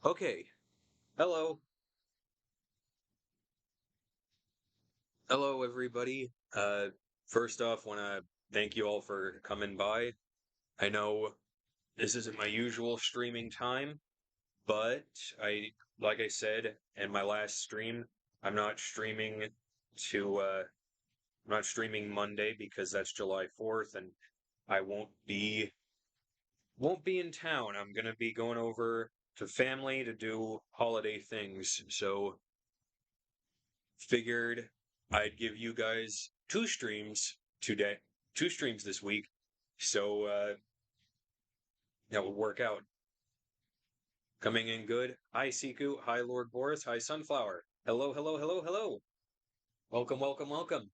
Okay. Hello. Hello, everybody. First off, want to thank you all for coming by. I know this isn't my usual streaming time, but like I said in my last stream, I'm not streaming to, I'm not streaming Monday because that's July 4th and I won't be in town. I'm gonna be going over to family to do holiday things. So figured I'd give you guys two streams this week. So that would work out. Coming in good. Hi Siku. Hi Lord Boris. Hi Sunflower. Hello, hello, hello, hello. Welcome, welcome, welcome.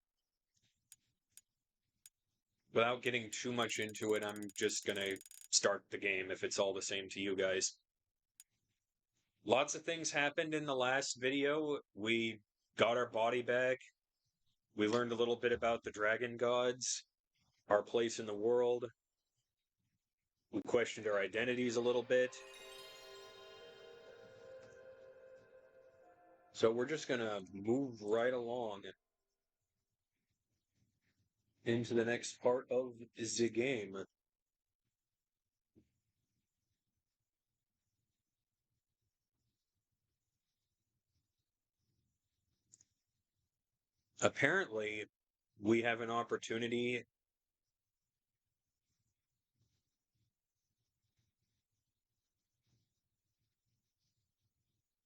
Without getting too much into it, I'm just gonna start the game if it's all the same to you guys. Lots of things happened in the last video. We got our body back. We learned a little bit about the dragon gods, our place in the world. We questioned our identities a little bit. So we're just going to move right along into the next part of the game. Apparently, we have an opportunity.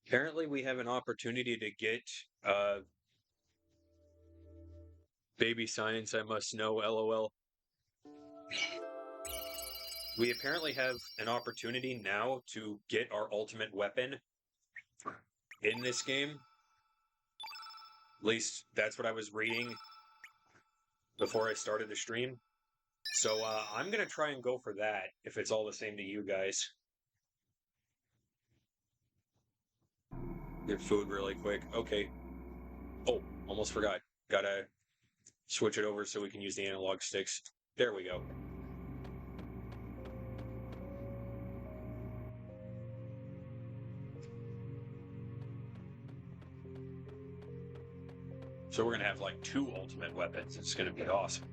Apparently, we have an opportunity to get baby science. I must know. LOL. We apparently have an opportunity now to get our ultimate weapon in this game. At least that's what I was reading before I started the stream. So I'm going to try and go for that if it's all the same to you guys. Get food really quick. Okay. Oh, almost forgot. Gotta switch it over so we can use the analog sticks. There we go. So we're gonna have like two ultimate weapons. It's gonna be awesome.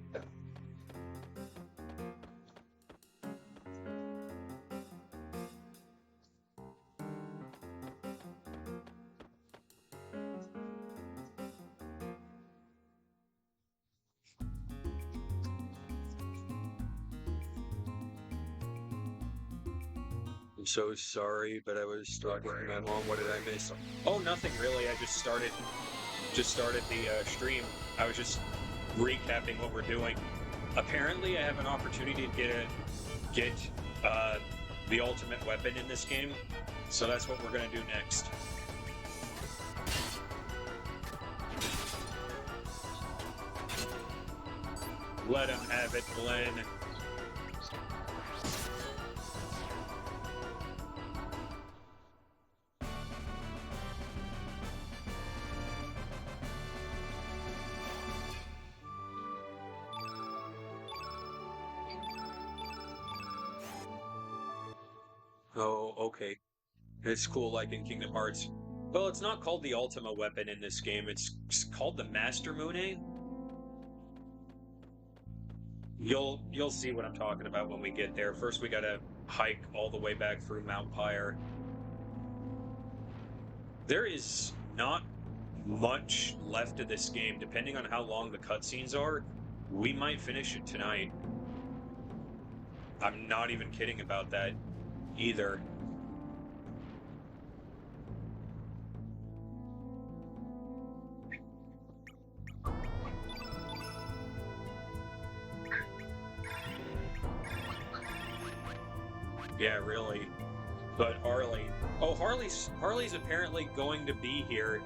I'm so sorry, but I was talking to my mom. What did I miss? Oh, nothing really. I just started the stream. I was just recapping what we're doing. Apparently, I have an opportunity to get the ultimate weapon in this game, so that's what we're gonna do next. Let him have it, Glenn. Oh, okay. It's cool like in Kingdom Hearts. Well, it's not called the Ultima weapon in this game. It's called the Master Mune. You'll see what I'm talking about when we get there. First, we gotta hike all the way back through Mount Pyre. There is not much left of this game. Depending on how long the cutscenes are, we might finish it tonight. I'm not even kidding about that either. Yeah, really. But Harley. Oh, Harley's apparently going to be here.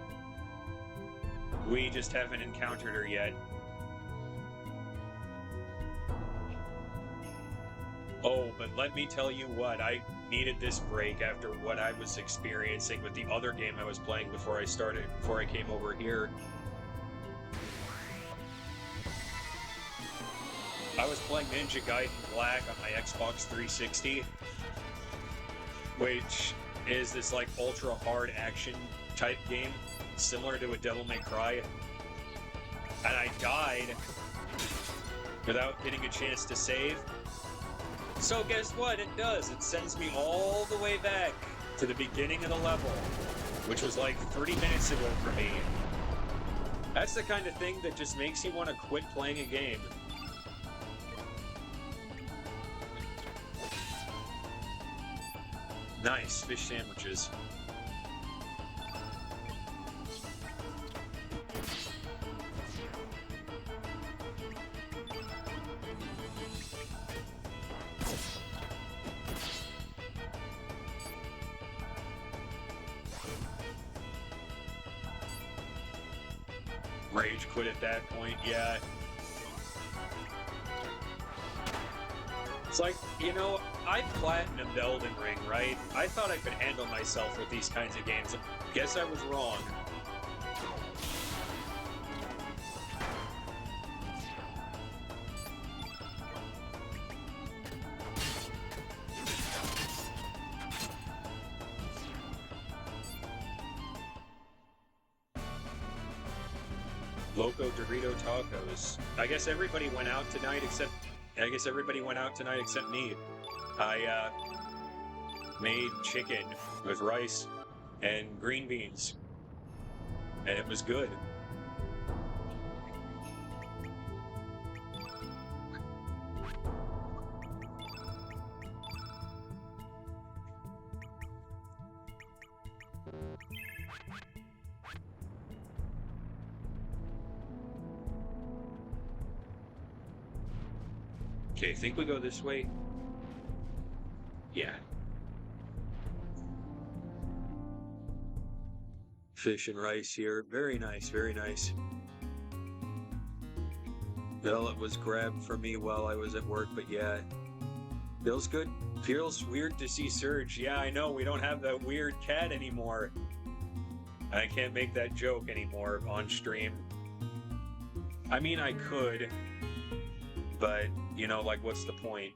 We just haven't encountered her yet. Oh, but let me tell you what, I needed this break after what I was experiencing with the other game I was playing before I came over here. I was playing Ninja Gaiden Black on my Xbox 360, which is this like ultra hard action type game, similar to a Devil May Cry. And I died without getting a chance to save. So guess what? It does. It sends me all the way back to the beginning of the level, which was like 30 minutes ago for me. That's the kind of thing that just makes you want to quit playing a game. Nice fish sandwiches. Rage quit at that point, yeah. It's like, you know, I platinumed Elden Ring, right? I thought I could handle myself with these kinds of games. Guess I was wrong. Loco Dorito tacos. I guess everybody went out tonight except me. I made chicken with rice and green beans, and it was good. Okay, think we go this way? Yeah. Fish and rice here. Very nice, very nice. Well, it was grabbed from me while I was at work, but yeah. Feels good. Feels weird to see Surge. Yeah, I know, we don't have that weird cat anymore. I can't make that joke anymore on stream. I mean, I could, but, you know, like, what's the point?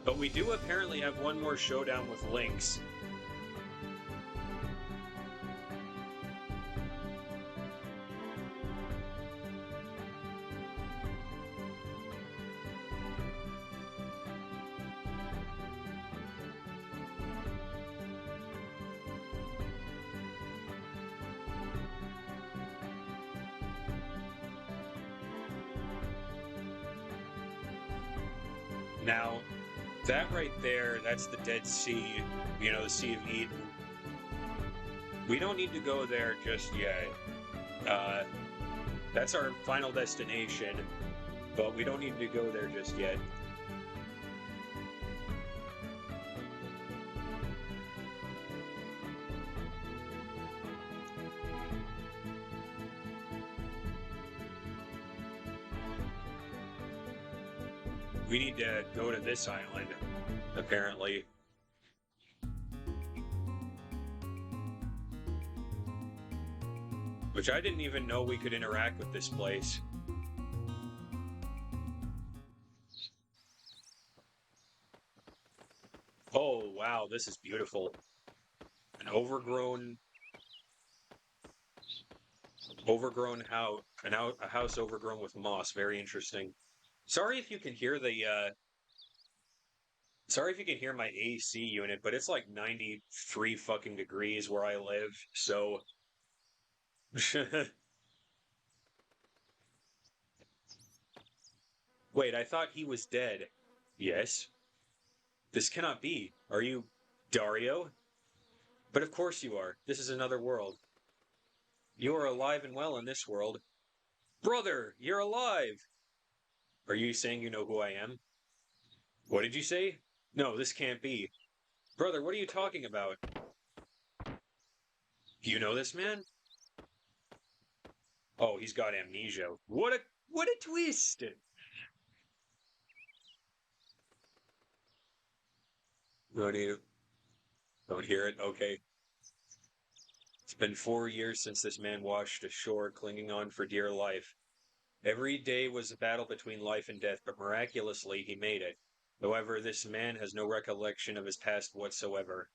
But we do apparently have one more showdown with Lynx. Now, that right there, that's the Dead Sea, you know, the Sea of Eden. We don't need to go there just yet. That's our final destination, but we don't need to go there just yet. We need to go to this island, apparently. Which I didn't even know we could interact with this place. Oh, wow, this is beautiful. An overgrown house, a house overgrown with moss. Very interesting. Sorry if you can hear sorry if you can hear my AC unit, but it's like 93 fucking degrees where I live, so Wait, I thought he was dead. Yes. This cannot be. Are you Dario? But of course you are. This is another world. You are alive and well in this world. Brother, you're alive! Are you saying you know who I am? What did you say? No, this can't be. Brother, what are you talking about? You know this man? Oh, he's got amnesia. What a twist! Don't you don't hear it? Okay. It's been 4 years since this man washed ashore, clinging on for dear life. Every day was a battle between life and death, but miraculously he made it. However, this man has no recollection of his past whatsoever.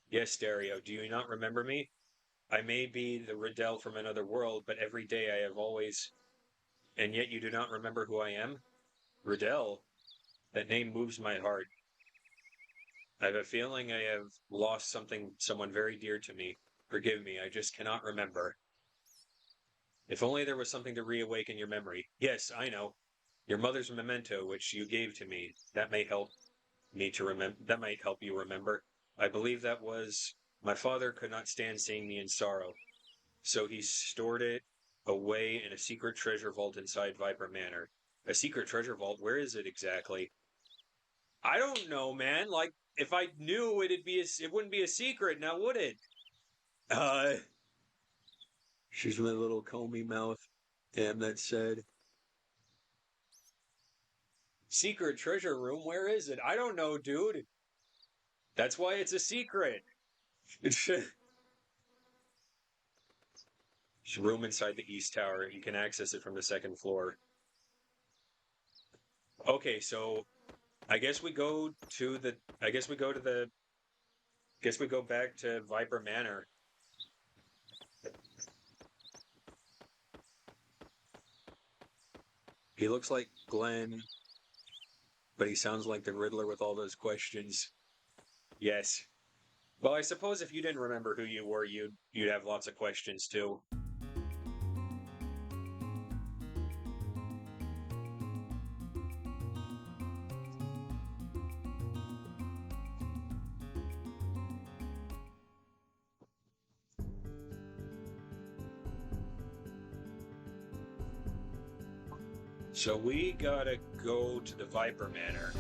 Yes, Dario, do you not remember me? I may be the Riddell from another world, but every day I have always... And yet you do not remember who I am? Riddell? That name moves my heart. I have a feeling I have lost someone very dear to me. Forgive me, I just cannot remember. If only there was something to reawaken your memory. Yes, I know. Your mother's memento, which you gave to me. That may help me to remember. That might help you remember. I believe that was... My father could not stand seeing me in sorrow, so he stored it away in a secret treasure vault inside Viper Manor. A secret treasure vault? Where is it exactly? I don't know, man. Like, if I knew, it wouldn't be a secret now, would it? Uh, she's my little comey mouth. Damn, that's sad. Secret treasure room? Where is it? I don't know, dude. That's why it's a secret. It's a room inside the East Tower. You can access it from the second floor. Okay, so I guess we go to the. I guess we go to the. Guess we go back to Viper Manor. He looks like Glenn, but he sounds like the Riddler with all those questions. Yes. Well, I suppose if you didn't remember who you were, you'd have lots of questions too. So we gotta go to the Viper Manor.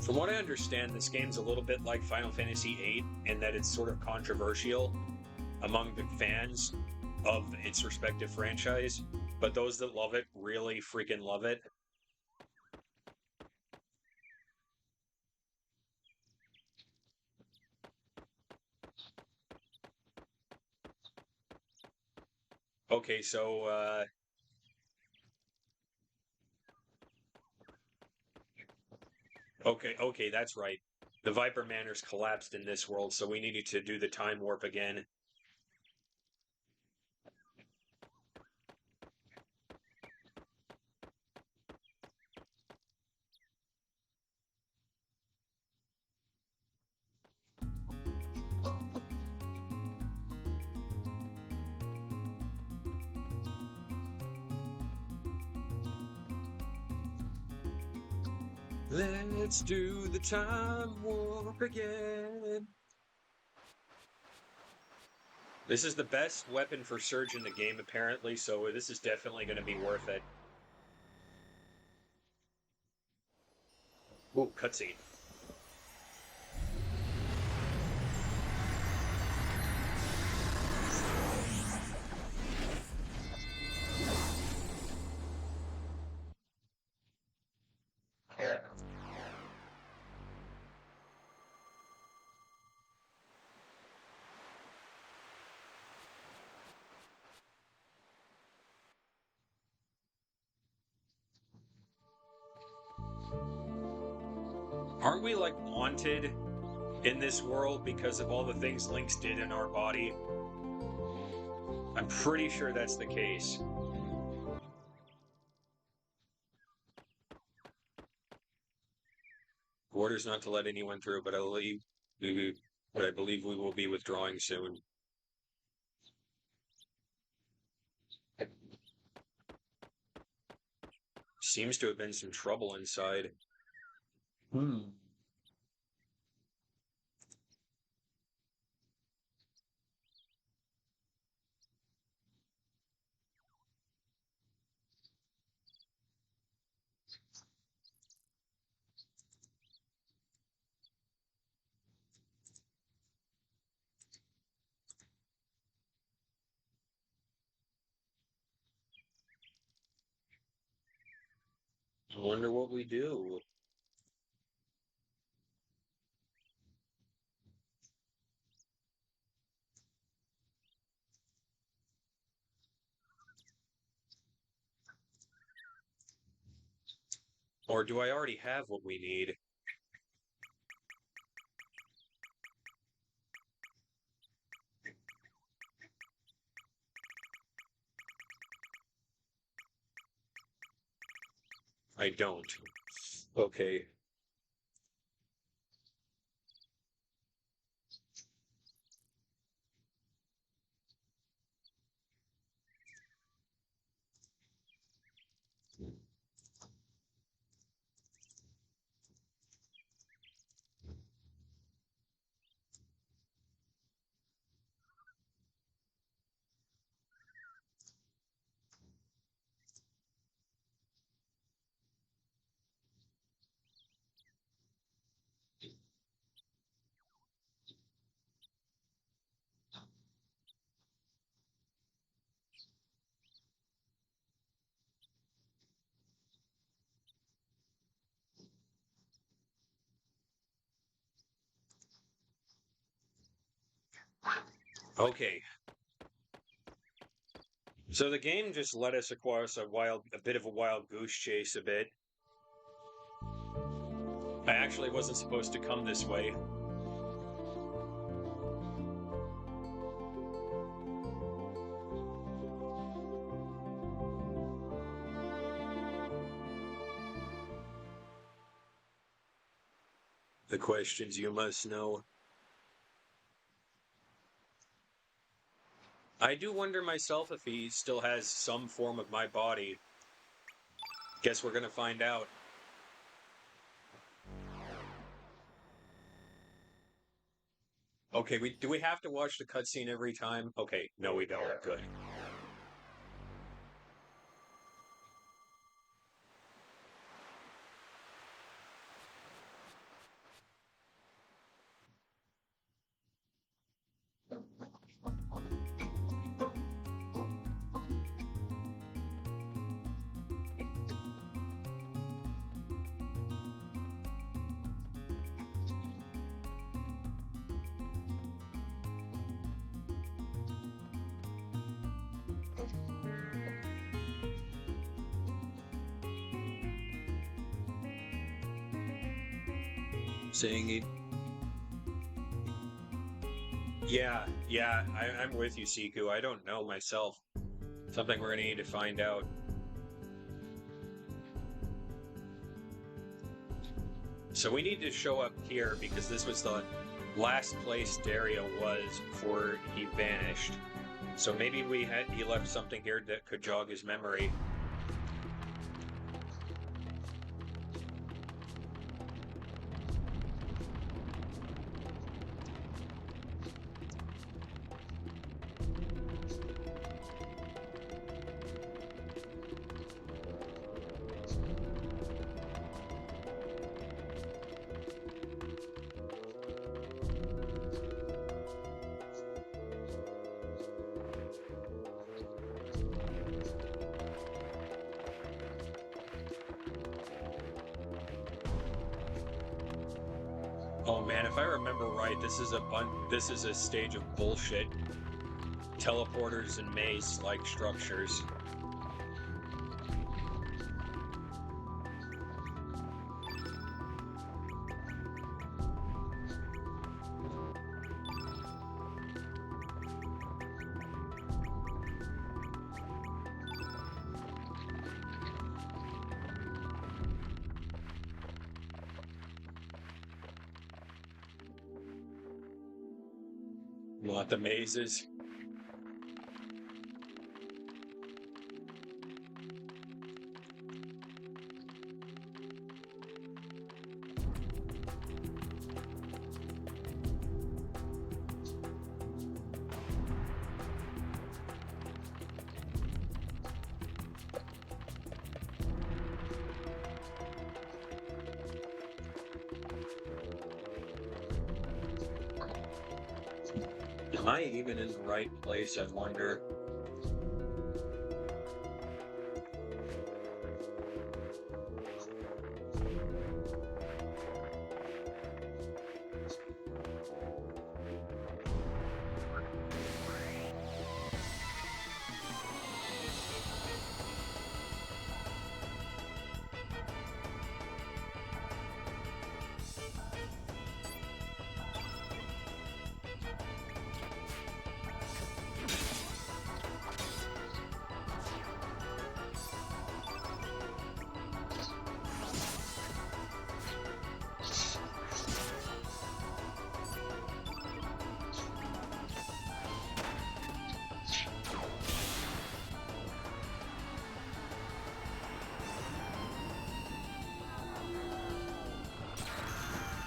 From what I understand, this game's a little bit like Final Fantasy VIII in that it's sort of controversial among the fans of its respective franchise, but those that love it really freaking love it. Okay, so okay, that's right. The Viper Manor's collapsed in this world, so we needed to do the time warp again. Let's do the time warp again. This is the best weapon for Surge in the game, apparently, so this is definitely going to be worth it. Ooh, cutscene. Aren't we like wanted in this world because of all the things Lynx did in our body? I'm pretty sure that's the case. Orders not to let anyone through, but I believe we will be withdrawing soon. Seems to have been some trouble inside. Hmm. I wonder what we do. Or do I already have what we need? I don't. Okay. Okay. So the game just let us acquire a bit of a wild goose chase a bit. I actually wasn't supposed to come this way. The questions you must know. I do wonder myself if he still has some form of my body. Guess we're gonna find out. Okay, do we have to watch the cutscene every time? Okay, no we don't. Good. Saying it. Yeah, I'm with you, Siku. I don't know myself. Something we're gonna need to find out. So we need to show up here because this was the last place Dario was before he vanished. So maybe he left something here that could jog his memory. Oh man, if I remember right, this is a stage of bullshit. Teleporters and maze-like structures. Not the mazes. Am I even in the right place, I wonder?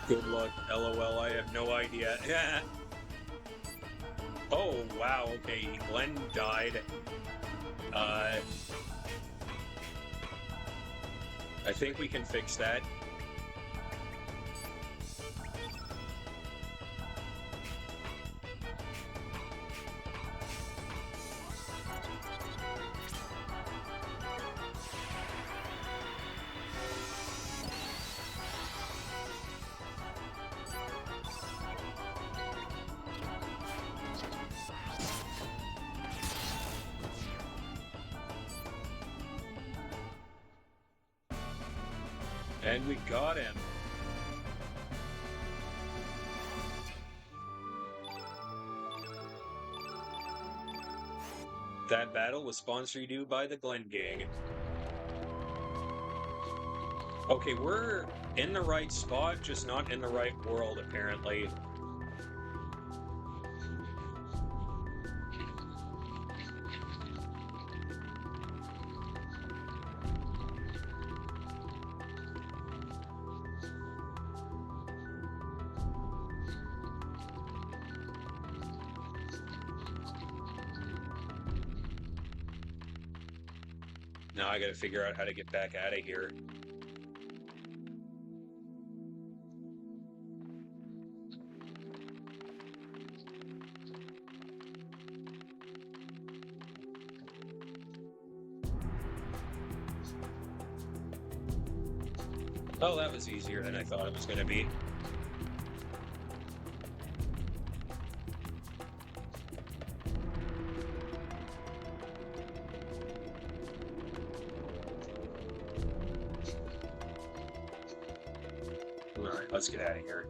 Good luck, LOL, I have no idea. Oh, wow, okay, Glenn died. I think we can fix that. And we got him. That battle was sponsored to by the Glen Gang. Okay, we're in the right spot, just not in the right world, apparently. Now I gotta figure out how to get back out of here. Oh, that was easier than I thought it was gonna be. Alright, let's get out of here.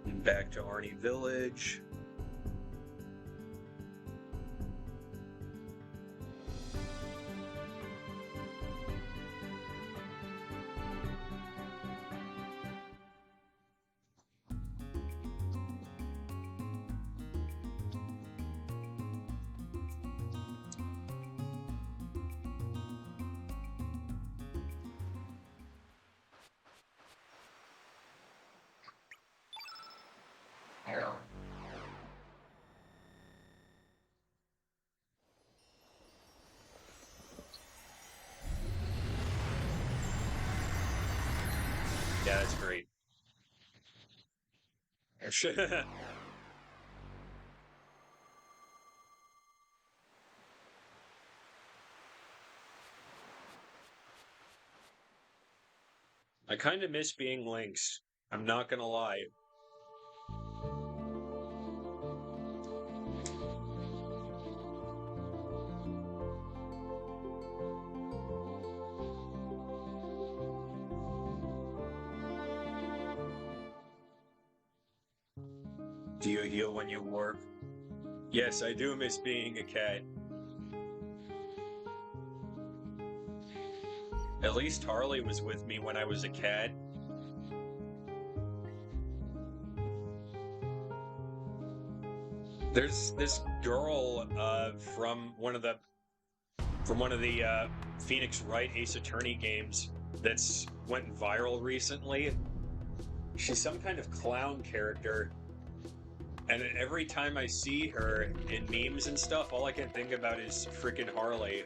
Back to Arnie Village. Yeah, that's great. I kind of miss being Lynx. I'm not gonna lie. Do you heal when you warp? Yes, I do miss being a cat. At least Harley was with me when I was a cat. There's this girl from one of the Phoenix Wright Ace Attorney games that's went viral recently. She's some kind of clown character. And every time I see her in memes and stuff, all I can think about is freaking Harley.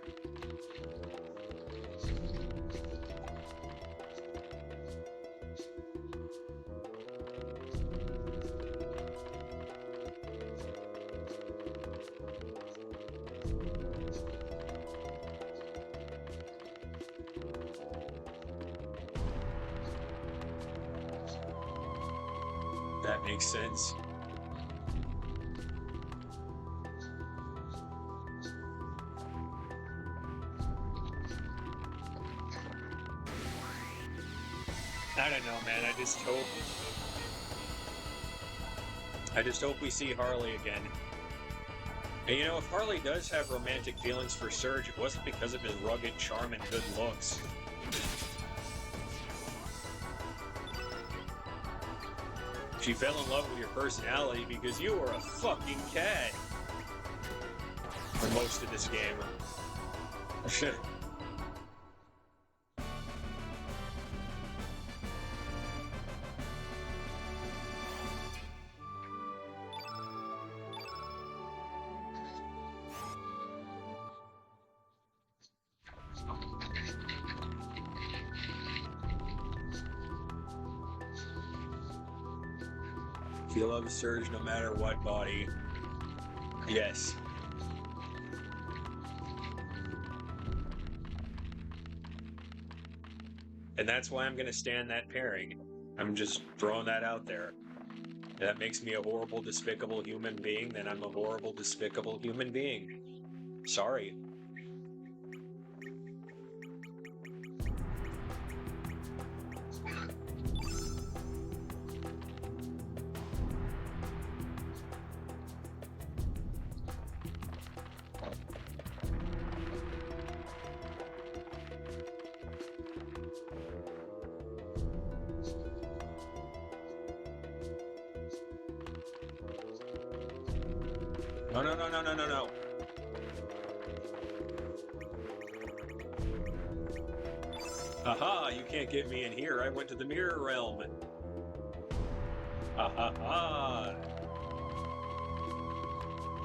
That makes sense. I don't know, man. I just hope we see Harley again. And you know, if Harley does have romantic feelings for Surge, it wasn't because of his rugged charm and good looks. She fell in love with your personality because you were a fucking cat. For most of this game. He loves Surge no matter what body. Yes. And that's why I'm going to stand that pairing. I'm just throwing that out there. If that makes me a horrible, despicable human being, then I'm a horrible, despicable human being. Sorry. No, no, no, no, no, no, no. Haha, you can't get me in here. I went to the mirror realm. Ha ha ha.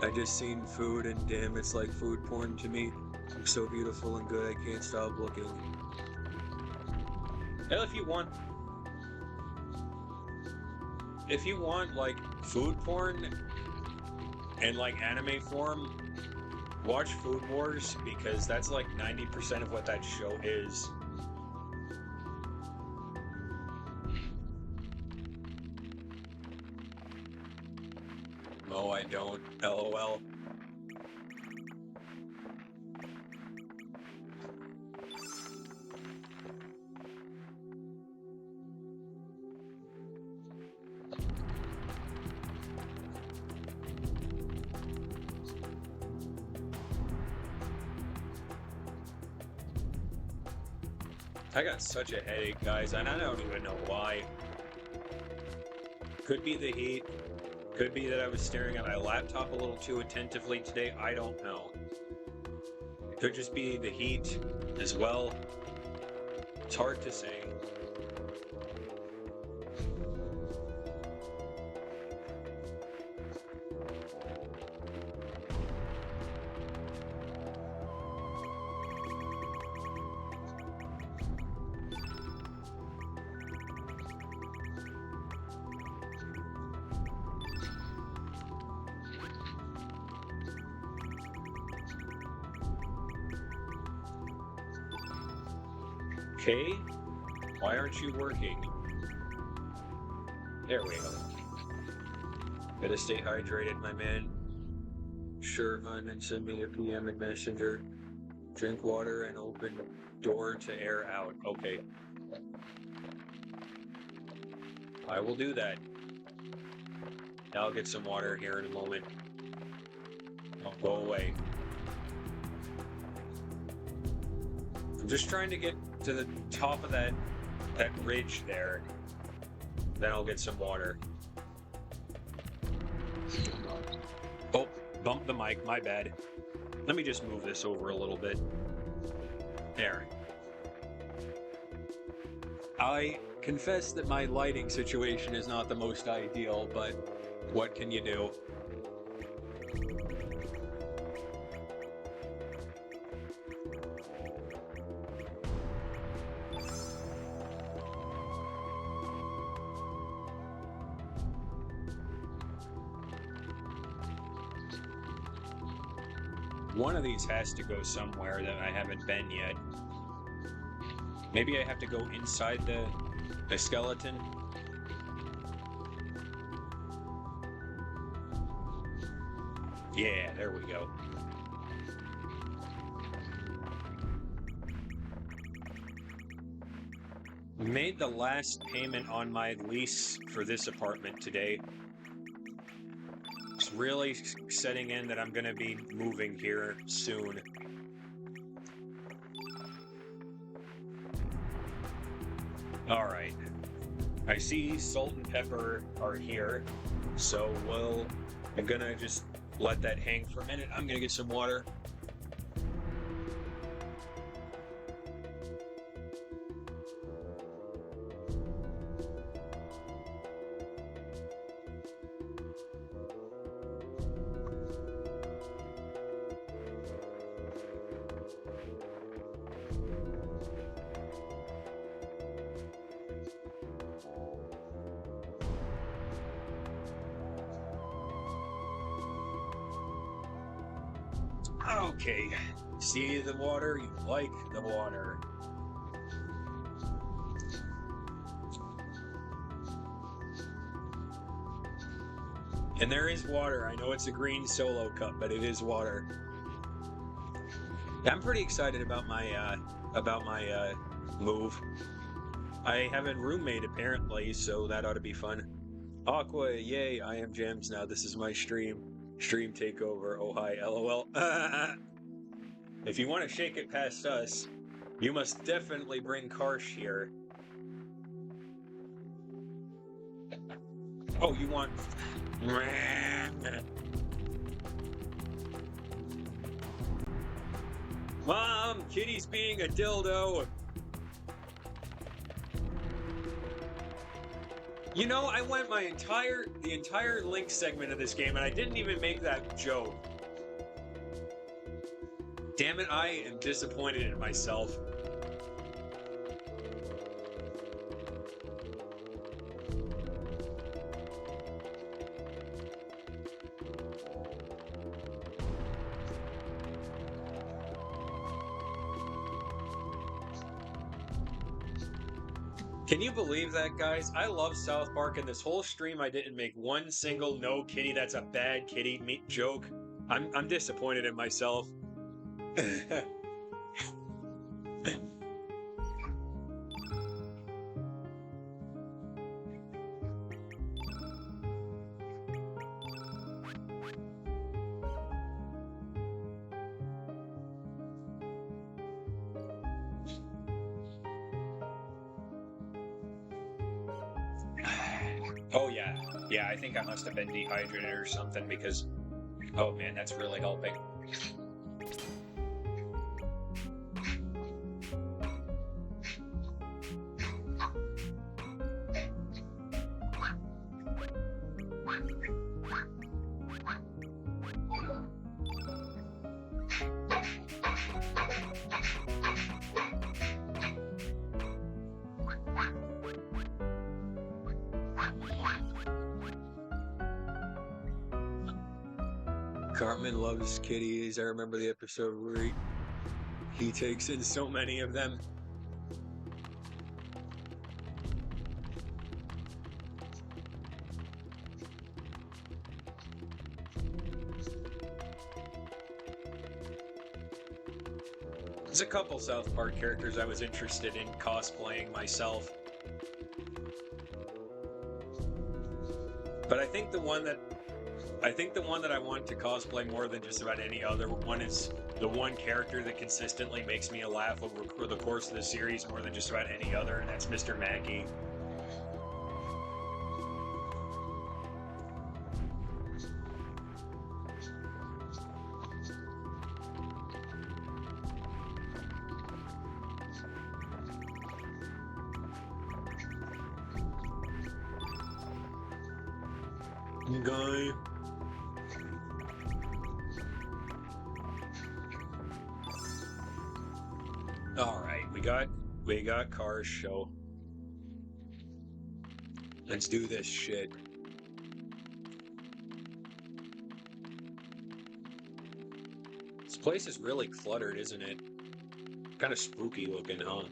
I just seen food and damn, it's like food porn to me. I'm so beautiful and good, I can't stop looking. Hell, if you want like food porn and like anime form, watch Food Wars because that's like 90% of what that show is. No, I don't. LOL. I got such a headache, guys, and I don't even know why. Could be the heat. Could be that I was staring at my laptop a little too attentively today. I don't know. Could just be the heat as well. It's hard to say. Okay, why aren't you working? There we go. Gotta stay hydrated, my man. Sure, hun, and send me a PM in Messenger. Drink water and open door to air out. Okay. I will do that. I'll get some water here in a moment. I'll go away. I'm just trying to get to the top of that ridge there. Then I'll get some water. Oh, bumped the mic, my bad. Let me just move this over a little bit. There. I confess that my lighting situation is not the most ideal, but what can you do? One of these has to go somewhere that I haven't been yet. Maybe I have to go inside the skeleton. Yeah, there we go. Made the last payment on my lease for this apartment today. It's really setting in that I'm going to be moving here soon. Alright. I see salt and pepper are here, so I'm going to just let that hang for a minute. I'm going to get some water. Okay. See the water, you like the water. And there is water. I know it's a green solo cup, but it is water. I'm pretty excited about my move. I have a roommate apparently, so that ought to be fun. Aqua, yay, I am Gems now. This is my stream. Stream takeover. Oh hi, LOL. If you want to shake it past us, you must definitely bring Karsh here. Oh, you want... Mom, Kitty's being a dildo. You know, I went the entire Link segment of this game, and I didn't even make that joke. Damn it, I am disappointed in myself. Can you believe that, guys? I love South Park, and this whole stream I didn't make one single "no kitty, that's a bad kitty" joke. I'm disappointed in myself. Oh yeah. Yeah, I think I must have been dehydrated or something because... Oh man, that's really helping. Cartman loves kitties. I remember the episode where he takes in so many of them. There's a couple South Park characters I was interested in cosplaying myself. But I think the one that I want to cosplay more than just about any other one is the one character that consistently makes me laugh over the course of the series more than just about any other, and that's Mr. Mackey. Guy. All right, we got Cars show. Let's do this shit. This place is really cluttered, isn't it? Kind of spooky looking, huh?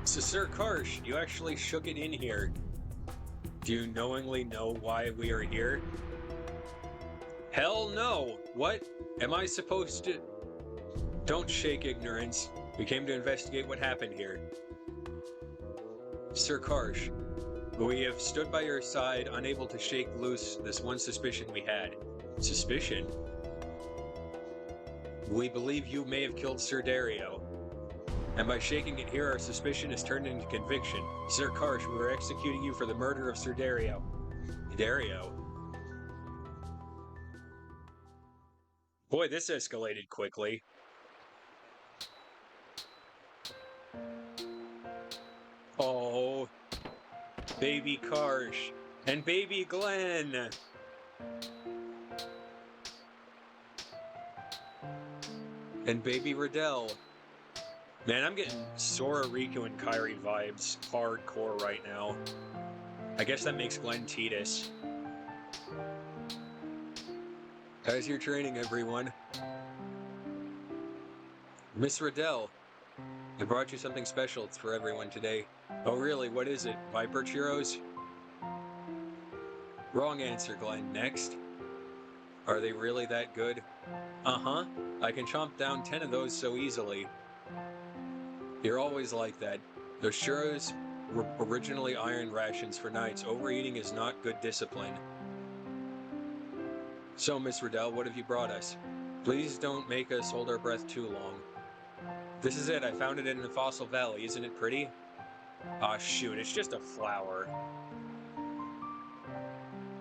So, Sir Karsh, you actually shook it in here. Do you knowingly know why we are here? Hell no! What? Am I supposed to... Don't shake ignorance. We came to investigate what happened here. Sir Karsh, we have stood by your side, unable to shake loose this one suspicion we had. Suspicion? We believe you may have killed Sir Dario. And by shaking it here, our suspicion is turned into conviction. Sir Karsh, we were executing you for the murder of Sir Dario. Dario? Boy, this escalated quickly. Oh, baby Karsh and baby Glenn. And baby Riddell. Man, I'm getting Sora, Riku, and Kairi vibes hardcore right now. I guess that makes Glenn Titus. How's your training, everyone? Miss Riddell, I brought you something special for everyone today. Oh really, what is it? Viper churros? Wrong answer, Glenn. Next. Are they really that good? Uh-huh. I can chomp down 10 of those so easily. You're always like that. Those churros were originally iron rations for knights. Overeating is not good discipline. So, Miss Riddell, what have you brought us? Please don't make us hold our breath too long. This is it. I found it in the Fossil Valley. Isn't it pretty? Aw, shoot. It's just a flower.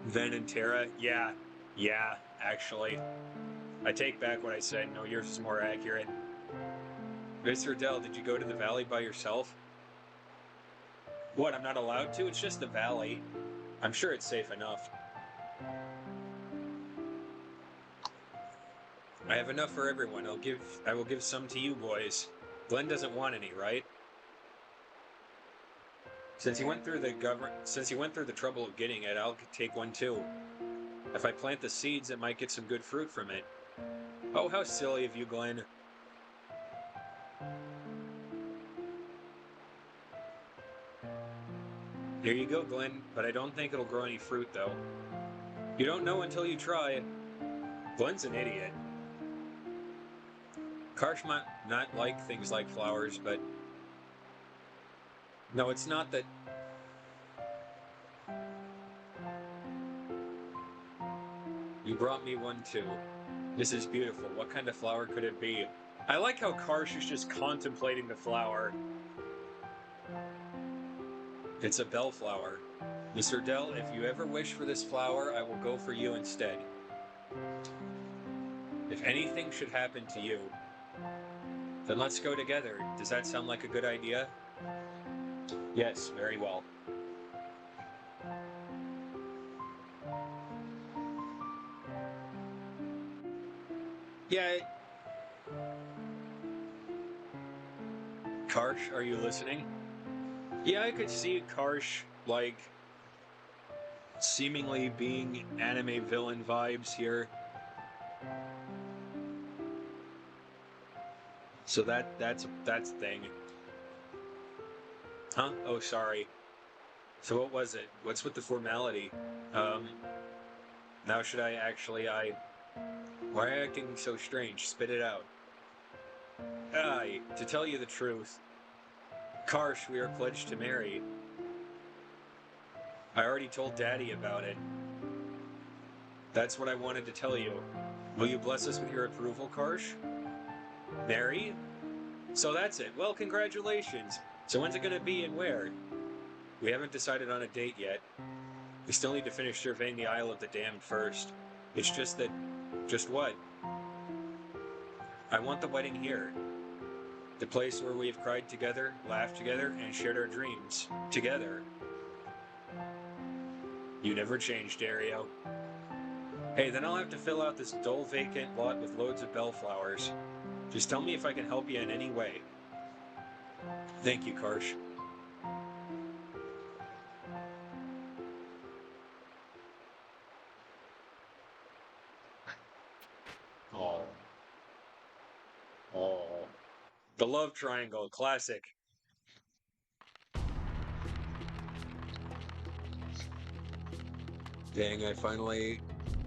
Ven and Terra? Yeah, actually. I take back what I said. No, yours is more accurate. Miss Riddell, did you go to the valley by yourself? What, I'm not allowed to? It's just the valley. I'm sure it's safe enough. I have enough for everyone. I will give some to you boys. Glenn doesn't want any, right? Since he went through the trouble of getting it, I'll take one too. If I plant the seeds, it might get some good fruit from it. Oh, how silly of you, Glenn. Here you go, Glenn, but I don't think it'll grow any fruit, though. You don't know until you try. Glenn's an idiot. Karsh might not like things like flowers, but... No, it's not that... You brought me one, too. This is beautiful. What kind of flower could it be? I like how Karsh is just contemplating the flower. It's a bellflower. Mr. Dell, if you ever wish for this flower, I will go for you instead. If anything should happen to you, then let's go together. Does that sound like a good idea? Yes, very well. Yeah. Karsh, are you listening? Yeah, I could see Karsh, like, seemingly being anime villain vibes here. So that's a thing. Huh? Oh, sorry. So what was it? What's with the formality? Now should I actually, Why are you acting so strange? Spit it out. Aye, to tell you the truth, Karsh, we are pledged to marry. I already told Daddy about it. That's what I wanted to tell you. Will you bless us with your approval, Karsh? Marry? So that's it. Well, congratulations. So when's it gonna be and where? We haven't decided on a date yet. We still need to finish surveying the Isle of the Damned first. It's just that... Just what? I want the wedding here. The place where we have cried together, laughed together, and shared our dreams. Together. You never changed, Dario. Hey, then I'll have to fill out this dull vacant lot with loads of bellflowers. Just tell me if I can help you in any way. Thank you, Karsh. Oh. Oh. The love triangle, classic. Dang, I finally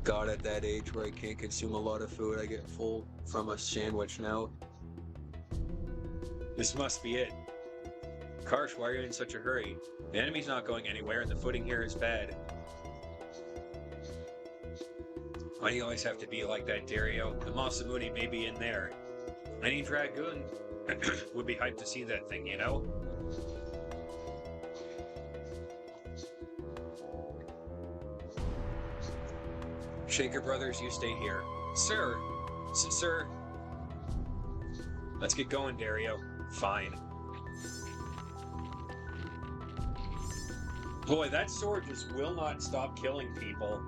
got at that age where I can't consume a lot of food. I get full from a sandwich now. This must be it. Karsh, why are you in such a hurry? The enemy's not going anywhere and the footing here is bad. Why do you always have to be like that, Dario? The Masamune may be in there. Any Dragoon would be hyped to see that thing, you know? Shaker Brothers, you stay here. Sir! Sir! Let's get going, Dario. Fine. Boy, that sword just will not stop killing people.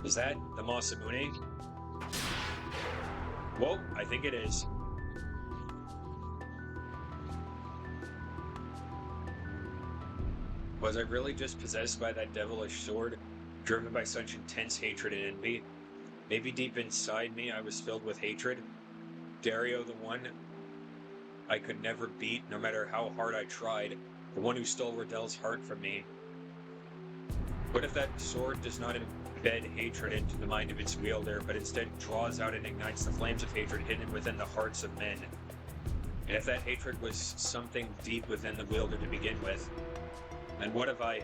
Is that the Masamune? Whoa, I think it is. Was I really just possessed by that devilish sword, driven by such intense hatred and envy? Maybe deep inside me I was filled with hatred. Dario, the one I could never beat, no matter how hard I tried, the one who stole Riddell's heart from me. What if that sword does not embed hatred into the mind of its wielder, but instead draws out and ignites the flames of hatred hidden within the hearts of men? And if that hatred was something deep within the wielder to begin with, then what if I...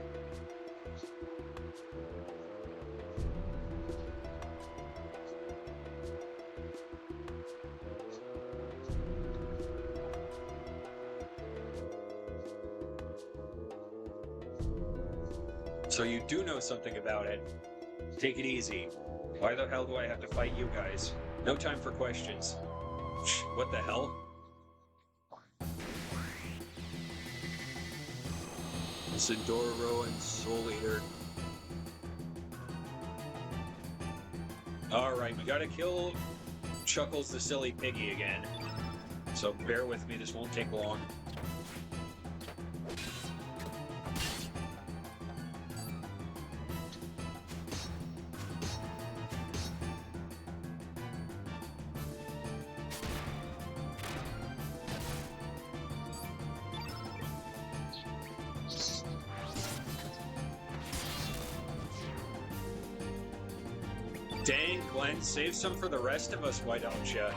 So you do know something about it. Take it easy. Why the hell do I have to fight you guys? No time for questions. What the hell? Sindoro and Soul Eater. Alright, we gotta kill Chuckles the Silly Piggy again. So bear with me, this won't take long. Dang, Glenn, save some for the rest of us, why don't ya?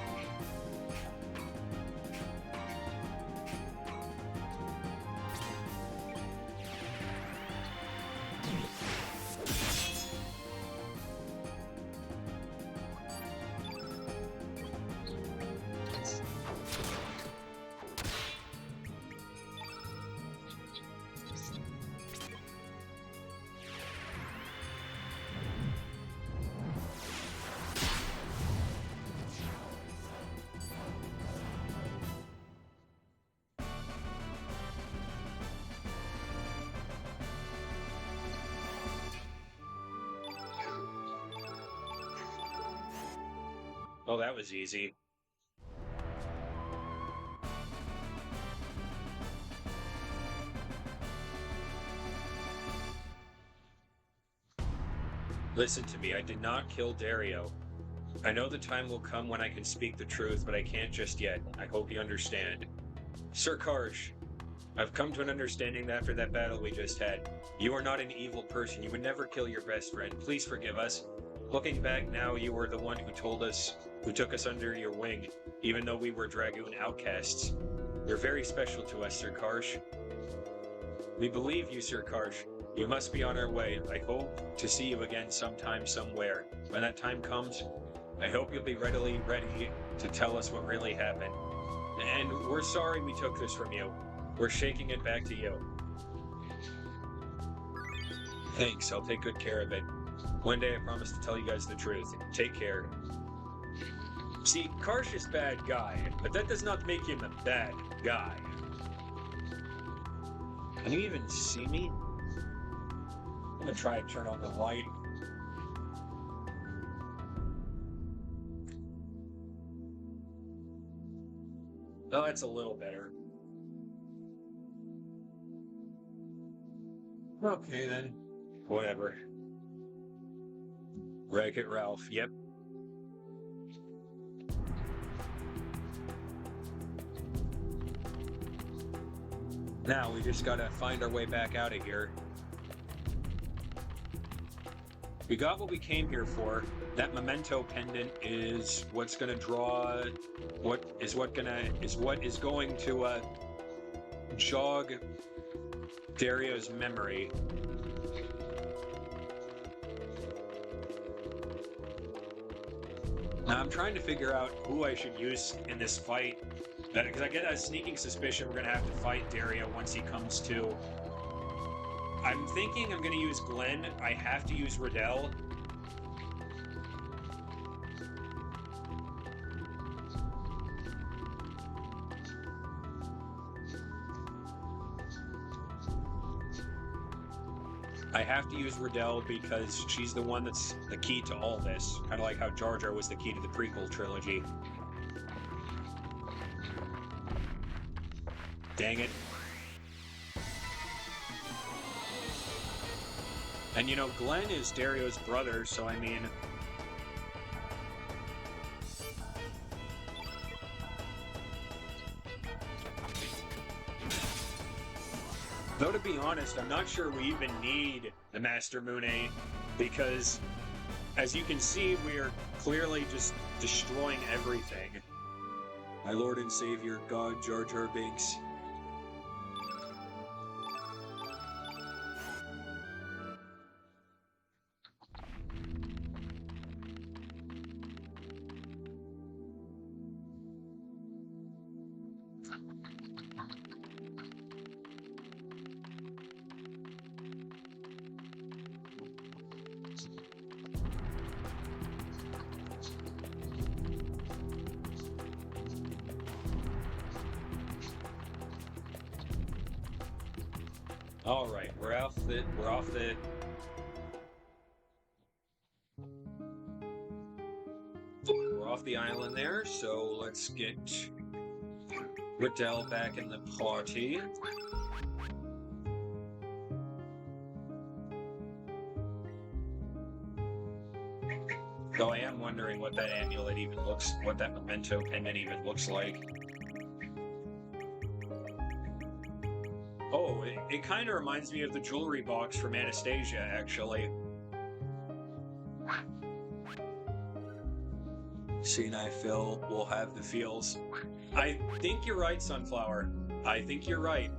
Oh, that was easy. Listen to me, I did not kill Dario. I know the time will come when I can speak the truth, but I can't just yet. I hope you understand. Sir Karsh, I've come to an understanding that after that battle we just had. You are not an evil person. You would never kill your best friend. Please forgive us. Looking back now, you were the one who took us under your wing, even though we were Dragoon outcasts. You're very special to us, Sir Karsh. We believe you, Sir Karsh. You must be on our way. I hope to see you again sometime, somewhere. When that time comes, I hope you'll be ready to tell us what really happened. And we're sorry we took this from you. We're shaking it back to you. Thanks, I'll take good care of it. One day I promise to tell you guys the truth. Take care. See, Karsh is bad guy, but that does not make him a bad guy. Can you even see me? I'm gonna try to turn on the light. Oh, that's a little better. Okay then. Whatever. Wreck-It Ralph, yep. Now we just gotta find our way back out of here. We got what we came here for. That memento pendant is what's gonna draw what is going to jog Dario's memory. Now I'm trying to figure out who I should use in this fight, because I get a sneaking suspicion we're gonna have to fight Dario once he comes to. I'm thinking I'm gonna use Glenn. I have to use Riddell. I have to use Riddell because she's the one that's the key to all this. Kind of like how Jar Jar was the key to the prequel trilogy. Dang it. And you know, Glenn is Dario's brother, so I mean... Though to be honest, I'm not sure we even need the Master Mune, because as you can see, we're clearly just destroying everything. My Lord and Savior, God Jar Jar Binks. All right, we're off the island there. So let's get Riddell back in the party. Though I am wondering what that amulet even what that memento pendant even looks like. Oh, it kind of reminds me of the jewelry box from Anastasia, actually. Senile Phil will have the feels. I think you're right, Sunflower. I think you're right.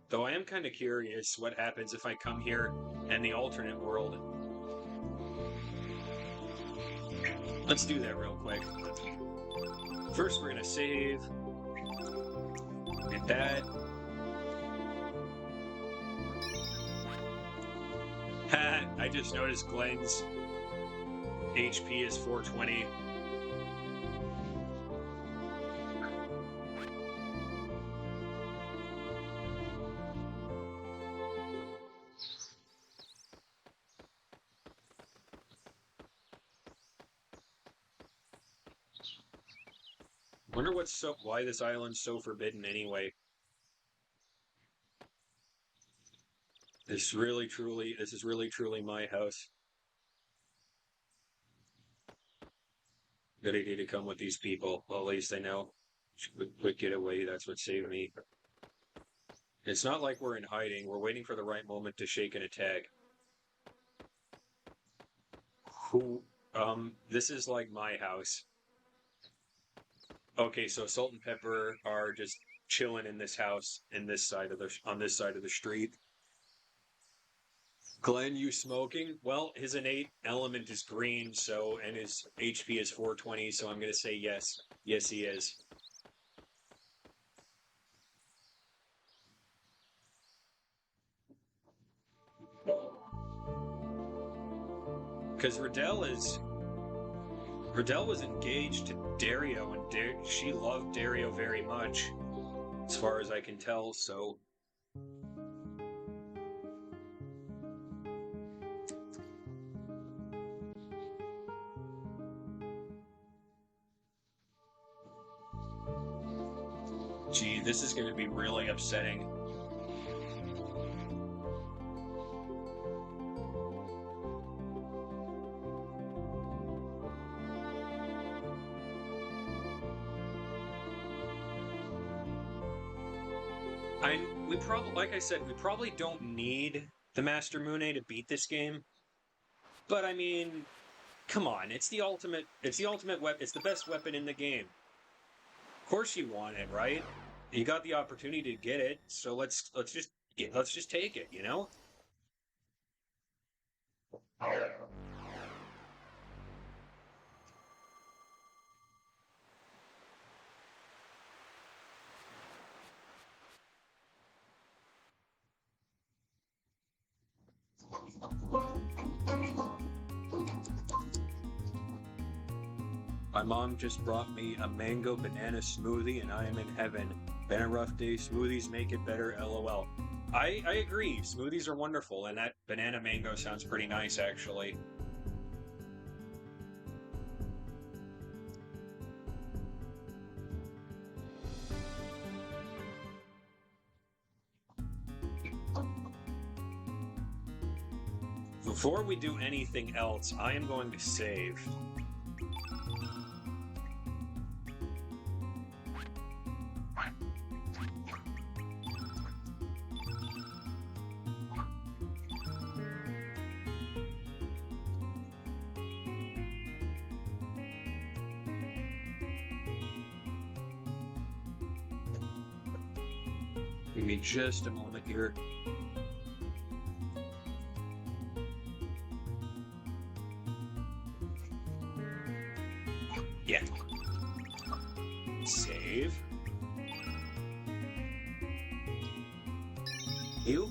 Though I am kind of curious what happens if I come here in the alternate world. Let's do that real quick. First, we're gonna save. Get that. Ha! I just noticed Glenn's HP is 420. Wonder why this island's so forbidden anyway. This is really truly my house. Good idea to come with these people. Well, at least I know. Quick getaway, that's what saved me. It's not like we're in hiding. We're waiting for the right moment to shake and attack. This is like my house. Okay, so Salt and Pepper are just chilling in this house on this side of the street. Glenn, you smoking? Well, his innate element is green, and his HP is 420, so I'm gonna say yes. Yes, he is. Because Riddell was engaged to Dario, and she loved Dario very much, as far as I can tell, so... Gee, this is going to be really upsetting. Like I said, we probably don't need the Master Mune to beat this game. But I mean, come on, it's the ultimate weapon. It's the best weapon in the game. Of course you want it, right? You got the opportunity to get it, so let's just take it, you know? My mom just brought me a mango banana smoothie and I am in heaven. Been a rough day, smoothies make it better, LOL. I agree. Smoothies are wonderful, and that banana mango sounds pretty nice, actually. Before we do anything else, I am going to save. Give me just a moment here. Yeah. Save. You?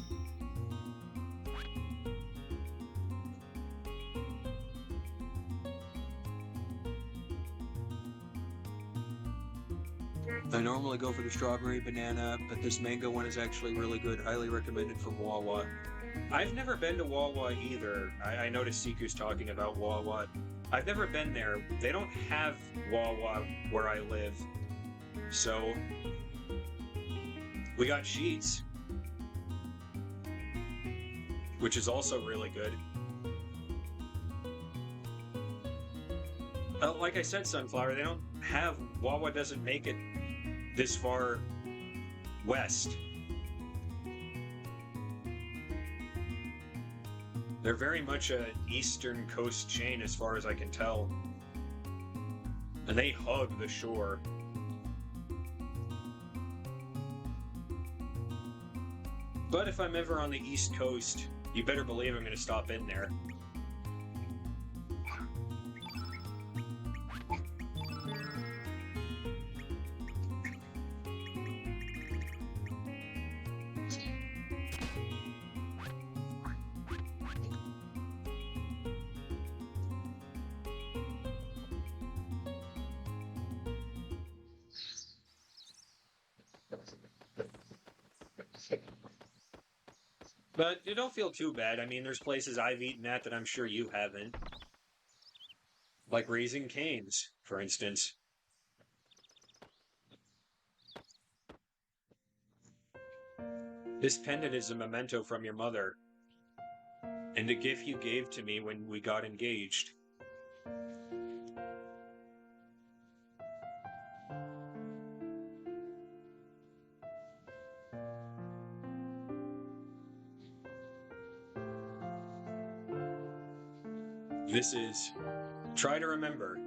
I normally go for the strawberry banana, but this mango one is actually really good. Highly recommended from Wawa. I've never been to Wawa either. I noticed Siku's talking about Wawa. I've never been there. They don't have Wawa where I live. So, we got sheets, which is also really good. Like I said, Sunflower, they don't have, Wawa doesn't make it this far west. They're very much an eastern coast chain as far as I can tell. And they hug the shore. But if I'm ever on the East Coast, you better believe I'm going to stop in there. But you don't feel too bad. I mean, there's places I've eaten at that I'm sure you haven't. Like Raising Cane's, for instance. This pendant is a memento from your mother, and a gift you gave to me when we got engaged. This is, try to remember,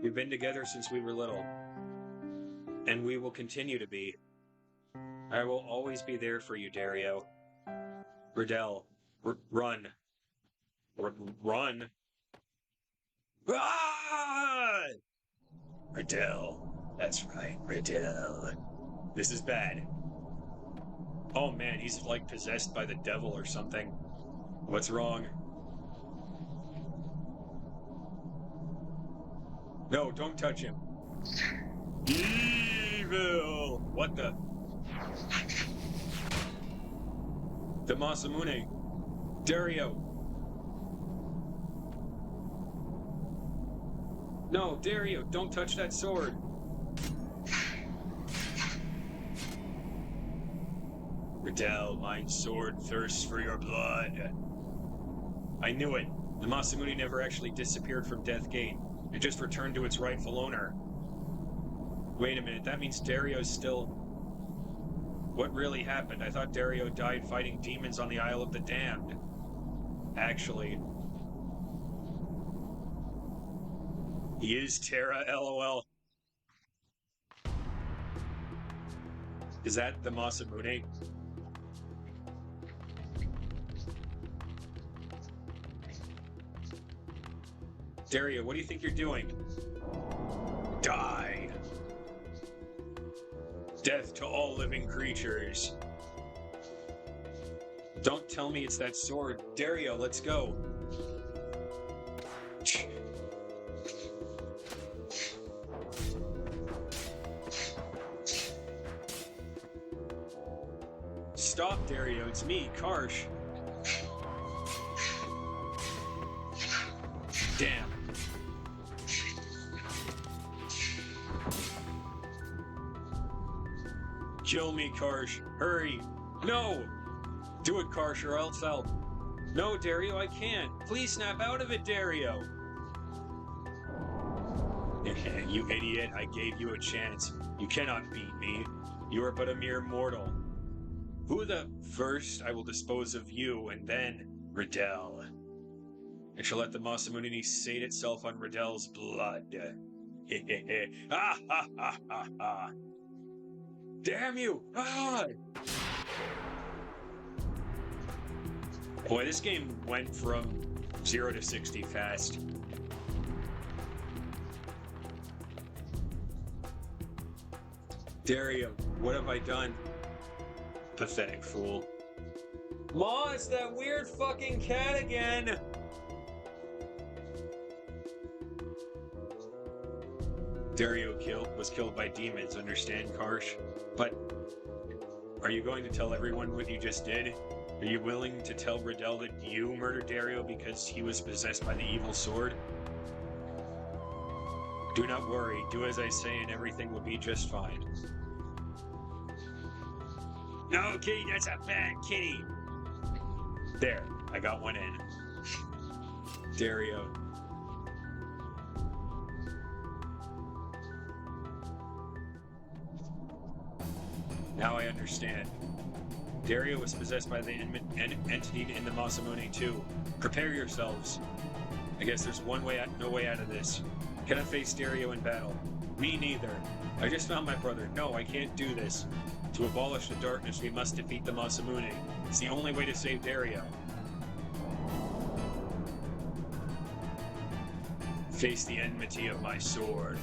we've been together since we were little, and we will continue to be. I will always be there for you, Dario. Riddell, run. Run. Ah! Riddell. That's right, Riddell. This is bad. Oh man, he's like possessed by the devil or something. What's wrong? No, don't touch him. Evil! What the? The Masamune. Dario. No, Dario, don't touch that sword. Riddell, my sword thirsts for your blood. I knew it. The Masamune never actually disappeared from Death Gate. It just returned to its rightful owner. Wait a minute, that means Dario's still... What really happened? I thought Dario died fighting demons on the Isle of the Damned. Actually... He is Terra, LOL. Is that the Masamune? Dario, what do you think you're doing? Die! Death to all living creatures. Don't tell me it's that sword. Dario, let's go. Stop, Dario. It's me, Karsh. Damn. Kill me, Karsh. Hurry. No! Do it, Karsh, or else I'll... No, Dario, I can't. Please snap out of it, Dario. You idiot. I gave you a chance. You cannot beat me. You are but a mere mortal. Who the... First, I will dispose of you, and then Riddell. I shall let the Masamune sate itself on Riddell's blood. Ha ha ha ha ha! Damn you! Ah! Boy, this game went from 0 to 60 fast. Dario, what have I done? Pathetic fool. Ma, it's that weird fucking cat again! Dario was killed by demons, understand, Karsh? But are you going to tell everyone what you just did? Are you willing to tell Riddell that you murdered Dario because he was possessed by the evil sword? Do not worry, do as I say and everything will be just fine. No, kitty, that's a bad kitty! There, I got one in. Dario. Now I understand. Dario was possessed by the entity in the Masamune too. Prepare yourselves. I guess there's no way out of this. Can I face Dario in battle? Me neither. I just found my brother. No, I can't do this. To abolish the darkness, we must defeat the Masamune. It's the only way to save Dario. Face the enmity of my sword.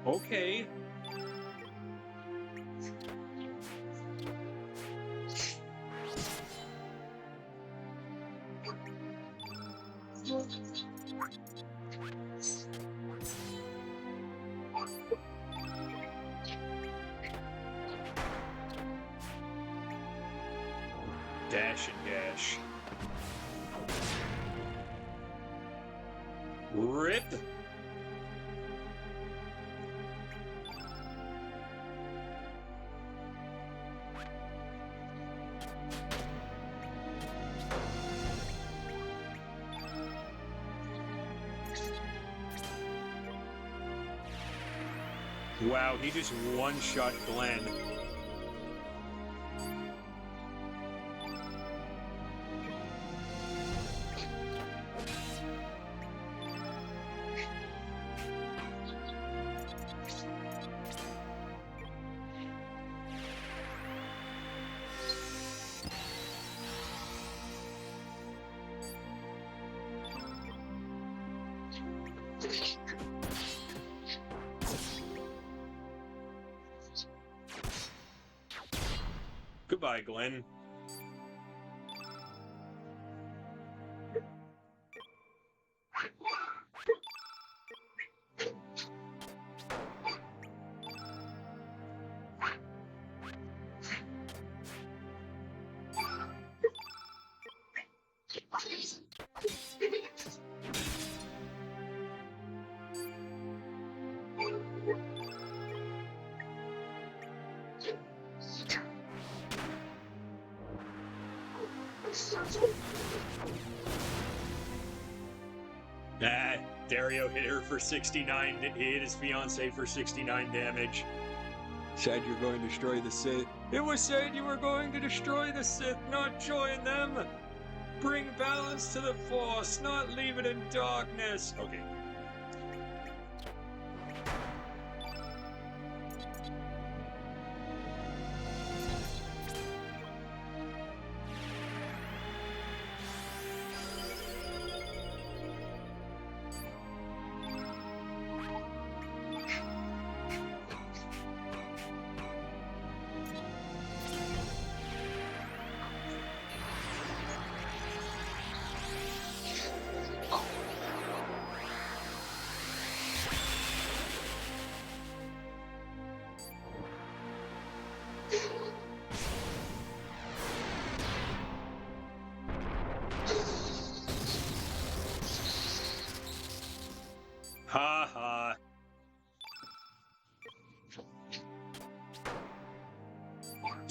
Okay. Dash and dash. Rip! Wow, he just one-shot Glenn. Goodbye, Glenn. Ah, Dario hit her for 69. He hit his fiance for 69 damage. Said you're going to destroy the Sith. It was said you were going to destroy the Sith, not join them. Bring balance to the Force, not leave it in darkness. Okay.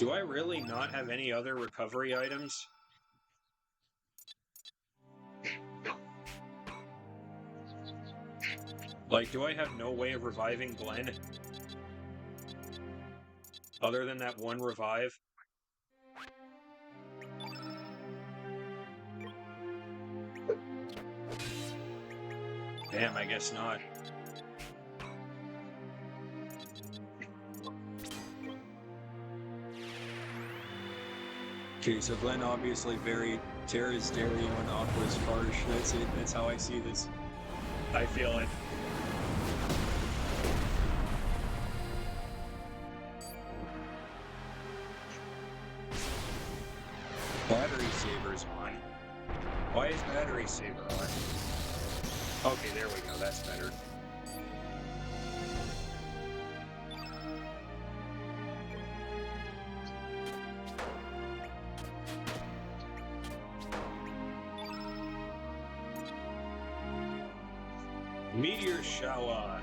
Do I really not have any other recovery items? Like, do I have no way of reviving Glenn? Other than that one revive? Damn, I guess not. Okay, so Glenn obviously very Terra's Dario and Aqua's harsh. That's it. That's how I see this. I feel it. Battery saver's on. Why is battery saver on? Okay, there we go. That's better. Meteor shower.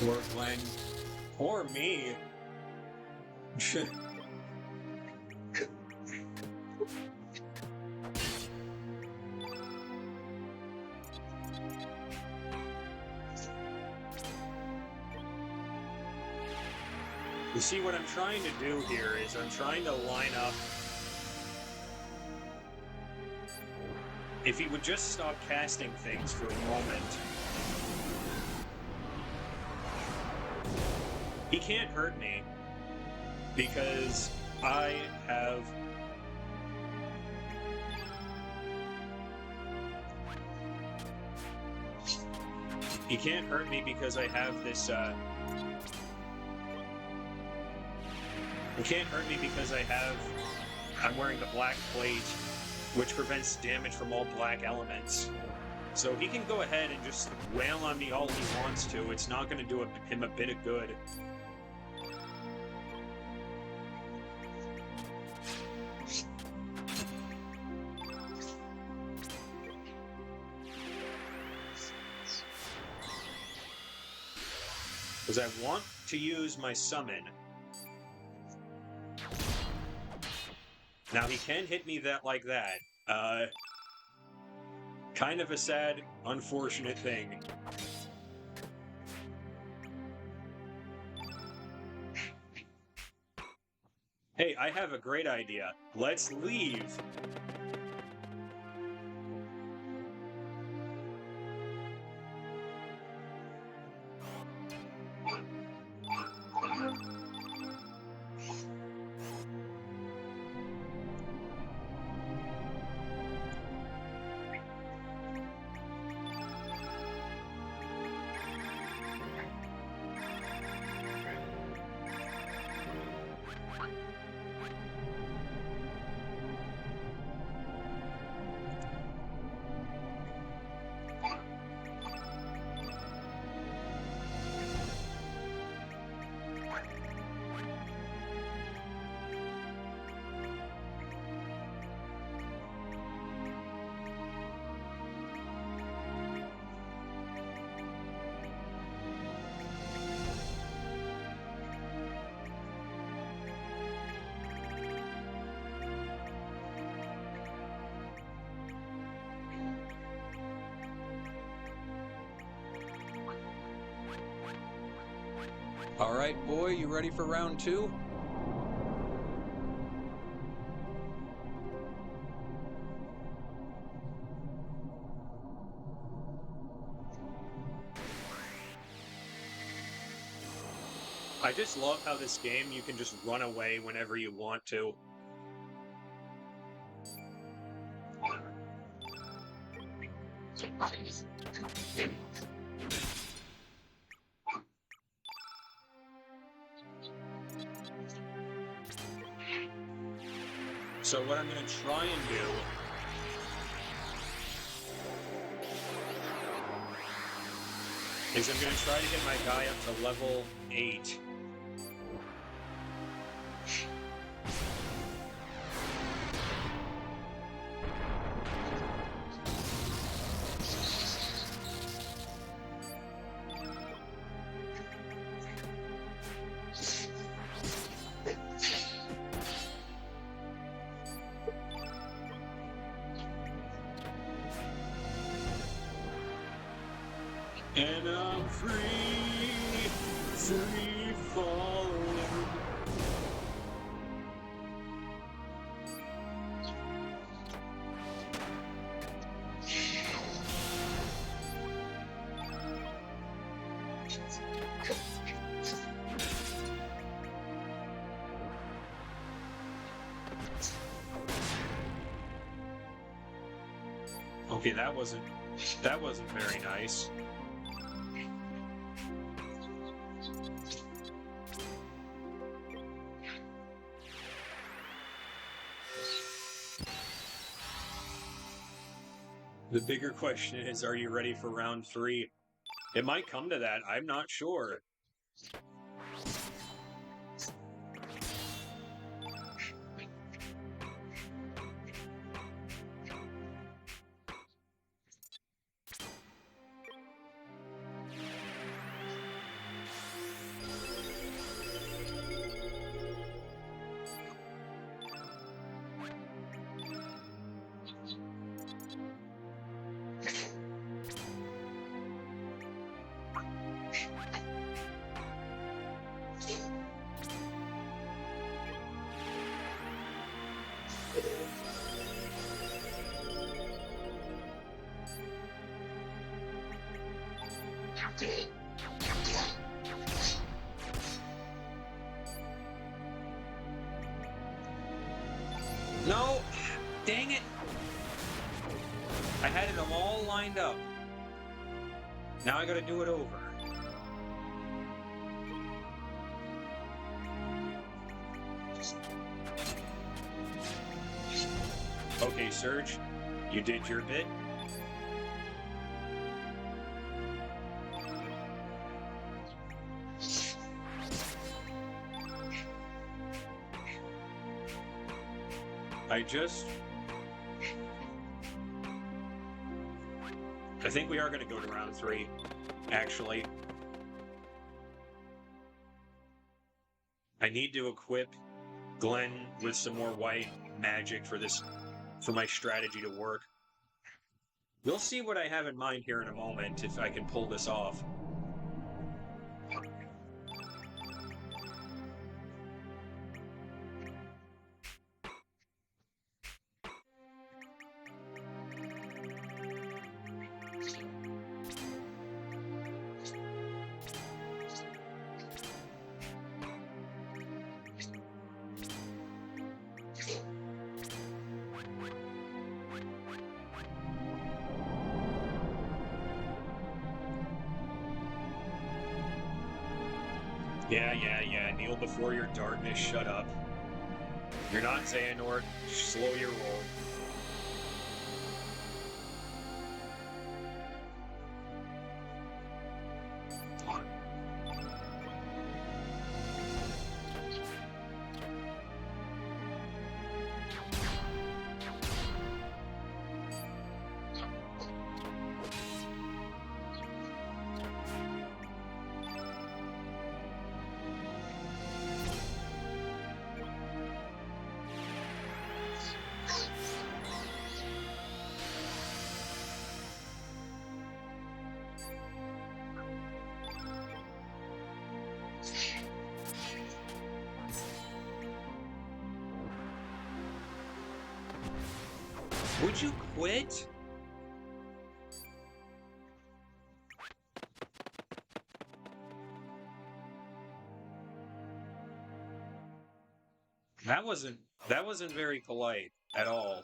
Poor Glenn. Poor me. You see, what I'm trying to do here is I'm trying to line up. If he would just stop casting things for a moment. He can't hurt me because I have... He can't hurt me because I have this, He can't hurt me because I'm wearing the black plate, which prevents damage from all black elements. So he can go ahead and just wail on me all he wants to. It's not going to do him a bit of good. Because I want to use my summon. Now he can hit me like that. Kind of a sad, unfortunate thing. Hey, I have a great idea. Let's leave. All right, boy, you ready for round two? I just love how this game, you can just run away whenever you want to. So what I'm going to try and do is I'm going to try to get my guy up to level 8. And I'm free falling. Okay, that wasn't very nice. The bigger question is, are you ready for round 3? It might come to that. I'm not sure. No! Dang it! I had them all lined up. Now I gotta do it over. Okay, Surge, you did your bit. I think we are going to go to round 3, actually. I need to equip Glenn with some more white magic for my strategy to work. We'll see what I have in mind here in a moment, if I can pull this off. Yeah. Kneel before your darkness. Shut up. You're not Xehanort. Slow your roll. Would you quit? That wasn't very polite at all.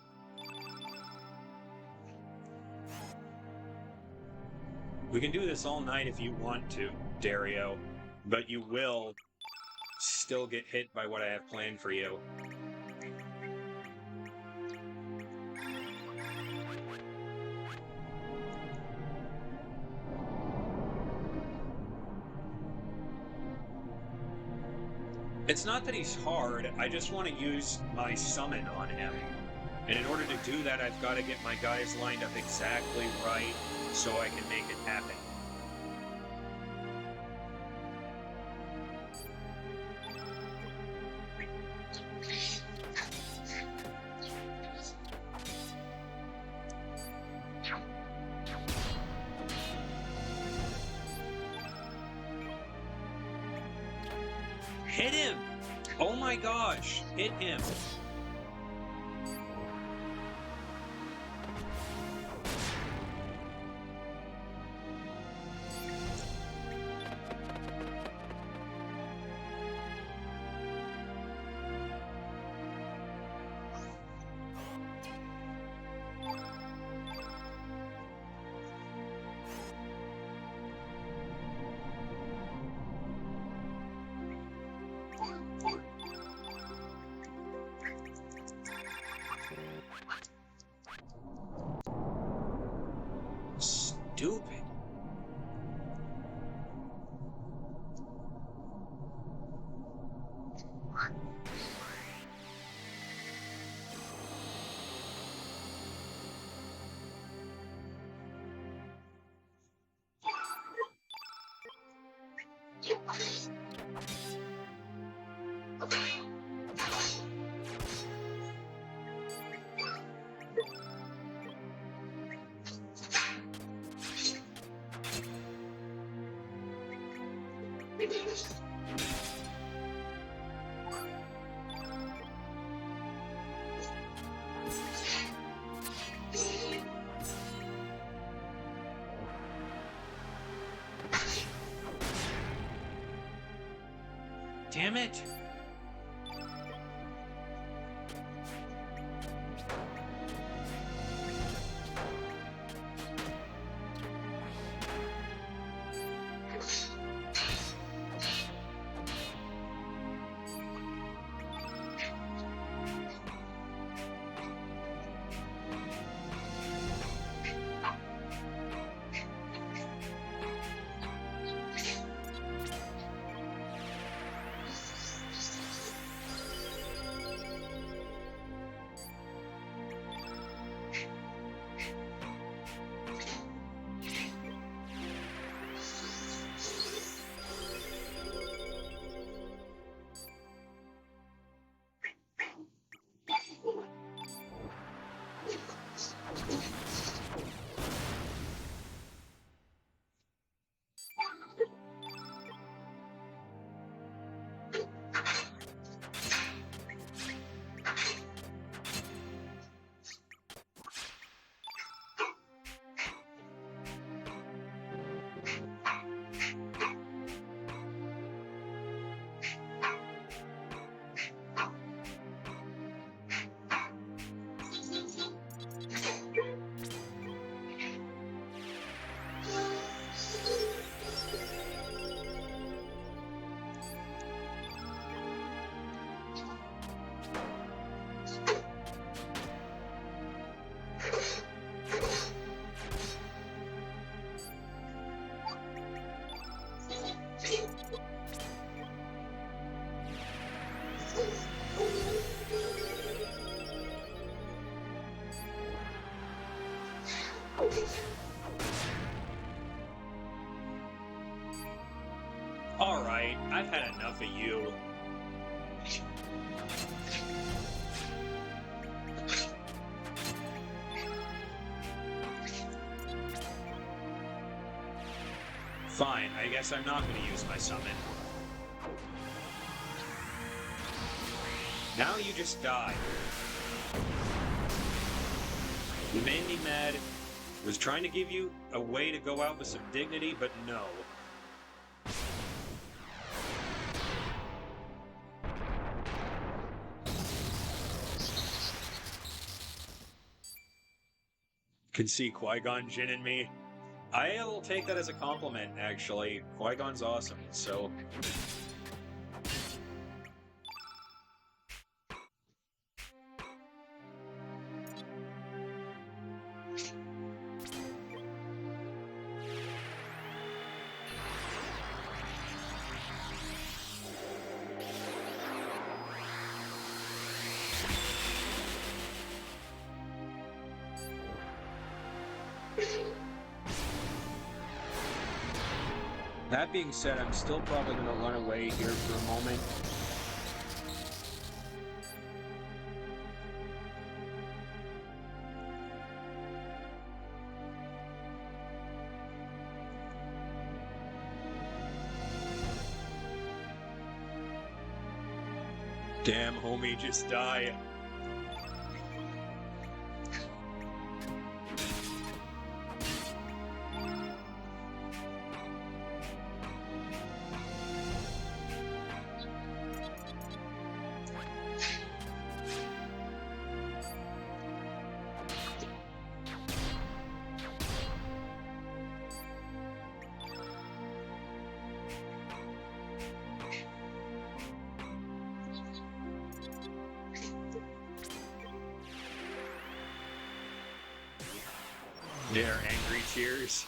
We can do this all night if you want to, Dario, but you will still get hit by what I have planned for you. It's not that he's hard, I just want to use my summon on him. And in order to do that, I've got to get my guys lined up exactly right so I can make it happen. Hit him! Oh my gosh, hit him! Stupid. Damn it! Alright, I've had enough of you. Fine, I guess I'm not going to use my summon. Now you just die. You made me mad. Was trying to give you a way to go out with some dignity, but no. Can see Qui-Gon Jinn in me. I'll take that as a compliment, actually. Qui-Gon's awesome, so... That being said, I'm still probably going to run away here for a moment. Damn, homie, just die. Their angry cheers.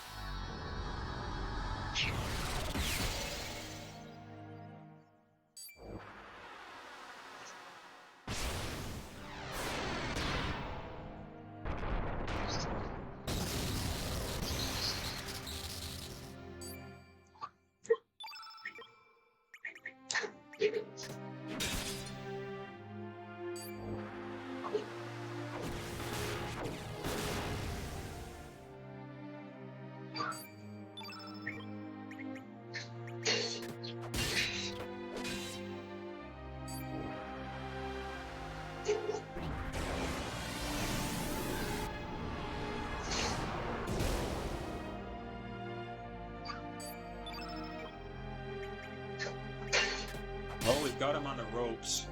Oh, we've got him on the ropes.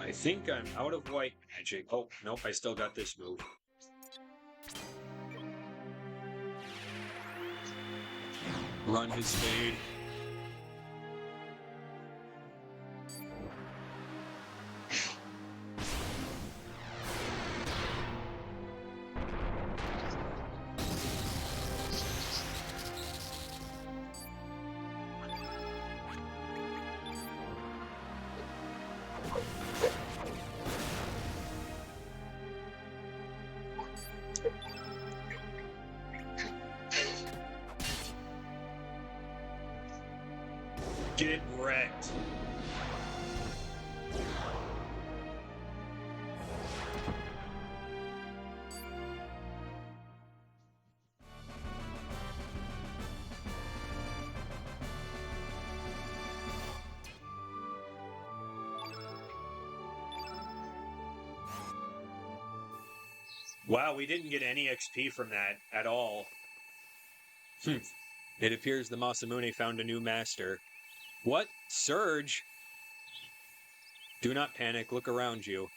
I think I'm out of white magic. Oh, nope, I still got this move. Run his fade. Get wrecked. Wow, we didn't get any XP from that at all. It appears the Masamune found a new master. What? Surge? Do not panic, look around you.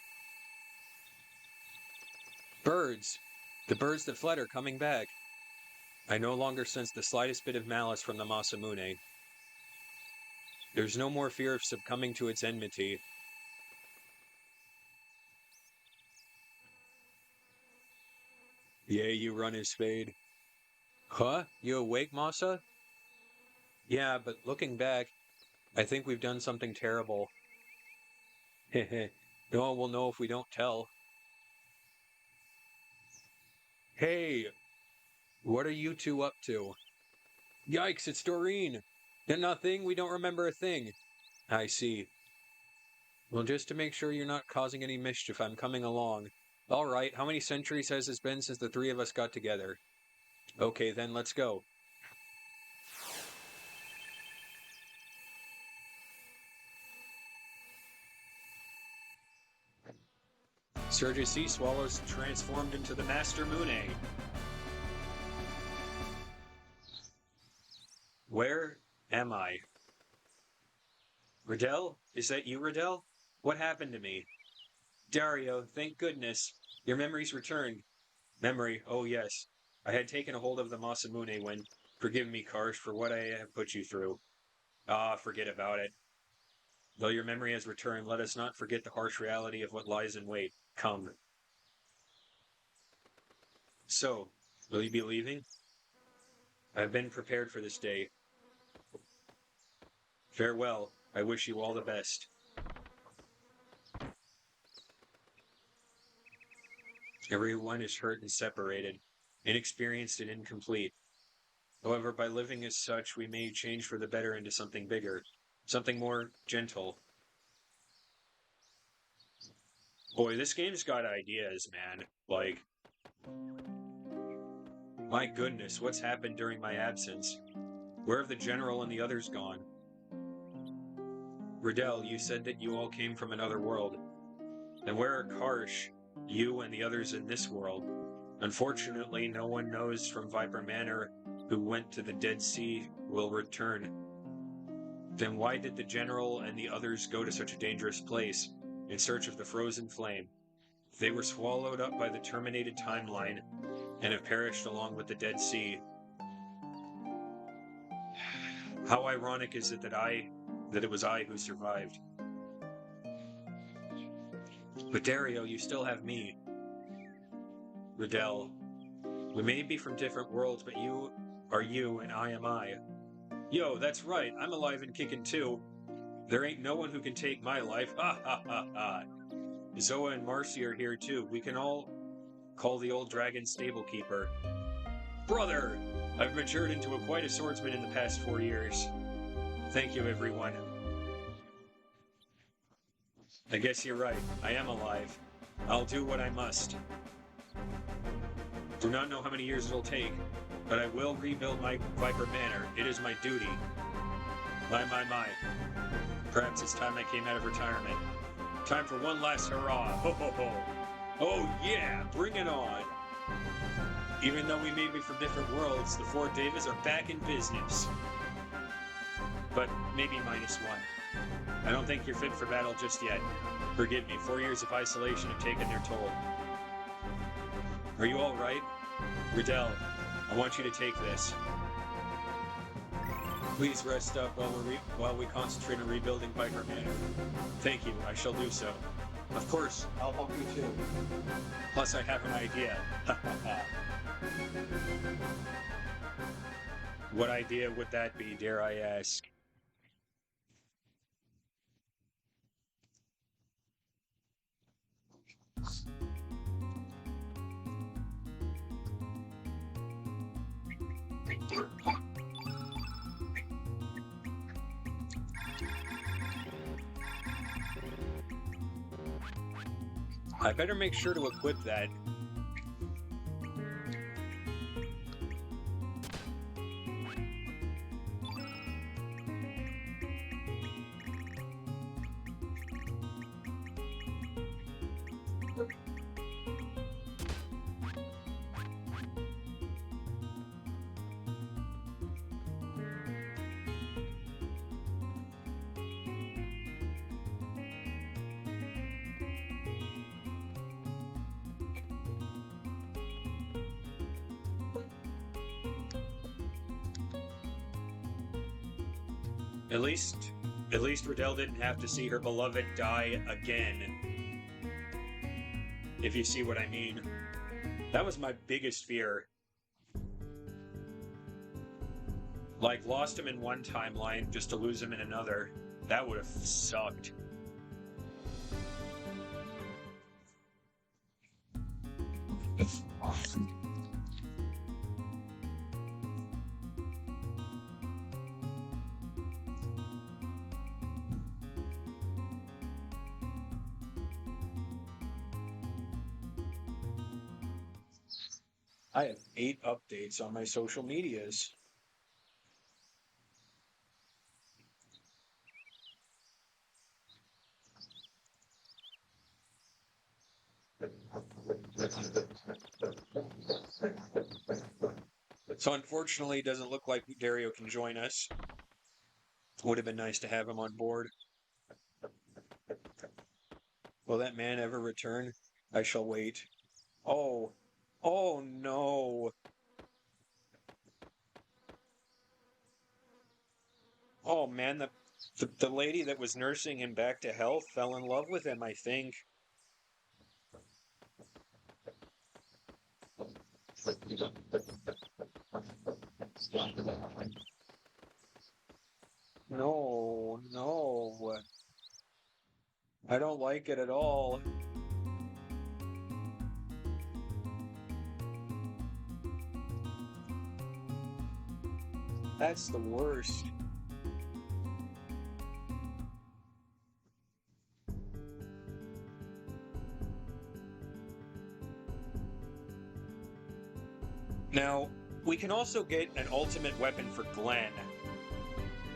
Birds! The birds that fled are coming back. I no longer sense the slightest bit of malice from the Masamune. There's no more fear of succumbing to its enmity. Yeah, you run his spade. Huh? You awake, Masa? Yeah, but looking back, I think we've done something terrible. Heh. No one will know if we don't tell. Hey, what are you two up to? Yikes, it's Doreen! Nothing, we don't remember a thing. I see. Well, just to make sure you're not causing any mischief, I'm coming along. All right, how many centuries has it been since the three of us got together? Okay, then let's go. Surge's sea swallows transformed into the Master Moon. Where am I? Riddell? Is that you, Riddell? What happened to me? Dario, thank goodness. Your memory's returned. Memory, oh yes. I had taken a hold of the Masamune when... Forgive me, Karsh, for what I have put you through. Ah, forget about it. Though your memory has returned, let us not forget the harsh reality of what lies in wait. Come. So, will you be leaving? I've been prepared for this day. Farewell. I wish you all the best. Everyone is hurt and separated, inexperienced and incomplete. However, by living as such, we may change for the better into something bigger, something more gentle. Boy, this game's got ideas, man. Like, my goodness, what's happened during my absence? Where have the general and the others gone? Riddell, you said that you all came from another world. And where are Karsh, you and the others in this world? Unfortunately, no one knows from Viper Manor who went to the Dead Sea will return. Then why did the general and the others go to such a dangerous place, in search of the frozen flame? They were swallowed up by the terminated timeline, and have perished along with the Dead Sea. How ironic is it that it was I who survived? But Dario, you still have me. Riddell, we may be from different worlds, but you are you and I am I. Yo, that's right, I'm alive and kicking too. There ain't no one who can take my life. Ha ha ha ha. Zoa and Marcy are here too. We can all call the old dragon stable keeper. Brother! I've matured into quite a swordsman in the past 4 years. Thank you, everyone. I guess you're right. I am alive. I'll do what I must. Do not know how many years it'll take, but I will rebuild my Viper Manor. It is my duty. My. Perhaps it's time I came out of retirement. Time for one last hurrah. Ho ho ho. Oh yeah, bring it on. Even though we may be from different worlds, the four Davids are back in business. But maybe -1. I don't think you're fit for battle just yet. Forgive me, 4 years of isolation have taken their toll. Are you all right? Riddell, I want you to take this. Please rest up while we concentrate on rebuilding Viper Manor. Thank you, I shall do so. Of course, I'll help you too. Plus, I have an idea. What idea would that be, dare I ask? I better make sure to equip that. At least Riddell didn't have to see her beloved die again. If you see what I mean. That was my biggest fear. Like, lost him in one timeline just to lose him in another. That would have sucked. I have 8 updates on my social medias. So unfortunately, it doesn't look like Dario can join us. Would have been nice to have him on board. Will that man ever return? I shall wait. Oh. Oh no. Oh man, the lady that was nursing him back to health fell in love with him, I think. No, no. I don't like it at all. That's the worst. Now, we can also get an ultimate weapon for Glenn.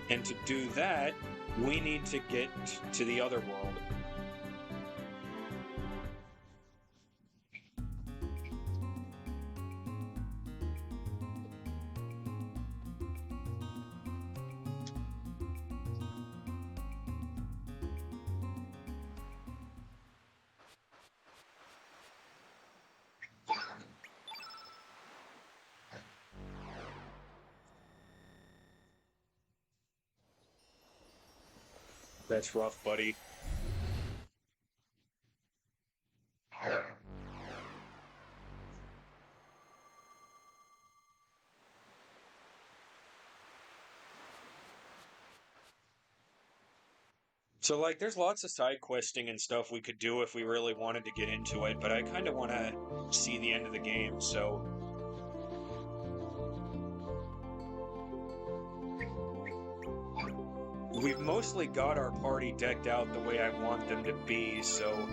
And to do that, we need to get to the other world. That's rough, buddy. So, like, there's lots of side questing and stuff we could do if we really wanted to get into it, but I kind of want to see the end of the game, so... We've mostly got our party decked out the way I want them to be, so...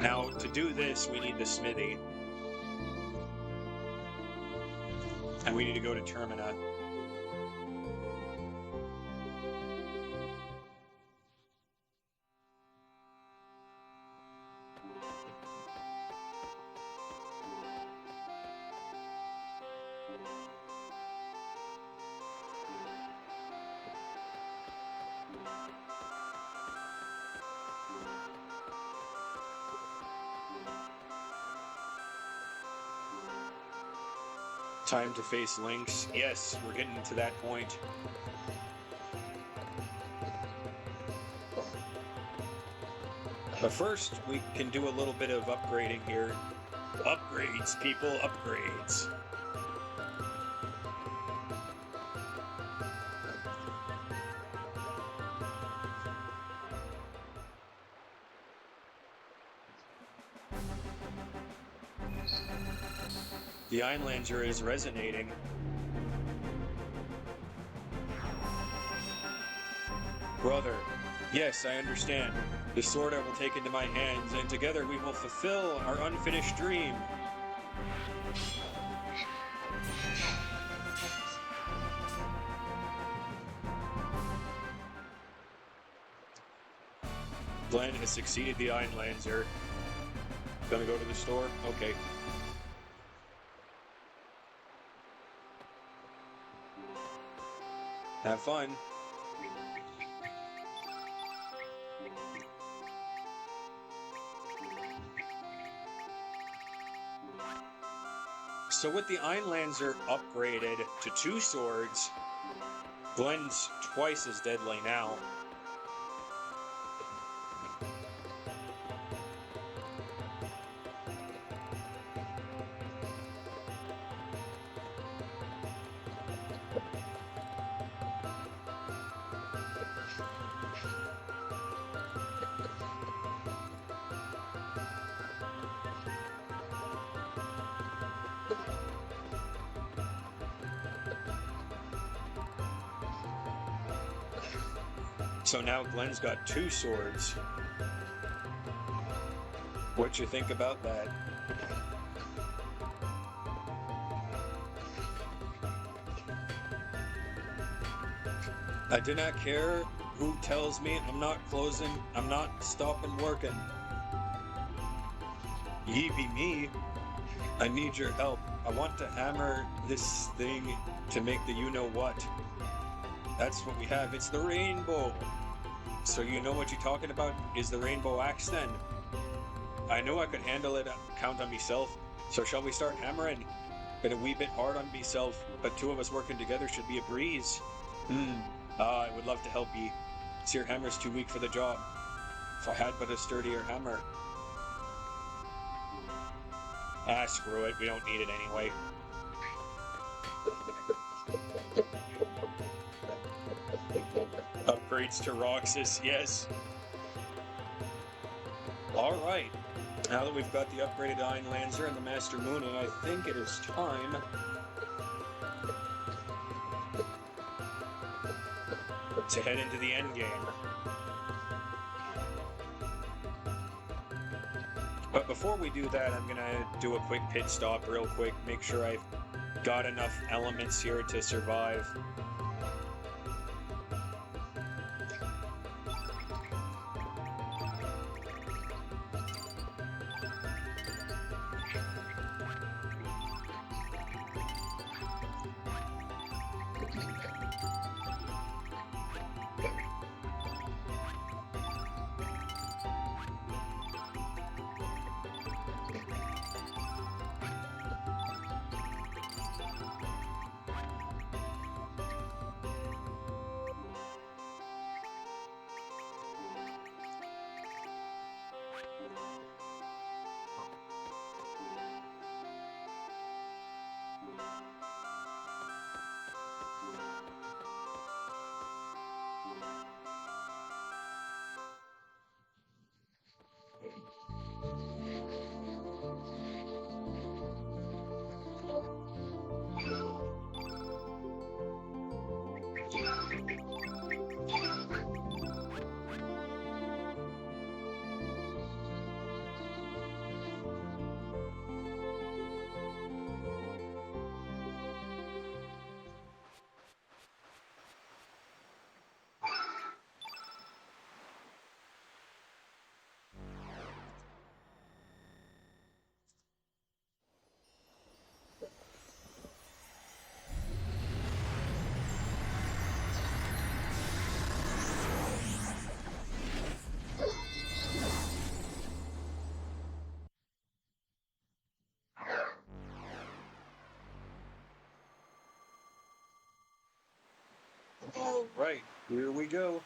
Now, to do this, we need the smithy. And we need to go to Termina. Time to face Lynx. Yes, we're getting to that point. But first, we can do a little bit of upgrading here. Upgrades, people, upgrades. The Einlander is resonating. Brother, yes, I understand. The sword I will take into my hands, and together we will fulfill our unfinished dream. Glenn has succeeded the Einlander. Gonna go to the store? Okay. Have fun. So with the Einlander upgraded to 2 swords, Glenn's twice as deadly now. So now Glenn's got 2 swords. What you think about that? I do not care who tells me I'm not stopping working. Ye be me. I need your help. I want to hammer this thing to make the you-know-what. That's what we have. It's the rainbow. So you know what you're talking about is the rainbow axe then? I knew I could handle it, count on myself. So shall we start hammering? Been a wee bit hard on myself, but 2 of us working together should be a breeze. I would love to help ye. This your hammer's too weak for the job. If I had but a sturdier hammer. Screw it. We don't need it anyway. Upgrades to Roxas, yes. Alright. Now that we've got the upgraded Iron Lancer and the Master Mooning, I think it is time to head into the endgame. But before we do that, I'm gonna do a quick pit stop real quick, make sure I've got enough elements here to survive. All right, here we go.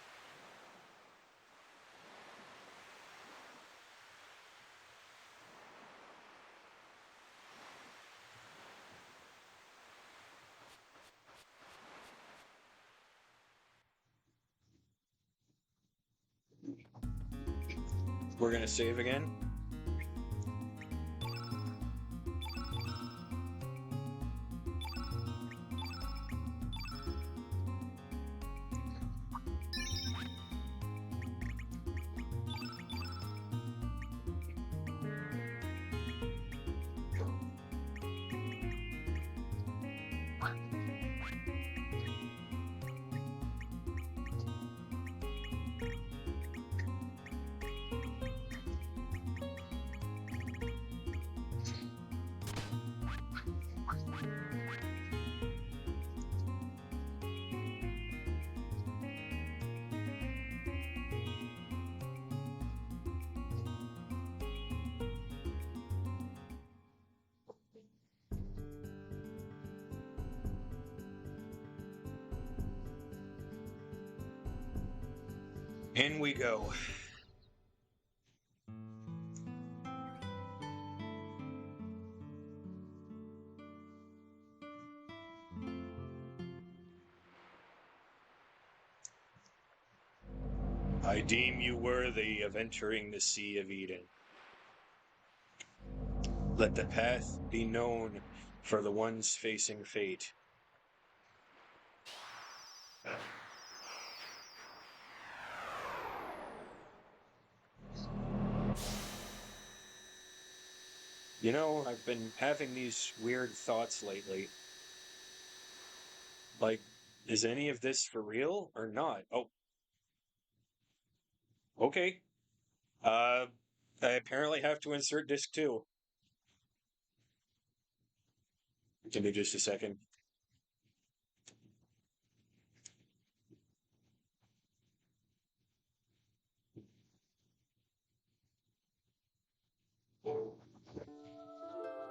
We're gonna save again. In we go. I deem you worthy of entering the Sea of Eden. Let the path be known for the ones facing fate. You know, I've been having these weird thoughts lately. Like, is any of this for real or not? Oh, okay. Uh, I apparently have to insert disc 2. Give me just a second.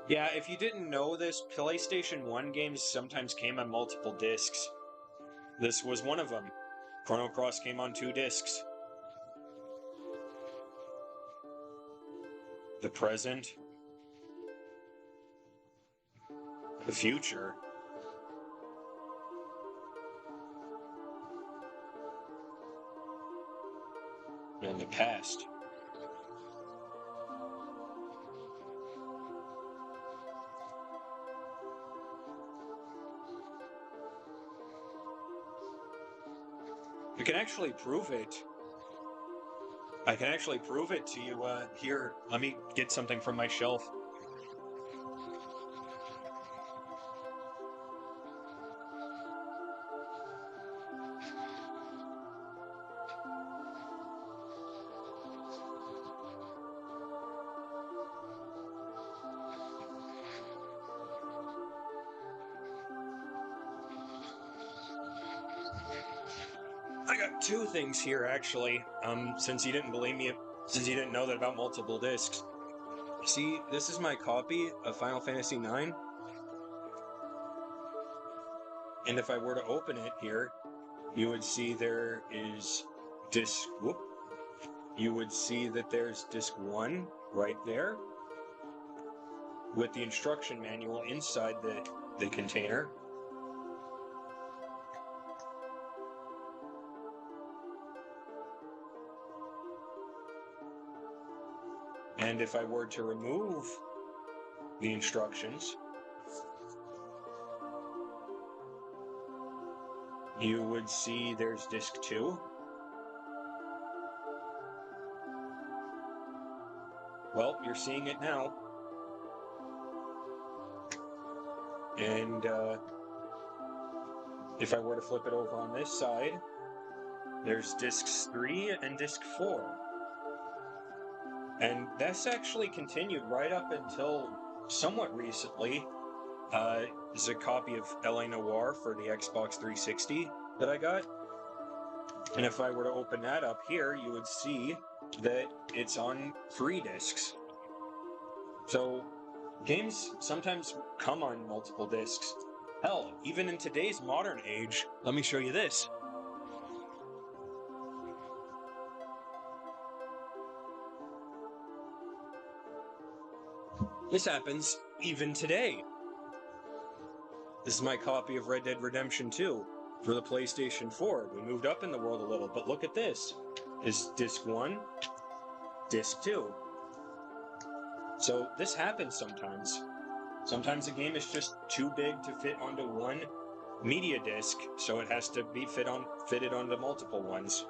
Yeah, if you didn't know this, PlayStation 1 games sometimes came on multiple discs. This was one of them. Chrono Cross came on 2 discs. The present, the future, and the past. I can actually prove it. I can actually prove it to you. Here, let me get something from my shelf. I got 2 things here, actually. Since you didn't believe me, since you didn't know that about multiple discs. See, this is my copy of Final Fantasy IX. And if I were to open it here, you would see there is disc. Whoop, you would see that there's disc 1 right there with the instruction manual inside the container. And if I were to remove the instructions, you would see there's disc 2. Well, you're seeing it now. And if I were to flip it over on this side, there's discs 3 and disc 4. And that's actually continued right up until somewhat recently. There's a copy of L.A. Noire for the Xbox 360 that I got. And if I were to open that up here, you would see that it's on 3 discs. So games sometimes come on multiple discs. Hell, even in today's modern age, let me show you this. This happens even today. This is my copy of Red Dead Redemption 2 for the PlayStation 4. We moved up in the world a little, but look at this. Is disc 1, disc 2. So this happens sometimes. Sometimes a game is just too big to fit onto one media disc, so it has to be fitted onto multiple ones.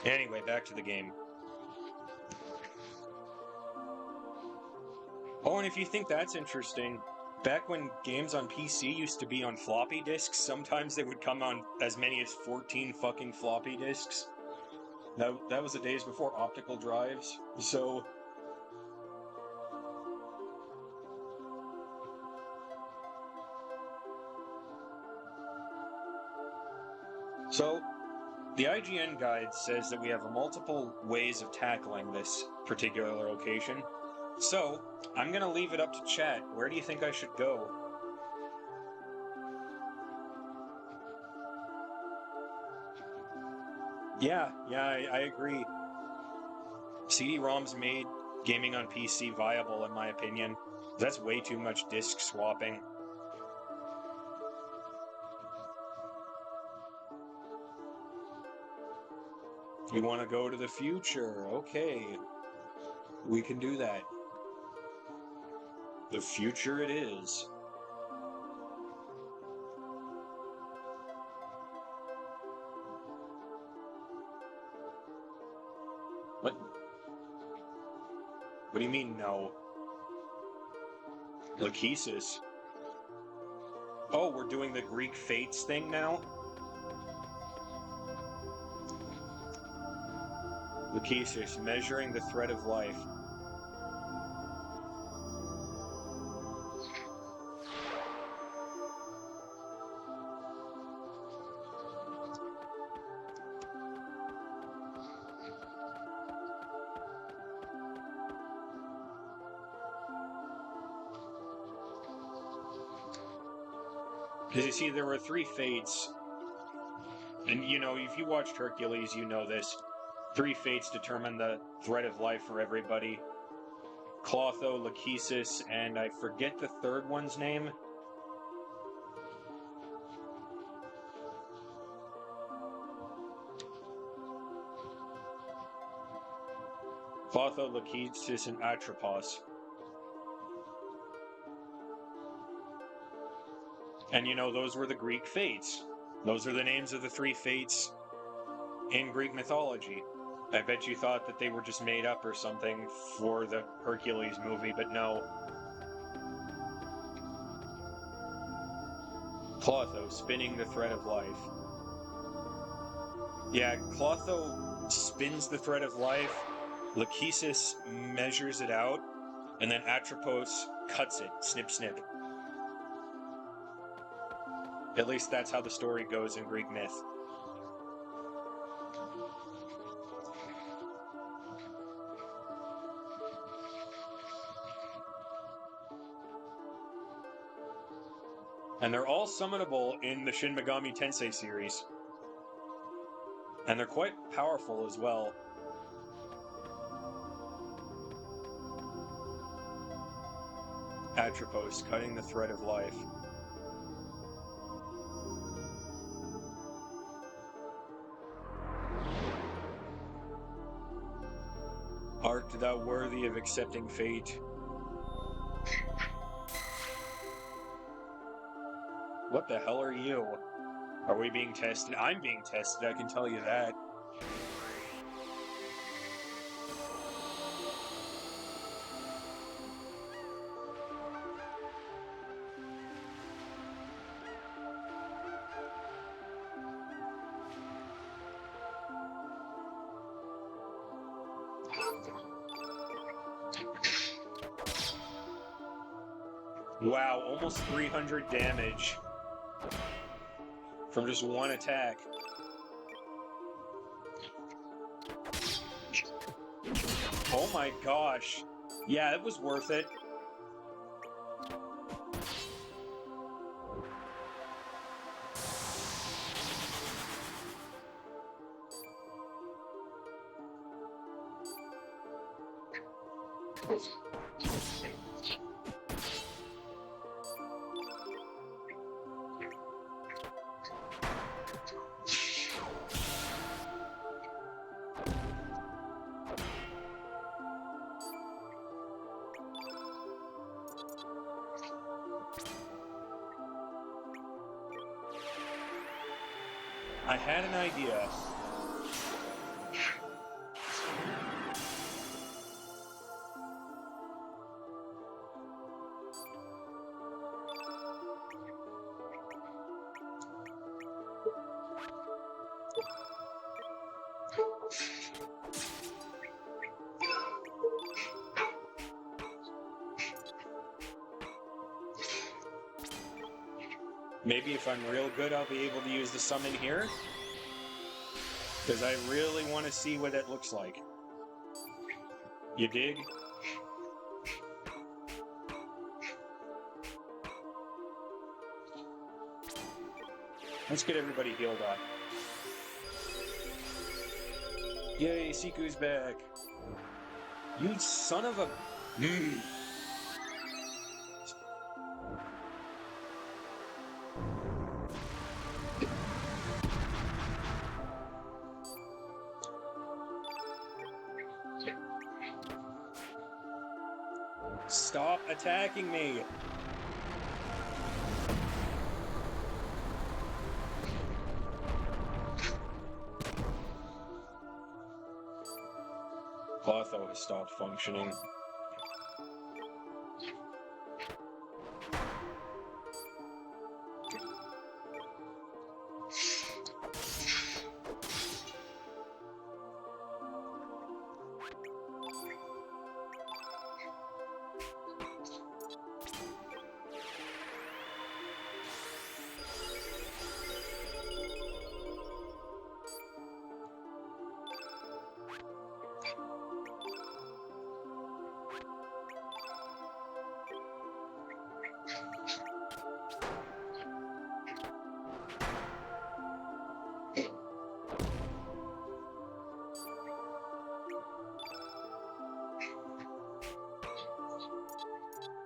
Anyway, back to the game. Oh, and if you think that's interesting, back when games on PC used to be on floppy disks, sometimes they would come on as many as 14 fucking floppy disks. That was the days before optical drives, so... So, the IGN guide says that we have multiple ways of tackling this particular location. So, I'm gonna leave it up to chat. Where do you think I should go? Yeah, I agree. CD-ROMs made gaming on PC viable, in my opinion. That's way too much disc swapping. You want to go to the future? Okay. We can do that. The future it is. What? What do you mean, no? Lachesis. Oh, we're doing the Greek fates thing now? Lachesis, measuring the thread of life. Because you see, there were 3 fates. And, you know, if you watched Hercules, you know this. 3 fates determine the thread of life for everybody. Clotho, Lachesis, and I forget the third one's name. Clotho, Lachesis, and Atropos. And you know, those were the Greek fates. Those are the names of the 3 fates in Greek mythology. I bet you thought that they were just made up or something for the Hercules movie, but no. Clotho, spinning the thread of life. Yeah, Clotho spins the thread of life, Lachesis measures it out, and then Atropos cuts it. Snip, snip. At least that's how the story goes in Greek myth. And they're all summonable in the Shin Megami Tensei series. And they're quite powerful as well. Atropos, cutting the thread of life. Art thou worthy of accepting fate? What the hell are you? Are we being tested? I'm being tested, I can tell you that. Wow, almost 300 damage from just one attack. Oh my gosh. Yeah, it was worth it. I had an idea. Maybe if I'm real good, I'll be able to use the summon here. Because I really want to see what it looks like. You dig? Let's get everybody healed up. Yay, Siku's back. You son of a... stop attacking me! Oh, I thought it stopped functioning.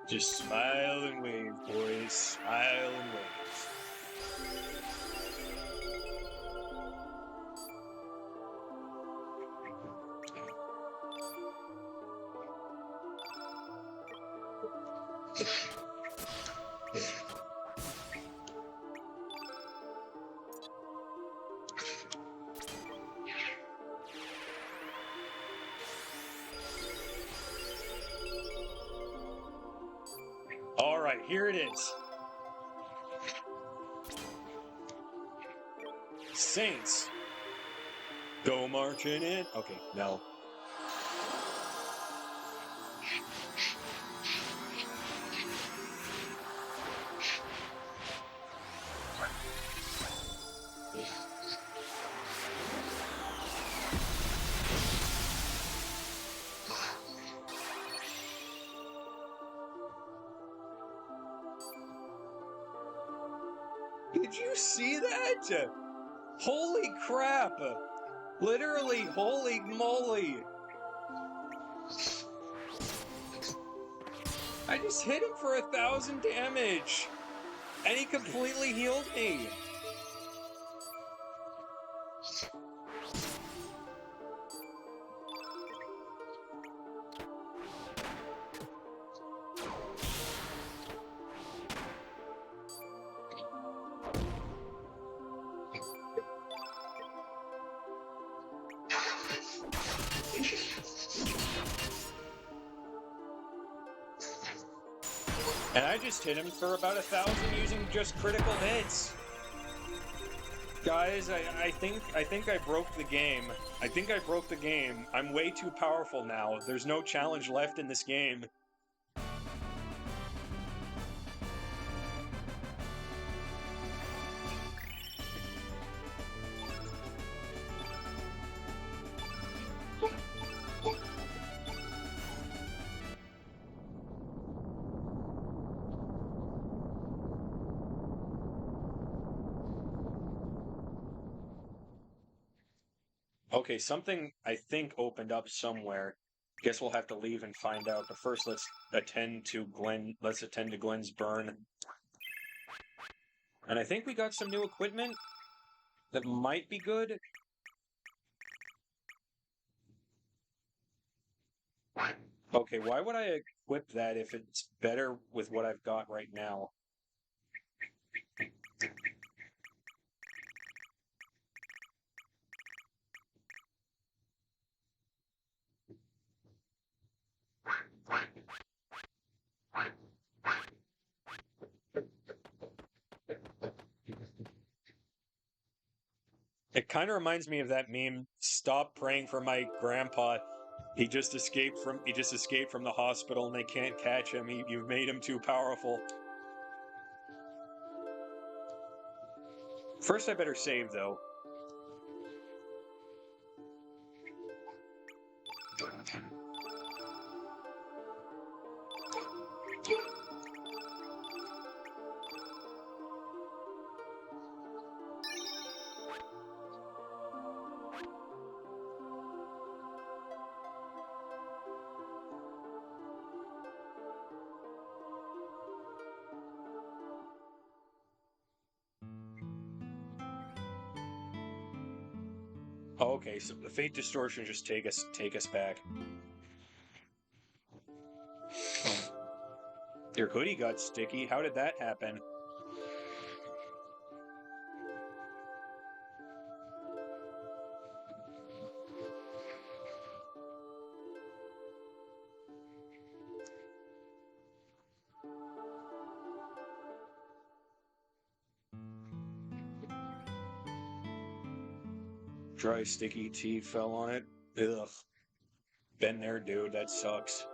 Just smile and wave, boys. Smile and wave. Alright, here it is. Saints. Go marching in. Okay, no. Did you see that? Holy crap! Literally, holy moly! I just hit him for 1,000 damage! And he completely healed me! And I just hit him for about 1,000 using just critical hits. Guys, I think I broke the game. I think I broke the game. I'm way too powerful now. There's no challenge left in this game. Okay, something I think opened up somewhere. Guess we'll have to leave and find out. But first, let's attend to Glenn's burn. And I think we got some new equipment that might be good. Okay, why would I equip that if it's better with what I've got right now? It kind of reminds me of that meme, "Stop praying for my grandpa. He just escaped from the hospital and they can't catch him. You've made him too powerful." First I better save though. Oh, okay, so the Fate Distortion just take us back. Your hoodie got sticky. How did that happen? Dry, sticky tea fell on it. Ugh. Been there, dude. That sucks.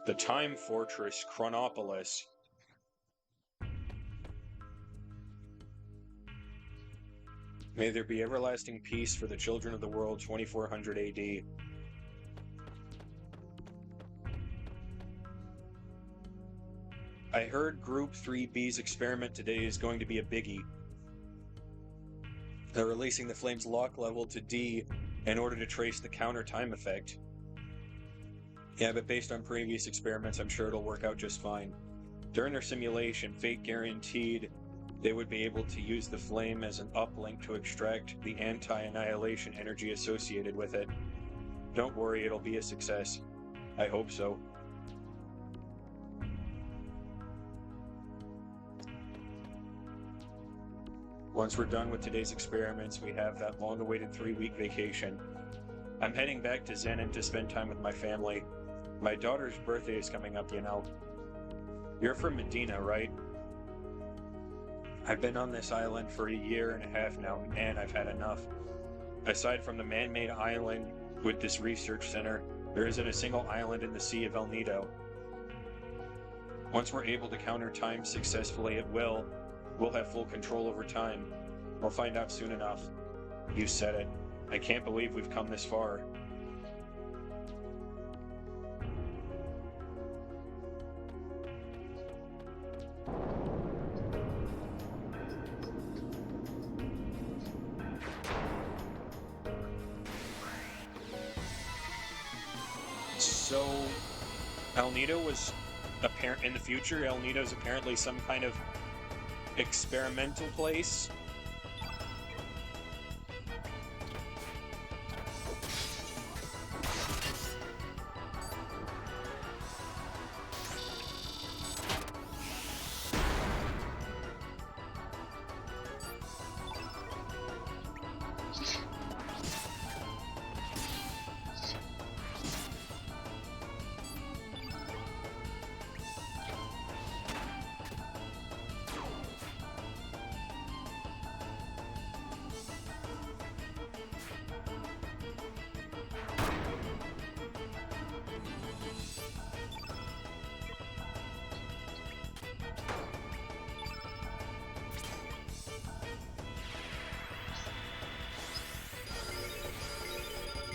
The Time Fortress, Chronopolis. May there be everlasting peace for the children of the world, 2400 AD. I heard Group 3B's experiment today is going to be a biggie. They're releasing the flame's lock level to D in order to trace the counter time effect. Yeah, but based on previous experiments, I'm sure it'll work out just fine. During their simulation, Fate guaranteed they would be able to use the flame as an uplink to extract the anti-annihilation energy associated with it. Don't worry, it'll be a success. I hope so. Once we're done with today's experiments, we have that long-awaited 3-week vacation. I'm heading back to Zenin to spend time with my family. My daughter's birthday is coming up, you know. You're from Medina, right? I've been on this island for 1.5 years now, and I've had enough. Aside from the man-made island with this research center, there isn't a single island in the Sea of El Nido. Once we're able to counter time successfully at will, we'll have full control over time. We'll find out soon enough. You said it. I can't believe we've come this far. So, El Nido was apparent in the future. El Nido is apparently some kind of experimental place.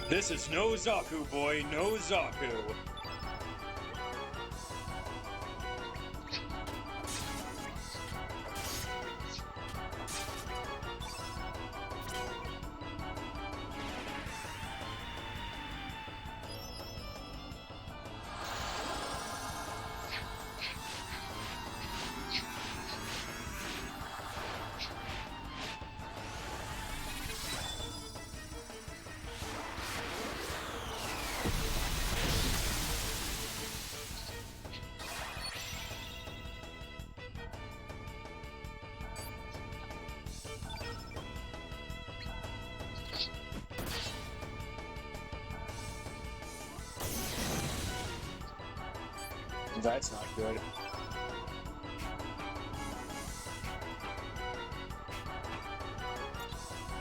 This is no Zaku, boy, no Zaku. That's not good.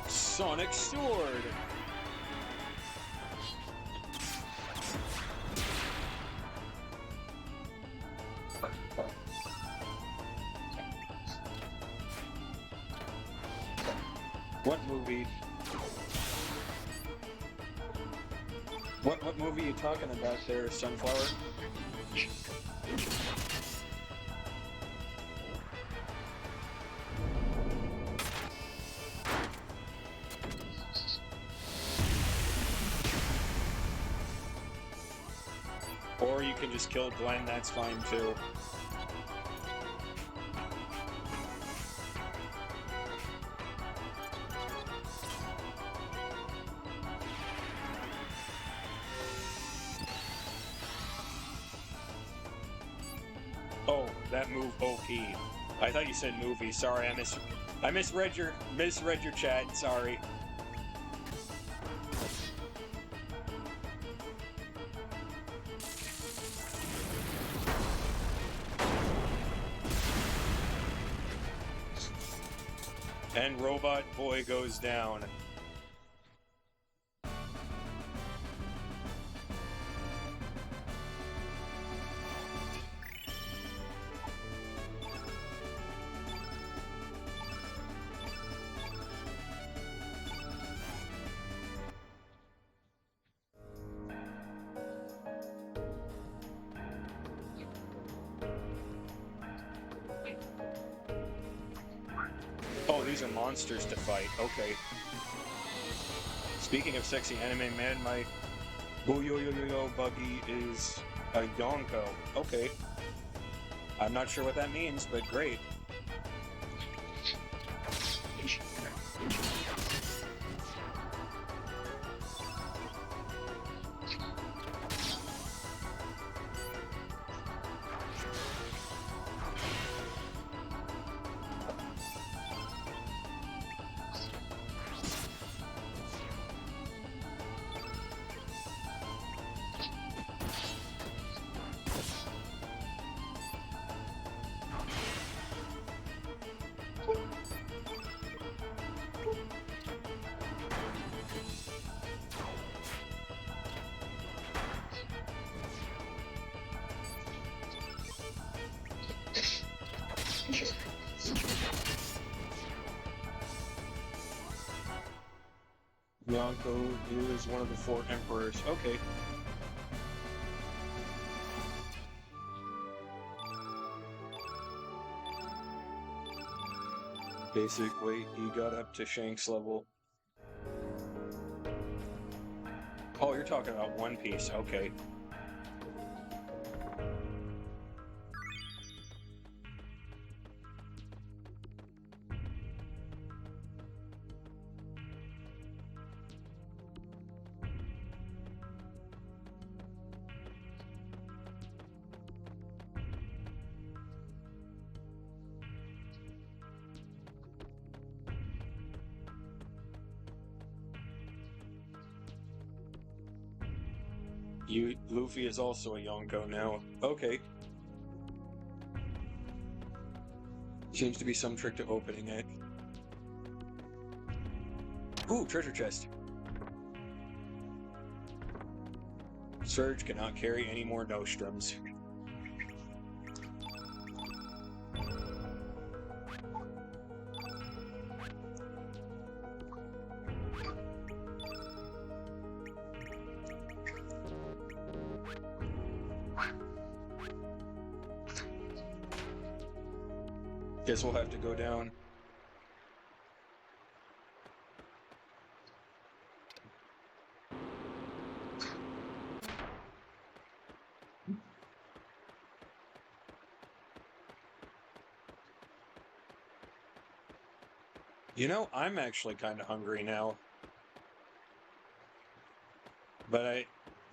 Sonic Sword! What movie? What movie are you talking about there, Sunflower? Or you can just kill Glenn, that's fine too. Oh, that move OP. I thought you said movie. Sorry, I misread your chat. Sorry. And Robot Boy goes down. Oh, these are monsters to fight. Okay. Speaking of sexy anime man, my yo buggy is a Yonko. Okay. I'm not sure what that means, but great. Yonko is one of the 4 emperors. Okay. Basically, he got up to Shanks level. Oh, you're talking about One Piece. Okay. Luffy is also a Yonko now. Okay. Seems to be some trick to opening it. Ooh, treasure chest. Surge cannot carry any more nostrums. Guess we'll have to go down. You know, I'm actually kind of hungry now. But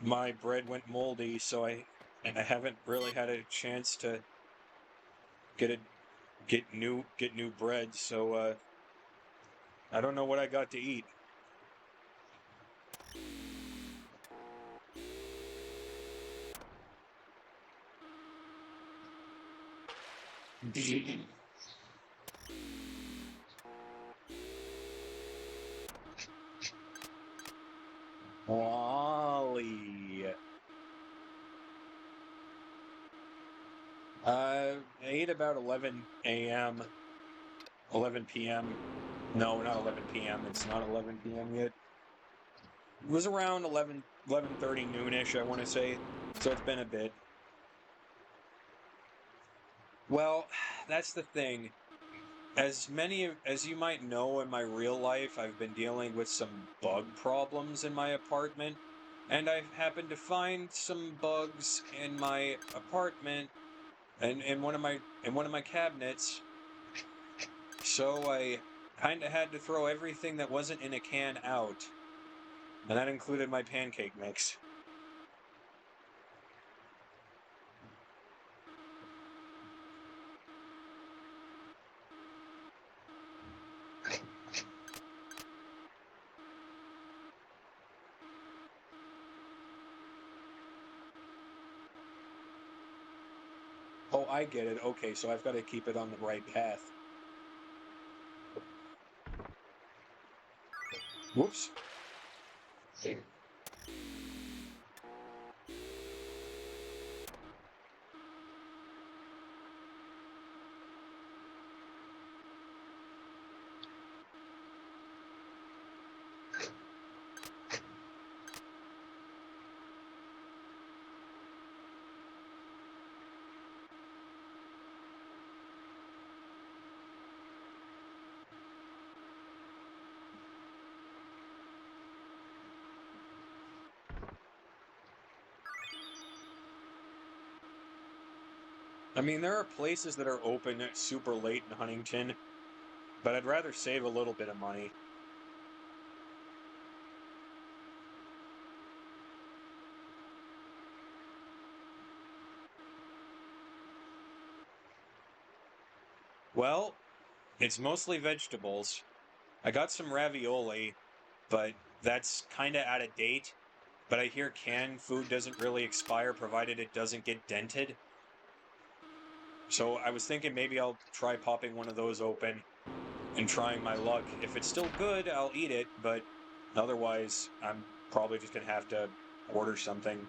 my bread went moldy, so I haven't really had a chance to get new bread, so I don't know what I got to eat. Wally. I ate about 11 a.m. 11 p.m. No, not 11 p.m. It's not 11 p.m. yet. It was around 11:30 noonish, I want to say. So it's been a bit. Well, that's the thing. As you might know, in my real life, I've been dealing with some bug problems in my apartment, and I've happened to find some bugs in my apartment and in one of my cabinets. So I kind of had to throw everything that wasn't in a can out, and that included my pancake mix. Oh, I get it. Okay, so I've got to keep it on the right path. Whoops. I mean, there are places that are open super late in Huntington, but I'd rather save a little bit of money. Well, it's mostly vegetables. I got some ravioli, but that's kind of out of date. But I hear canned food doesn't really expire provided it doesn't get dented. So I was thinking maybe I'll try popping one of those open and trying my luck. If it's still good, I'll eat it, but otherwise, I'm probably just going to have to order something.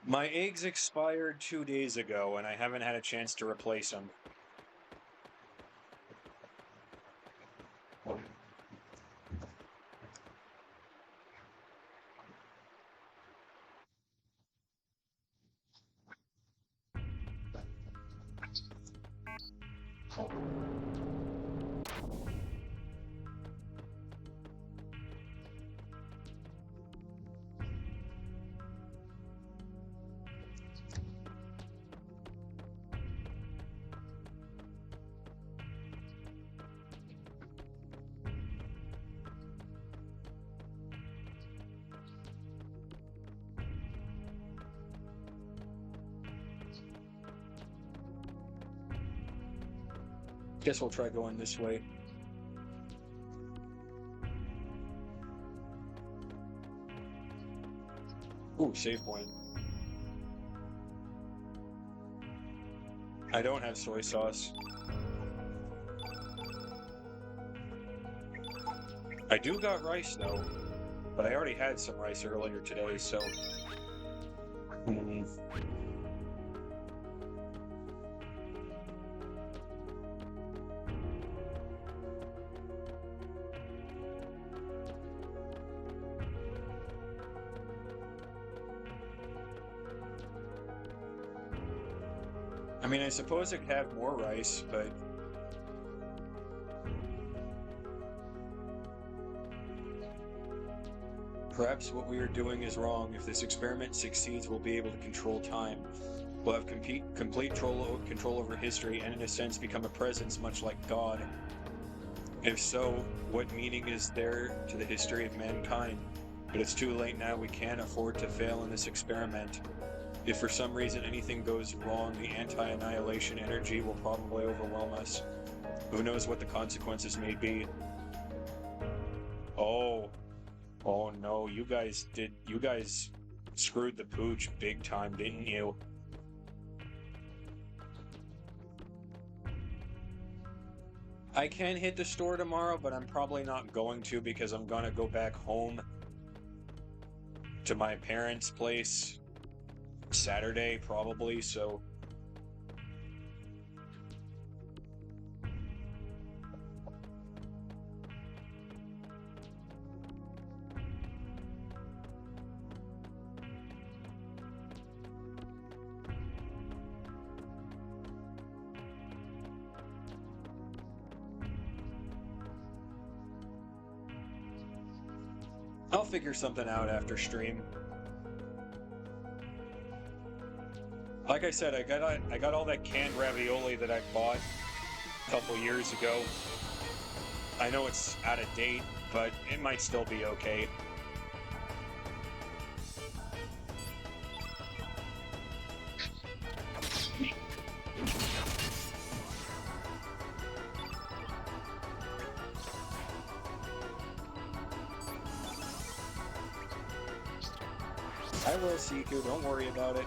My eggs expired 2 days ago, and I haven't had a chance to replace them. Guess we'll try going this way. Ooh, save point. I don't have soy sauce. I do got rice, though. But I already had some rice earlier today, so... I mean, I suppose it could have more rice, but... Perhaps what we are doing is wrong. If this experiment succeeds, we'll be able to control time. We'll have complete control over history and, in a sense, become a presence much like God. If so, what meaning is there to the history of mankind? But it's too late now. We can't afford to fail in this experiment. If for some reason anything goes wrong, the anti-annihilation energy will probably overwhelm us. Who knows what the consequences may be? Oh no, you guys screwed the pooch big time, didn't you? I can hit the store tomorrow, but I'm probably not going to because I'm gonna go back home to my parents' place Saturday, probably, so... I'll figure something out after stream. Like I said, I got all that canned ravioli that I bought a couple years ago. I know it's out of date, but it might still be okay. I will, Siku, don't worry about it.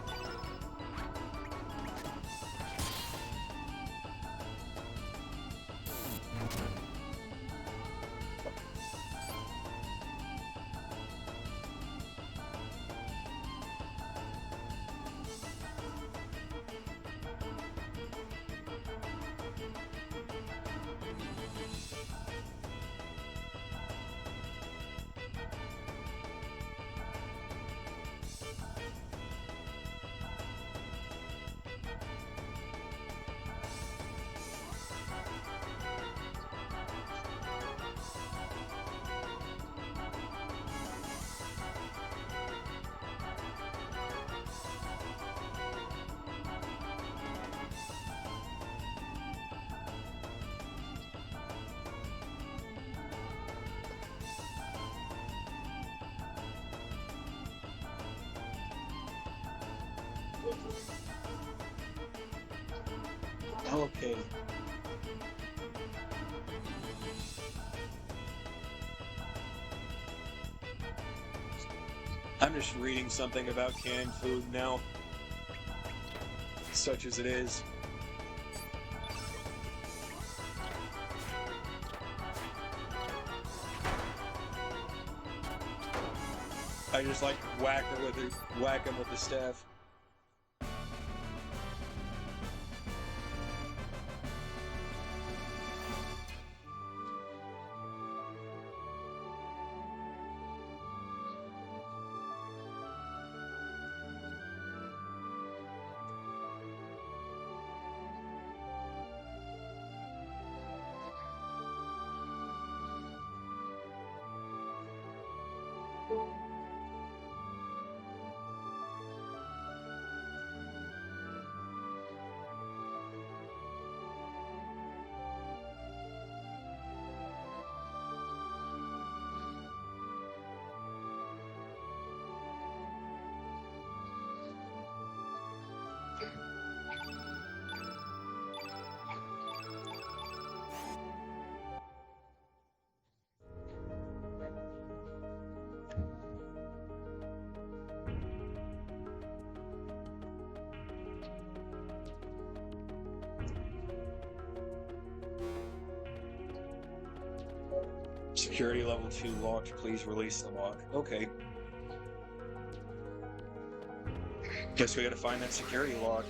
Okay. I'm just reading something about canned food now, such as it is. I just like whack him with the staff. Security level 2 locked. Please release the lock. Okay. Guess we gotta find that security lock.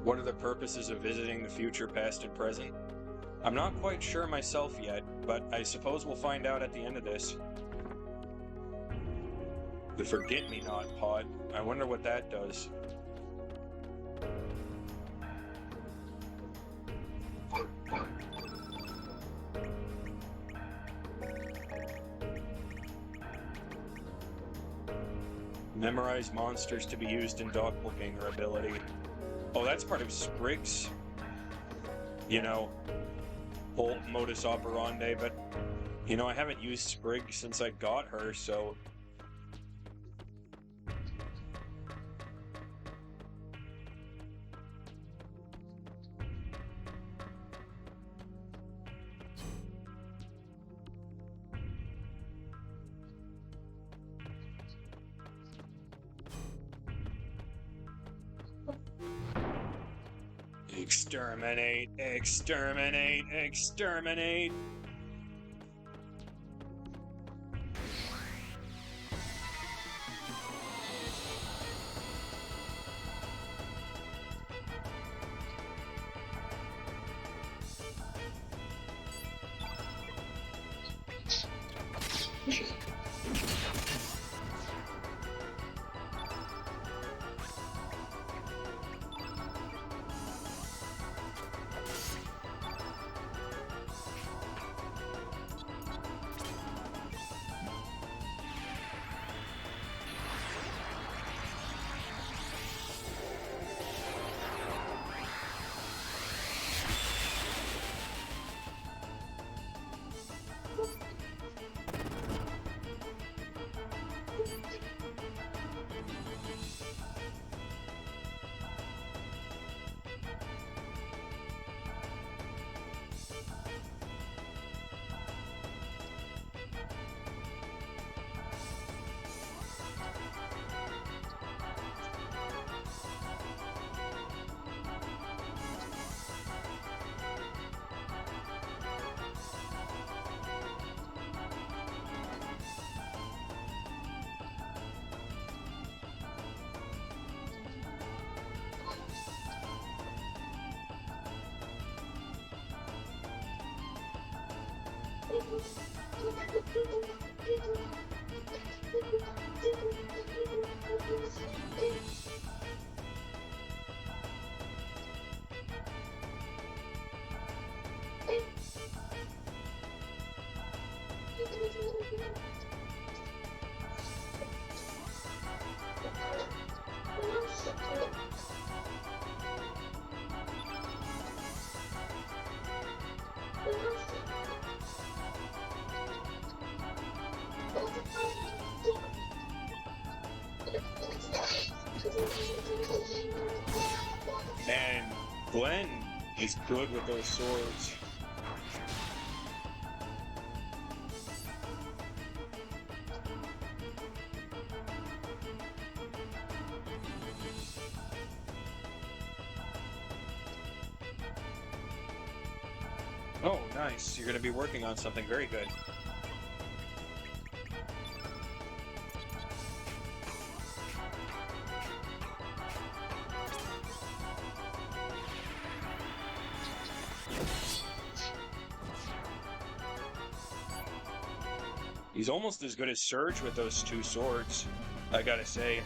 What are the purposes of visiting the future, past, and present? I'm not quite sure myself yet, but I suppose we'll find out at the end of this. The Forget-Me-Not pod. I wonder what that does. Memorize monsters to be used in doppelganger ability. Oh, that's part of Sprig's, you know, whole modus operandi, but, you know, I haven't used Sprig since I got her, so... Exterminate, exterminate, exterminate! And Glenn is good with those swords. Oh, nice. You're going to be working on something very good. He's almost as good as Surge with those two swords, I gotta say.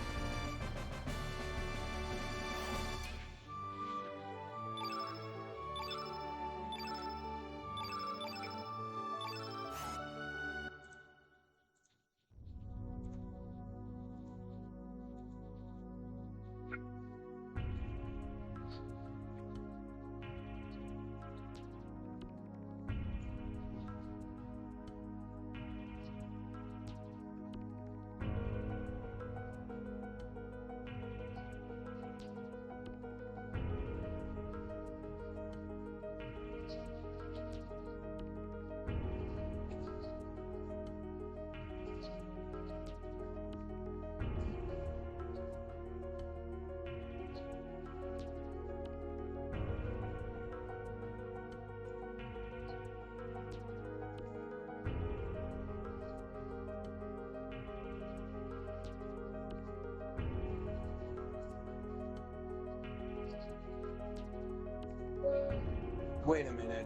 Wait a minute.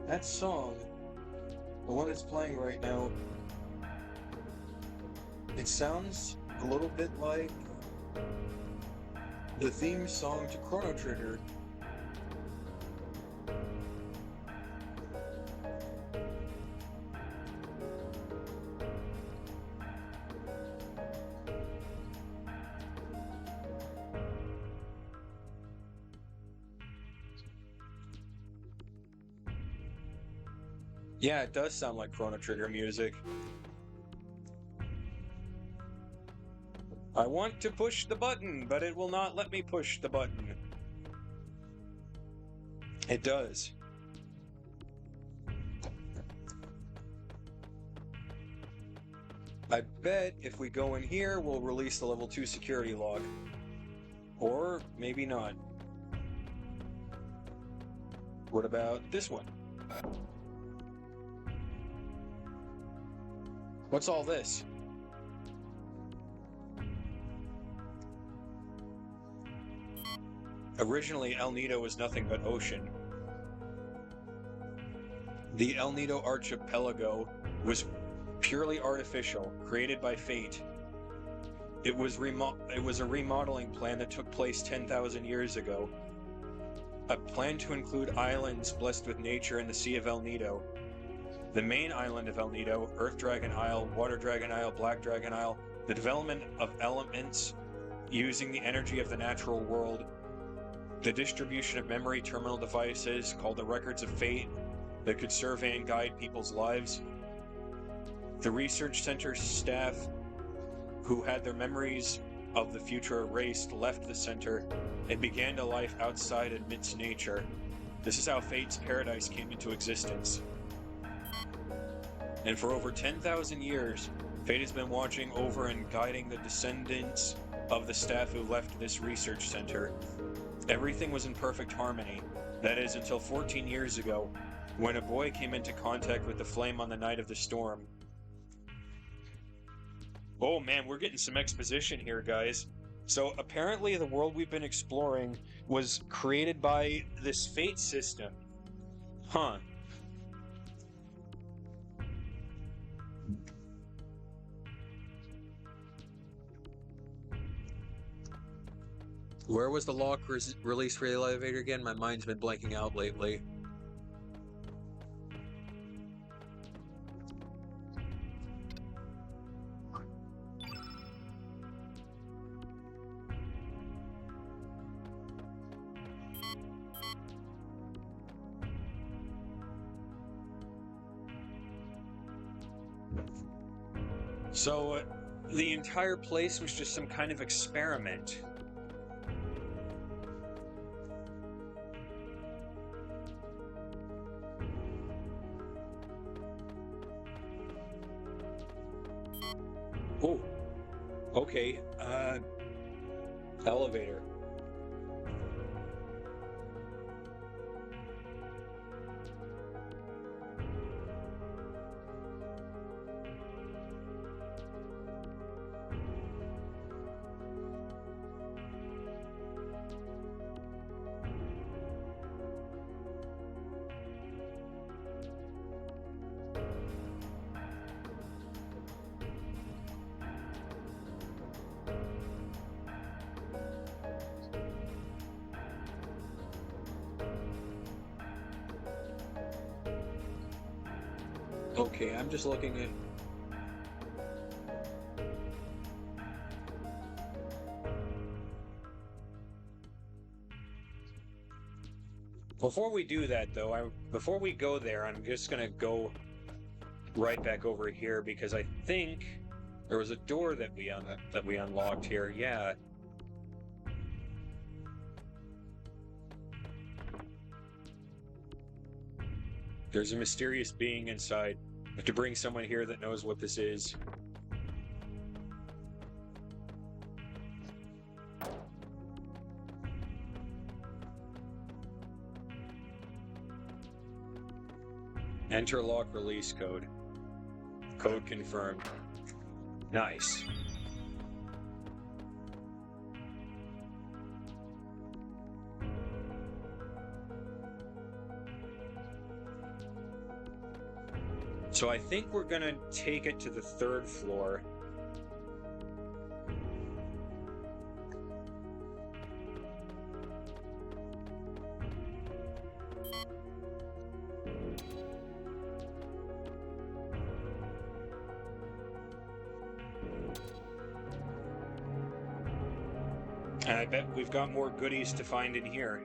That song, the one that's playing right now, it sounds a little bit like the theme song to Chrono Trigger. Yeah, it does sound like Chrono Trigger music. I want to push the button, but it will not let me push the button. It does. I bet if we go in here, we'll release the level 2 security log. Or maybe not. What about this one? What's all this? Originally, El Nido was nothing but ocean. The El Nido archipelago was purely artificial, created by fate. It was a remodeling plan that took place 10,000 years ago. A plan to include islands blessed with nature in the Sea of El Nido. The main island of El Nido, Earth Dragon Isle, Water Dragon Isle, Black Dragon Isle, the development of elements using the energy of the natural world, the distribution of memory terminal devices called the Records of Fate that could survey and guide people's lives, the research center staff who had their memories of the future erased left the center and began a life outside amidst nature. This is how Fate's paradise came into existence. And for over 10,000 years, Fate has been watching over and guiding the descendants of the staff who left this research center. Everything was in perfect harmony. That is, until 14 years ago, when a boy came into contact with the flame on the night of the storm. Oh man, we're getting some exposition here, guys. So apparently the world we've been exploring was created by this fate system. Huh. Where was the lock release for the elevator again? My mind's been blanking out lately. So, the entire place was just some kind of experiment. Oh, okay. Elevator. Okay, I'm just looking at... Before we do that, though, before we go there, I'm just gonna go right back over here because I think there was a door that we unlocked here. Yeah. There's a mysterious being inside. I have to bring someone here that knows what this is. Enter lock release code. Code confirmed. Nice. So I think we're gonna take it to the 3rd floor. And I bet we've got more goodies to find in here.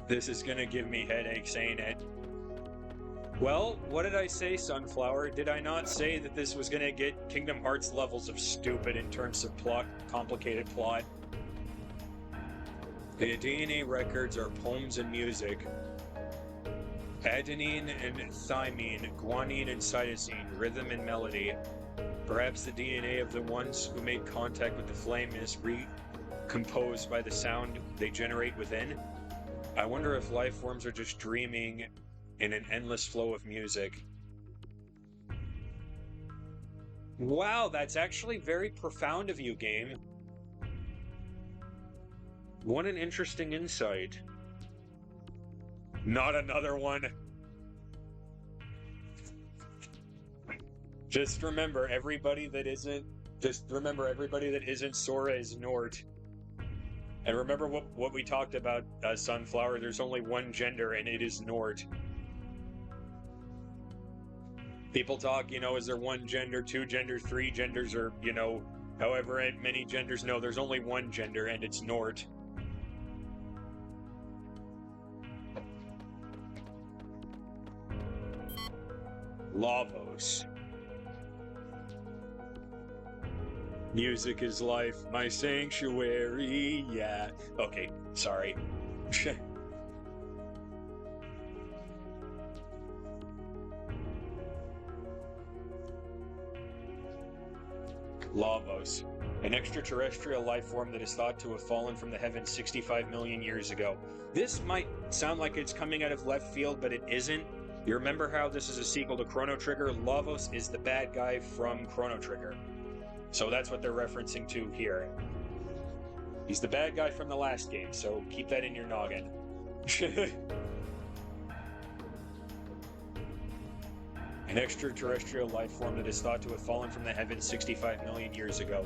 This is gonna give me headaches, ain't it? Well, what did I say, Sunflower? Did I not say that this was gonna get Kingdom Hearts levels of stupid in terms of plot, complicated plot? The DNA records are poems and music. Adenine and thymine, guanine and cytosine, rhythm and melody. Perhaps the DNA of the ones who made contact with the flame is recomposed by the sound they generate within. I wonder if life forms are just dreaming in an endless flow of music. Wow, that's actually very profound of you, game. What an interesting insight. Not another one. Just remember, everybody that isn't Sora is Nort. And remember what we talked about, Sunflower, there's only one gender, and it is Nort. People talk, is there one gender, 2 genders, 3 genders, or, however many genders? No, there's only one gender, and it's Nort. Lavos. Music is life, my sanctuary, yeah. Okay, sorry. Lavos, an extraterrestrial life form that is thought to have fallen from the heavens 65 million years ago. This might sound like it's coming out of left field, but it isn't. You remember how this is a sequel to Chrono Trigger? Lavos is the bad guy from Chrono Trigger. So that's what they're referencing to here. He's the bad guy from the last game, so keep that in your noggin. An extraterrestrial life form that is thought to have fallen from the heavens 65 million years ago.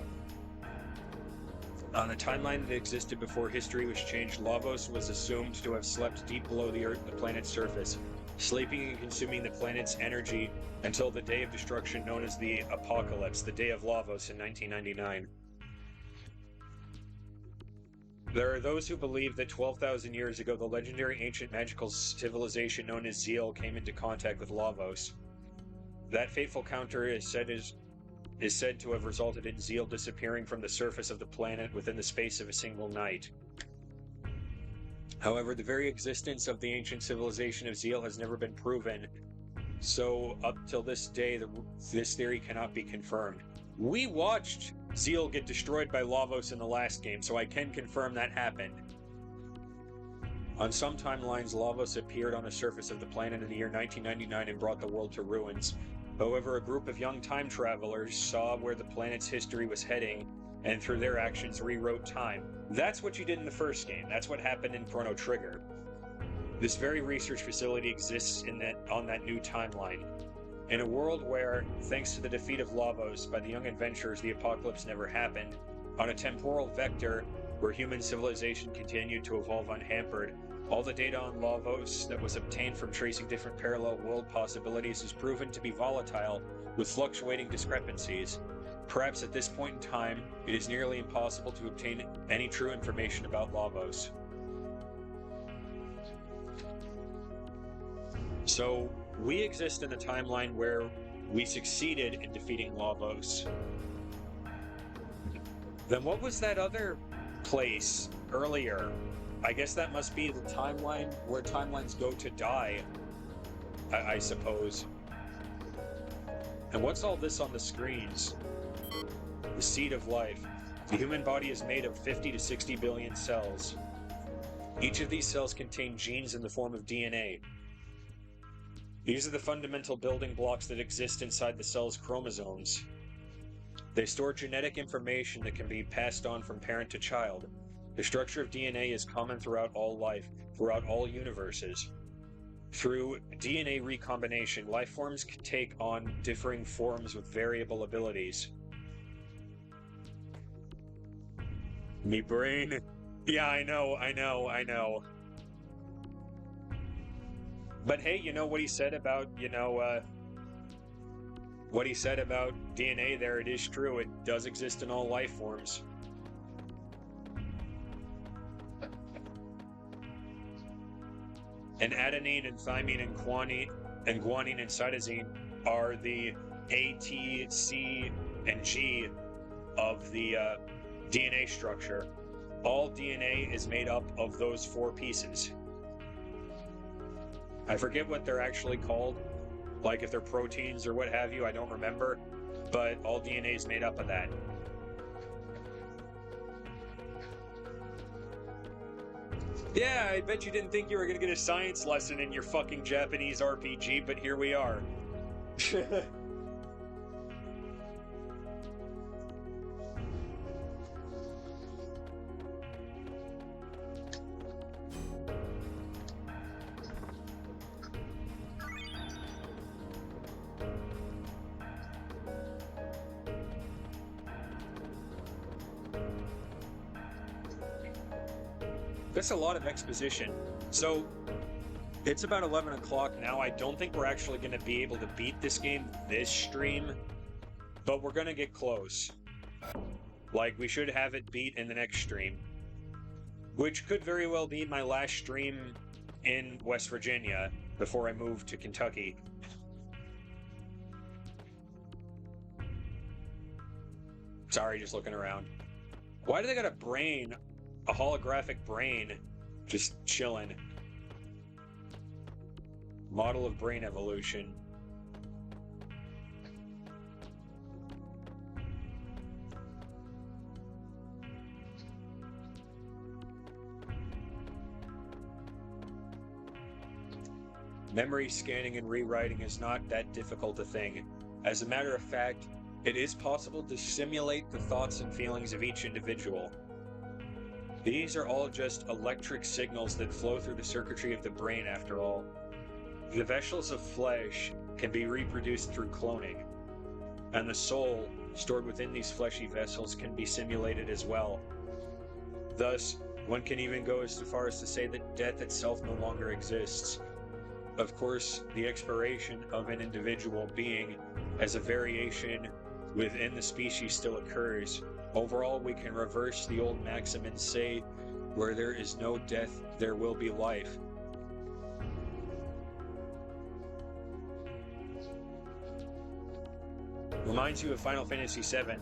On a timeline that existed before history was changed, Lavos was assumed to have slept deep below the planet's surface, sleeping and consuming the planet's energy until the day of destruction known as the Apocalypse, the Day of Lavos in 1999. There are those who believe that 12,000 years ago, the legendary ancient magical civilization known as Zeal came into contact with Lavos. That fateful encounter is said to have resulted in Zeal disappearing from the surface of the planet within the space of a single night. However, the very existence of the ancient civilization of Zeal has never been proven, so up till this day, this theory cannot be confirmed. We watched Zeal get destroyed by Lavos in the last game, so I can confirm that happened. On some timelines, Lavos appeared on the surface of the planet in the year 1999 and brought the world to ruins. However, a group of young time travelers saw where the planet's history was heading, and through their actions rewrote time. That's what you did in the first game. That's what happened in Chrono Trigger. This very research facility exists on that new timeline. In a world where, thanks to the defeat of Lavos by the young adventurers, the apocalypse never happened, on a temporal vector where human civilization continued to evolve unhampered, all the data on Lavos that was obtained from tracing different parallel world possibilities is proven to be volatile, with fluctuating discrepancies. Perhaps at this point in time, it is nearly impossible to obtain any true information about Lavos. So, we exist in a timeline where we succeeded in defeating Lavos. Then what was that other place earlier? I guess that must be the timeline where timelines go to die, I suppose. And what's all this on the screens? The seed of life. The human body is made of 50 to 60 billion cells. Each of these cells contain genes in the form of DNA. These are the fundamental building blocks that exist inside the cell's chromosomes. They store genetic information that can be passed on from parent to child. The structure of DNA is common throughout all life, throughout all universes. Through DNA recombination, life forms can take on differing forms with variable abilities. Me brain? Yeah, I know. But hey, you know what he said about, what he said about DNA there, it is true. It does exist in all life forms. And adenine and thymine and guanine and cytosine are the A, T, C, and G of the DNA structure. All DNA is made up of those four pieces. I forget what they're actually called, like if they're proteins or what have you, I don't remember, but all DNA is made up of that. Yeah, I bet you didn't think you were going to get a science lesson in your fucking Japanese RPG, but here we are. That's a lot of exposition. So, it's about 11 o'clock now. I don't think we're actually going to be able to beat this game this stream, but we're going to get close. Like, we should have it beat in the next stream, which could very well be my last stream in West Virginia before I move to Kentucky. Sorry, just looking around. Why do they got a holographic brain, just chilling? Model of brain evolution. Memory scanning and rewriting is not that difficult a thing. As a matter of fact, it is possible to simulate the thoughts and feelings of each individual. These are all just electric signals that flow through the circuitry of the brain, after all. The vessels of flesh can be reproduced through cloning, and the soul stored within these fleshy vessels can be simulated as well. Thus, one can even go as far as to say that death itself no longer exists. Of course, the expiration of an individual being as a variation within the species still occurs. Overall, we can reverse the old maxim and say, where there is no death, there will be life. Reminds you of Final Fantasy VII.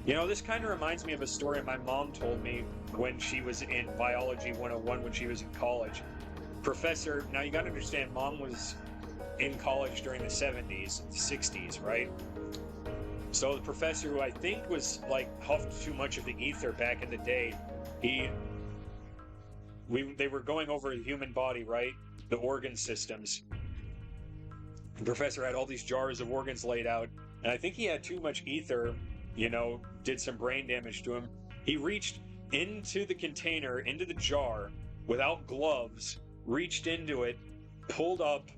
You know, this kind of reminds me of a story my mom told me when she was in Biology 101 when she was in college. Professor, now you gotta understand, Mom was in college during the 70s, 60s, right? So the professor, who I think was like huffed too much of the ether back in the day, they were going over the human body, right? The organ systems. The professor had all these jars of organs laid out, and I think he had too much ether, you know, did some brain damage to him. He reached into the container, into the jar, without gloves, reached into it, pulled up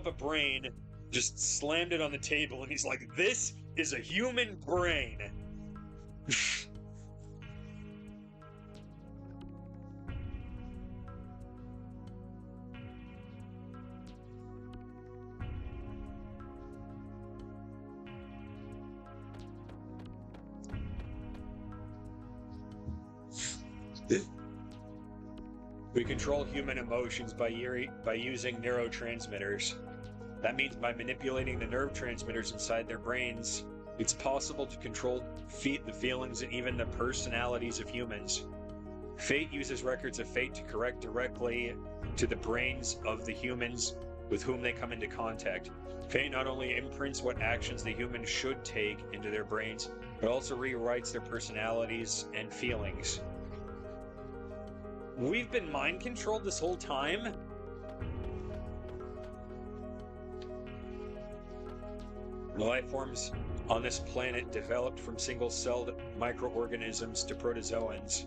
a brain, just slammed it on the table, and he's like, "This is a human brain." We control human emotions by using neurotransmitters. That means by manipulating the nerve transmitters inside their brains, it's possible to control the feelings and even the personalities of humans. Fate uses records of fate to correct directly to the brains of the humans with whom they come into contact. Fate not only imprints what actions the humans should take into their brains, but also rewrites their personalities and feelings. We've been mind controlled this whole time? The life forms on this planet developed from single-celled microorganisms to protozoans,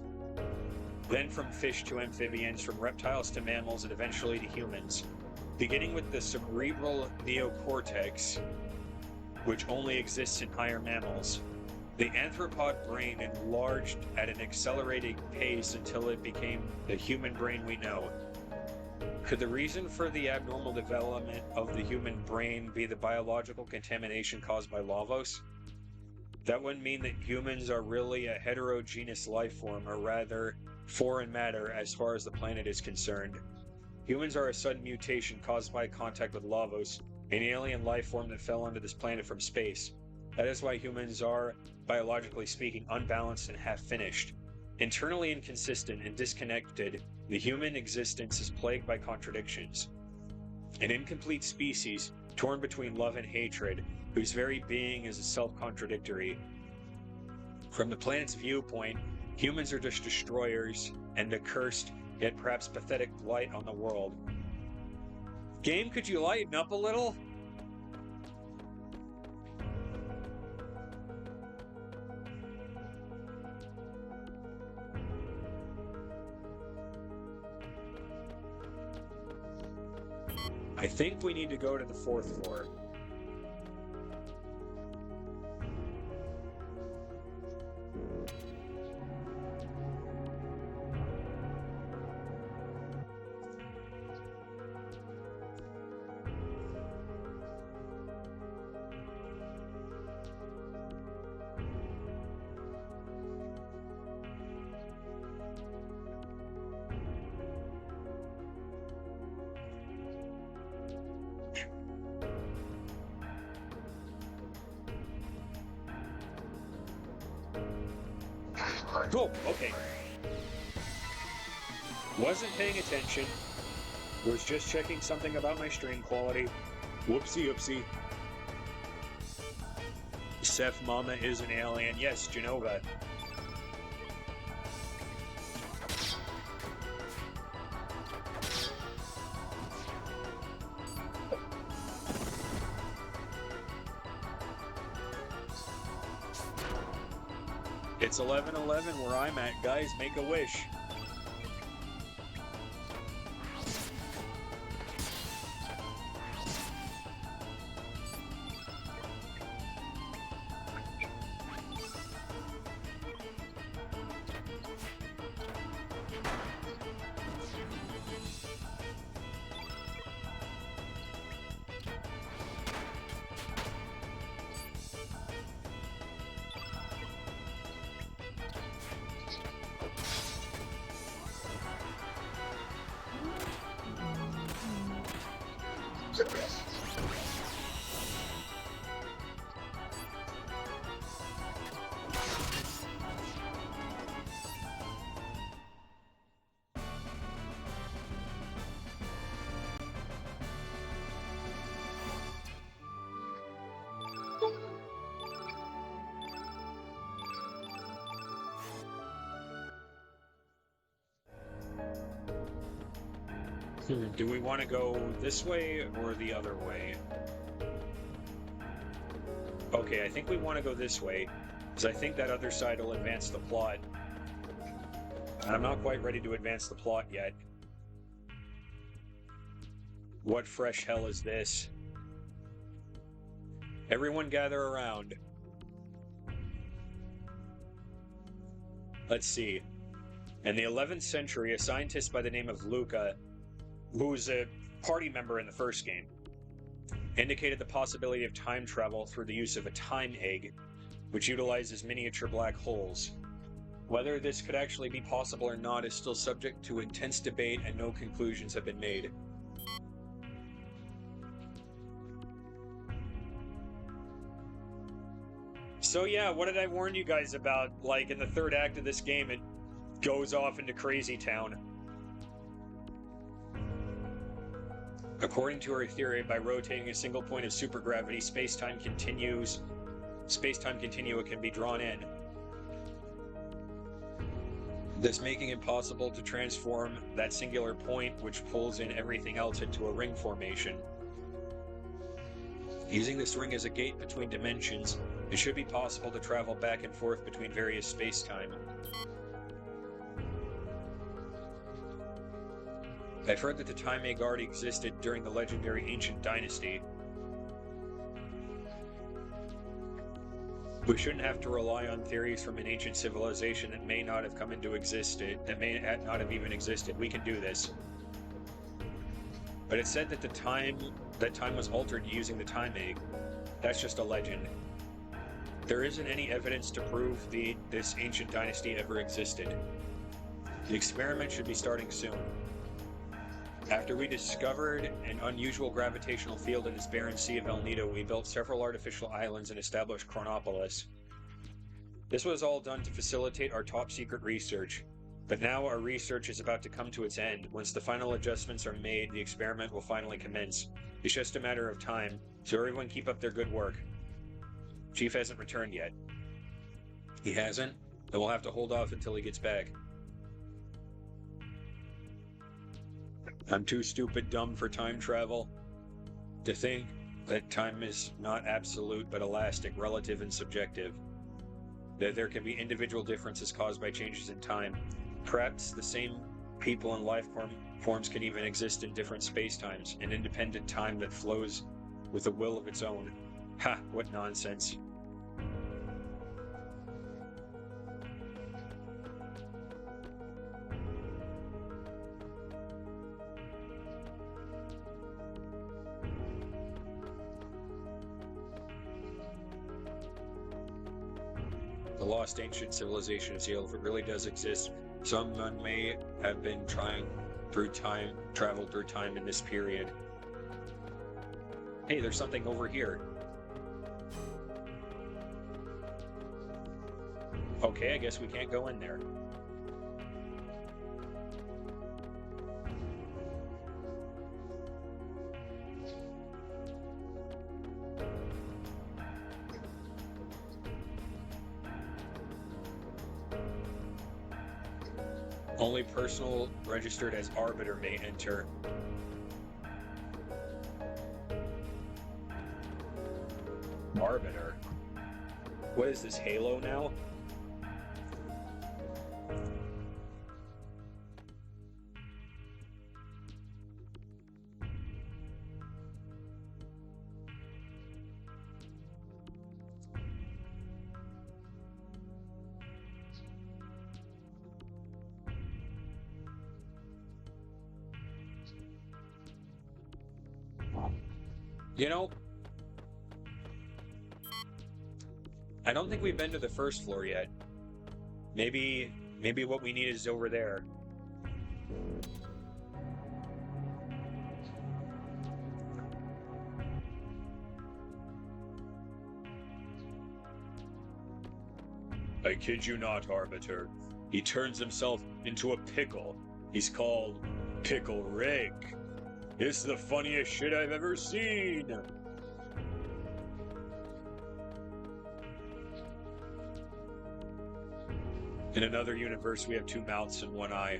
then from fish to amphibians, from reptiles to mammals, and eventually to humans. Beginning with the cerebral neocortex, which only exists in higher mammals. The anthropod brain enlarged at an accelerating pace until it became the human brain we know. Could the reason for the abnormal development of the human brain be the biological contamination caused by Lavos? That would mean that humans are really a heterogeneous life form, or rather, foreign matter as far as the planet is concerned. Humans are a sudden mutation caused by contact with Lavos, an alien life form that fell onto this planet from space. That is why humans are, biologically speaking, unbalanced and half-finished. Internally inconsistent and disconnected, the human existence is plagued by contradictions. An incomplete species, torn between love and hatred, whose very being is self-contradictory. From the planet's viewpoint, humans are just destroyers and a cursed, yet perhaps pathetic blight on the world. Game, could you lighten up a little? I think we need to go to the 4th floor. Cool, okay. Wasn't paying attention. Was just checking something about my stream quality. Whoopsie oopsie. Seth Mama is an alien. Yes, Genova. It's 11:11 where I'm at, guys. Make a wish. Do we want to go this way or the other way? Okay, I think we want to go this way, because I think that other side will advance the plot. And I'm not quite ready to advance the plot yet. What fresh hell is this? Everyone gather around. Let's see. In the 11th century, a scientist by the name of Luca, who was a party member in the first game, indicated the possibility of time travel through the use of a time egg, which utilizes miniature black holes. Whether this could actually be possible or not is still subject to intense debate, and no conclusions have been made. So yeah, what did I warn you guys about? Like, in the third act of this game, it goes off into Crazy Town. According to our theory, by rotating a single point of supergravity, space-time continua can be drawn in, thus making it possible to transform that singular point, which pulls in everything else, into a ring formation. Using this ring as a gate between dimensions, it should be possible to travel back and forth between various space-time. I've heard that the time egg already existed during the legendary ancient dynasty. We shouldn't have to rely on theories from an ancient civilization that may not have come into existence, that may not have even existed. We can do this. But it's said that time was altered using the time egg. That's just a legend. There isn't any evidence to prove this ancient dynasty ever existed. The experiment should be starting soon. After we discovered an unusual gravitational field in this barren sea of El Nido, we built several artificial islands and established Chronopolis. This was all done to facilitate our top-secret research, but now our research is about to come to its end. Once the final adjustments are made, the experiment will finally commence. It's just a matter of time, so everyone keep up their good work. Chief hasn't returned yet. He hasn't? Then we'll have to hold off until he gets back. I'm too stupid dumb for time travel. To think that time is not absolute but elastic, relative, and subjective. That there can be individual differences caused by changes in time. Perhaps the same people and life forms can even exist in different spacetimes, an independent time that flows with a will of its own. Ha, what nonsense. The lost ancient civilization of Zeal, if it really does exist, someone may have been traveled through time in this period. Hey, there's something over here. Okay, I guess we can't go in there. Only personnel registered as Arbiter may enter. Arbiter? What is this, Halo now? You know, I don't think we've been to the first floor yet. Maybe what we need is over there. I kid you not, Arbiter. He turns himself into a pickle. He's called Pickle Rick. It's the funniest shit I've ever seen. In another universe, we have two mouths and one eye.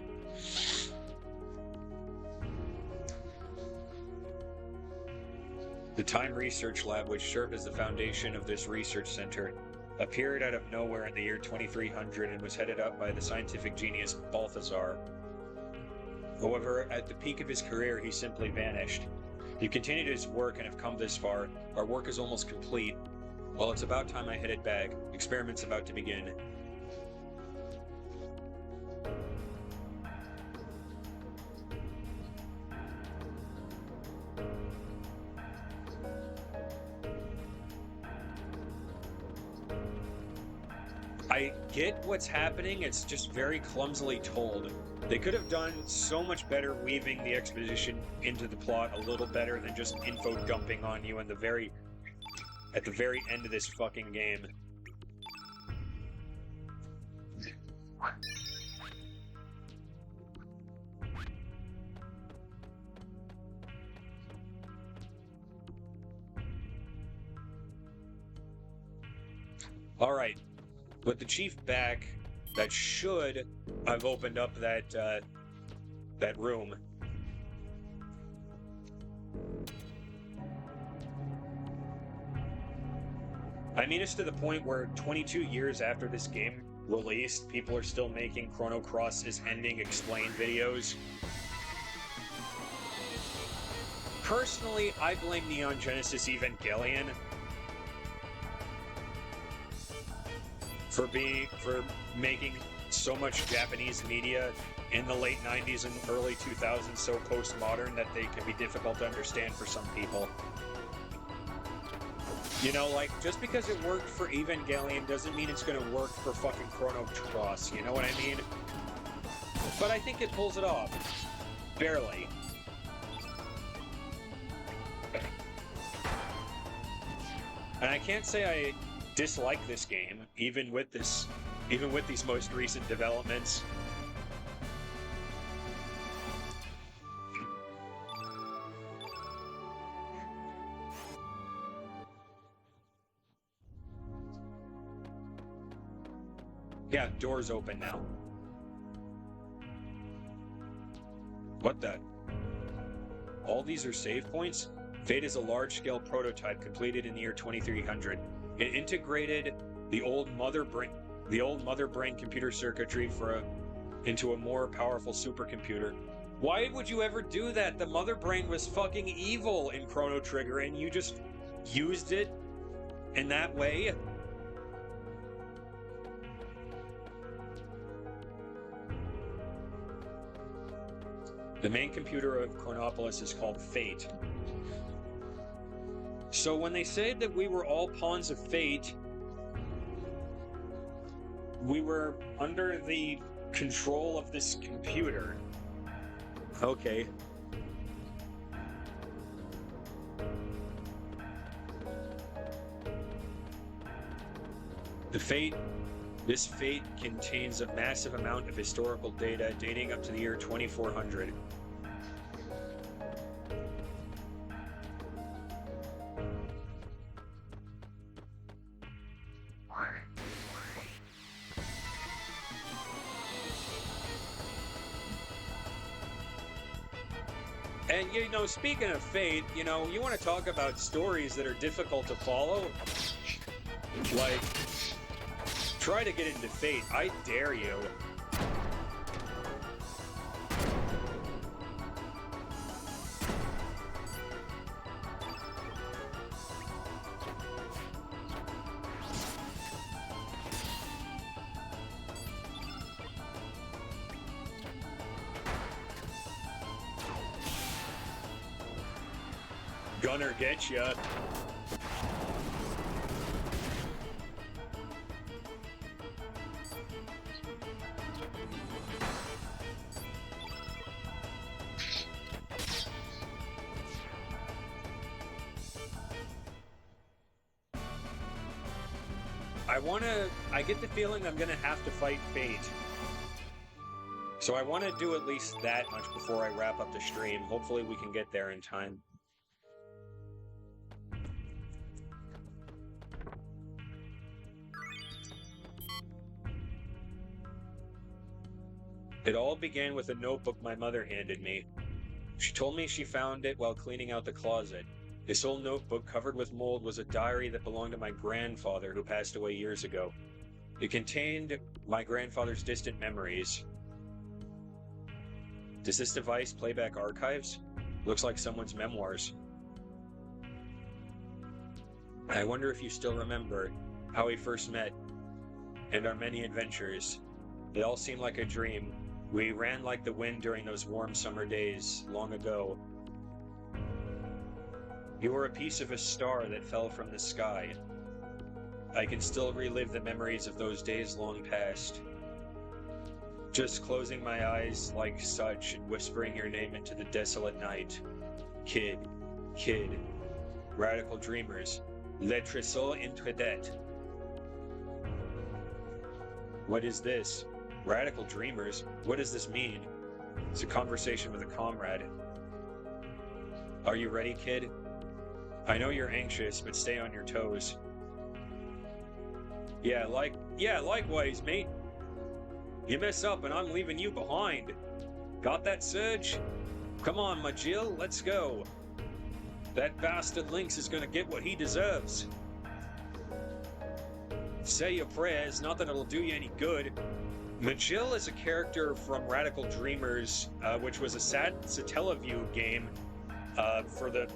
The Time Research Lab, which served as the foundation of this research center, appeared out of nowhere in the year 2300 and was headed up by the scientific genius Balthazar. However, at the peak of his career, he simply vanished. You continued his work and have come this far. Our work is almost complete. Well, it's about time I headed back. Experiment's about to begin. I get what's happening, it's just very clumsily told. They could have done so much better weaving the exposition into the plot a little better than just info dumping on you at the very end of this fucking game. Alright. With the chief back, that should have opened up that room. I mean, it's to the point where 22 years after this game released, people are still making Chrono Cross's ending explain videos. Personally, I blame Neon Genesis Evangelion for making so much Japanese media in the late 90s and early 2000s so postmodern that they can be difficult to understand for some people. You know, like, just because it worked for Evangelion doesn't mean it's gonna work for fucking Chrono Cross, you know what I mean? But I think it pulls it off. Barely. And I can't say I dislike this game, even with these most recent developments. Yeah, doors open now. What the? All these are save points? Fate is a large-scale prototype completed in the year 2300. It integrated the old mother brain computer circuitry into a more powerful supercomputer. Why would you ever do that? The mother brain was fucking evil in Chrono Trigger, and you just used it in that way? The main computer of Chronopolis is called Fate. So when they said that we were all pawns of fate, we were under the control of this computer. Okay. This fate contains a massive amount of historical data dating up to the year 2400. And, you know, speaking of fate, you know, you want to talk about stories that are difficult to follow? Like, try to get into Fate. I dare you. Gunner get ya. I get the feeling I'm gonna have to fight Fate. So I want to do at least that much before I wrap up the stream. Hopefully we can get there in time. It all began with a notebook my mother handed me. She told me she found it while cleaning out the closet. This old notebook, covered with mold, was a diary that belonged to my grandfather, who passed away years ago. It contained my grandfather's distant memories. Does this device play back archives? Looks like someone's memoirs. I wonder if you still remember how we first met and our many adventures. It all seemed like a dream. We ran like the wind during those warm summer days long ago. You were a piece of a star that fell from the sky. I can still relive the memories of those days long past. Just closing my eyes like such and whispering your name into the desolate night. Kid, kid, radical dreamers, le trésor intrédet. What is this? Radical dreamers? What does this mean? It's a conversation with a comrade. Are you ready, kid? I know you're anxious, but stay on your toes. Yeah, likewise, mate. You mess up and I'm leaving you behind. Got that, Serge? Come on, my Jill, let's go. That bastard Lynx is gonna get what he deserves. Say your prayers, not that it'll do you any good. Majil is a character from Radical Dreamers, which was a Satellaview game for the...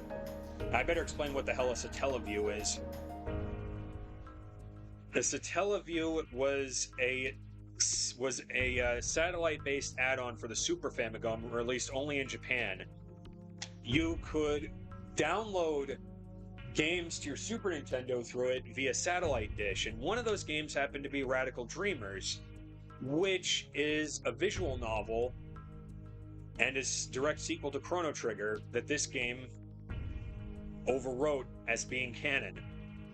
I better explain what the hell a Satellaview is. The Satellaview was a satellite-based add-on for the Super Famicom, released only in Japan. You could download games to your Super Nintendo through it via satellite dish, and one of those games happened to be Radical Dreamers, which is a visual novel and is direct sequel to Chrono Trigger that this game overwrote as being canon.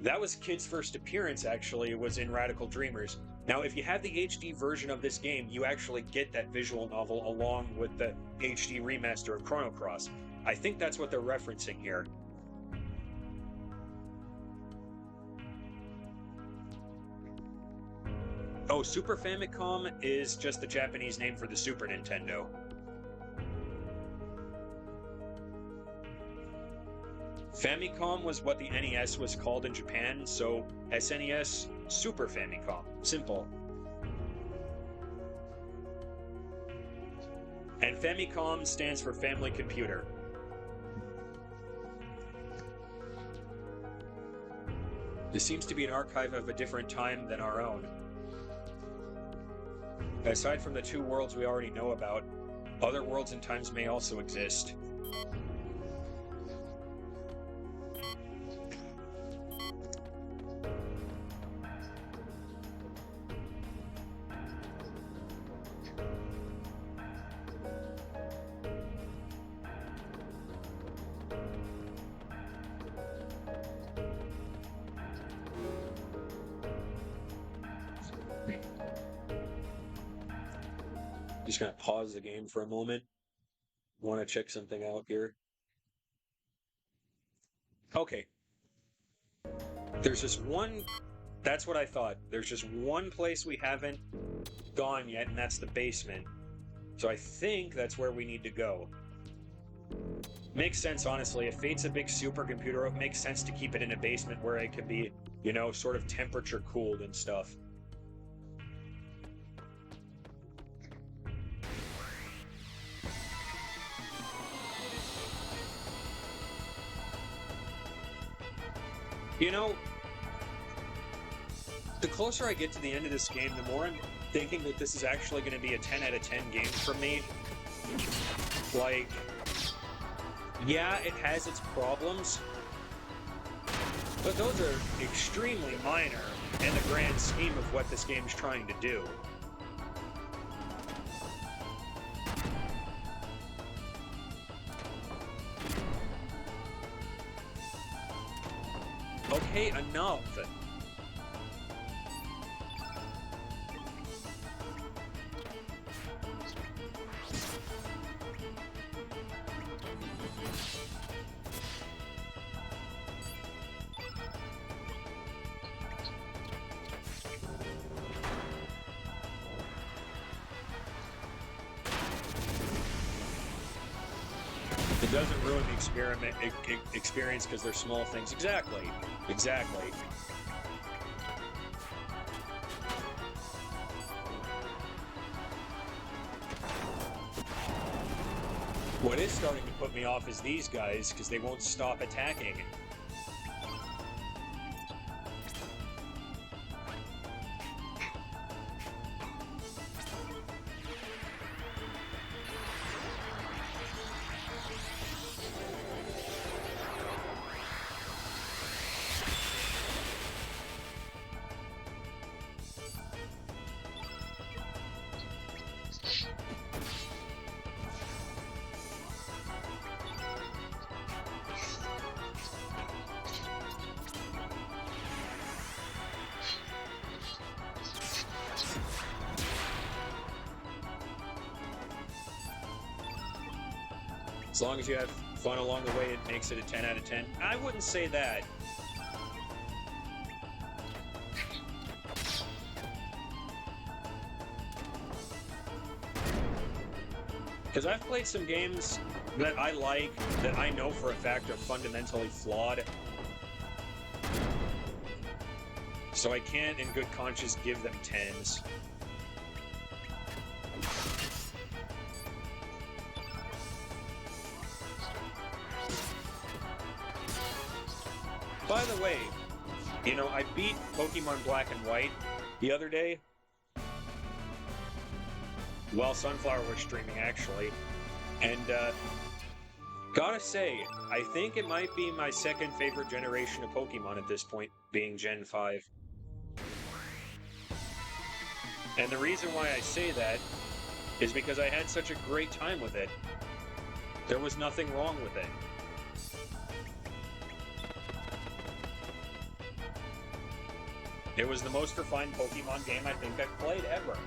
That was Kid's first appearance, actually, was in Radical Dreamers. Now, if you have the HD version of this game, you actually get that visual novel along with the HD remaster of Chrono Cross. I think that's what they're referencing here. Oh, Super Famicom is just the Japanese name for the Super Nintendo. Famicom was what the NES was called in Japan, so SNES, Super Famicom. Simple. And Famicom stands for Family Computer. This seems to be an archive of a different time than our own. Aside from the two worlds we already know about, other worlds and times may also exist. Just gonna pause the game for a moment. Want to check something out here. Okay. There's just one... That's what I thought. There's just one place we haven't gone yet, and that's the basement. So I think that's where we need to go. Makes sense, honestly. If Fate's a big supercomputer, it makes sense to keep it in a basement where it can be, you know, sort of temperature cooled and stuff. You know, the closer I get to the end of this game, the more I'm thinking that this is actually going to be a 10 out of 10 game for me. Like, yeah, it has its problems, but those are extremely minor in the grand scheme of what this game is trying to do. Okay, enough. It doesn't ruin the experience because they're small things. Exactly. Exactly. What is starting to put me off is these guys, because they won't stop attacking. As long as you have fun along the way, it makes it a 10 out of 10. I wouldn't say that. Because I've played some games that I like, that I know for a fact are fundamentally flawed. So I can't, in good conscience, give them 10s. By the way, you know, I beat Pokemon Black and White the other day. While Sunflower was streaming, actually. And, gotta say, I think it might be my second favorite generation of Pokemon at this point, being Gen 5. And the reason why I say that is because I had such a great time with it. There was nothing wrong with it. It was the most refined Pokemon game I think I've played ever.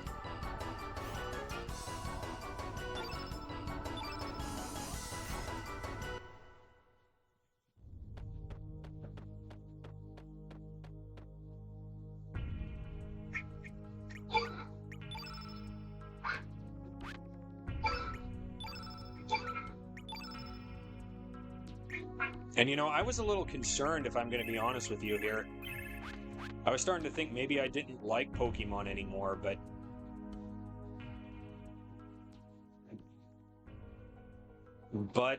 And you know, I was a little concerned, if I'm going to be honest with you here. I was starting to think maybe I didn't like Pokemon anymore, but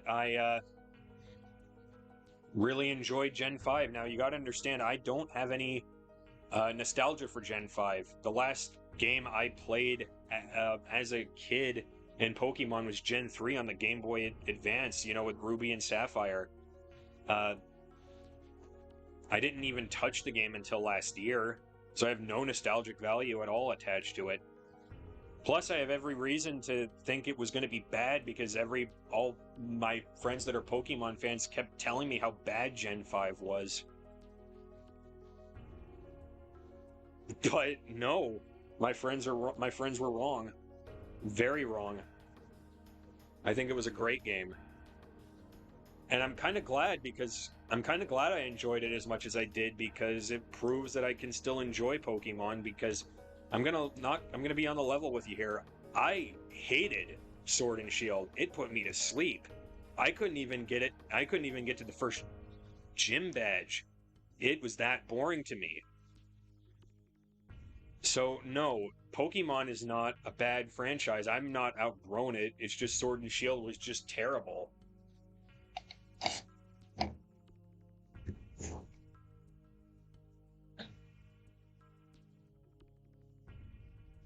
I really enjoyed Gen 5. Now, you got to understand, I don't have any nostalgia for Gen 5. The last game I played as a kid in Pokemon was Gen 3 on the Game Boy Advance, you know, with Ruby and Sapphire. I didn't even touch the game until last year, so I have no nostalgic value at all attached to it. Plus, I have every reason to think it was going to be bad because all my friends that are Pokemon fans kept telling me how bad Gen 5 was. But no, my friends were wrong. Very wrong. I think it was a great game. And I'm kind of glad I enjoyed it as much as I did, because it proves that I can still enjoy Pokemon, because I'm gonna be on the level with you here. I hated Sword and Shield. It put me to sleep. I couldn't even get to the first gym badge. It was that boring to me. So no, Pokemon is not a bad franchise. I'm not outgrown it. It's just Sword and Shield was just terrible.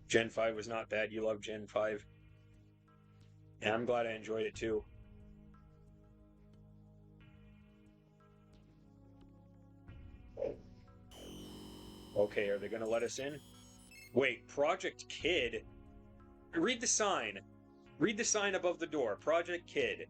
Gen 5 was not bad. You love Gen 5. And I'm glad I enjoyed it too. Okay, are they going to let us in? Wait, Project Kid? Read the sign. Read the sign above the door. Project Kid.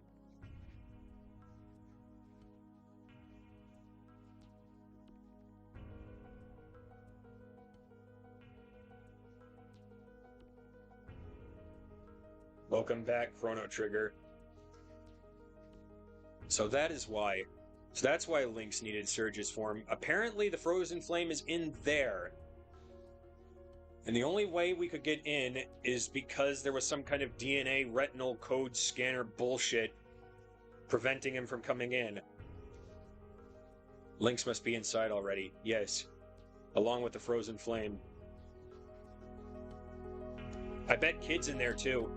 Welcome back, Chrono Trigger. So that's why Lynx needed Surge's form. Apparently the Frozen Flame is in there. And the only way we could get in is because there was some kind of DNA retinal code scanner bullshit preventing him from coming in. Lynx must be inside already, yes, along with the frozen flame. I bet Kid's in there too.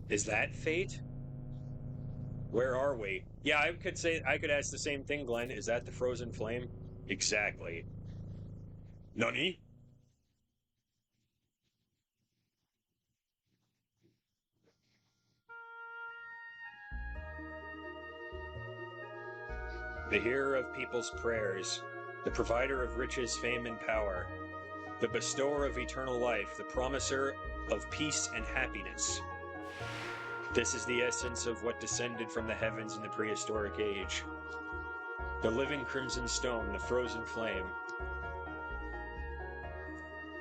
Is that fate? Where are we? Yeah, I could ask the same thing, Glenn. Is that the frozen flame? Exactly. Nani? The hearer of people's prayers, the provider of riches, fame, and power, the bestower of eternal life, the promiser of peace and happiness. This is the essence of what descended from the heavens in the prehistoric age. The living crimson stone, the frozen flame.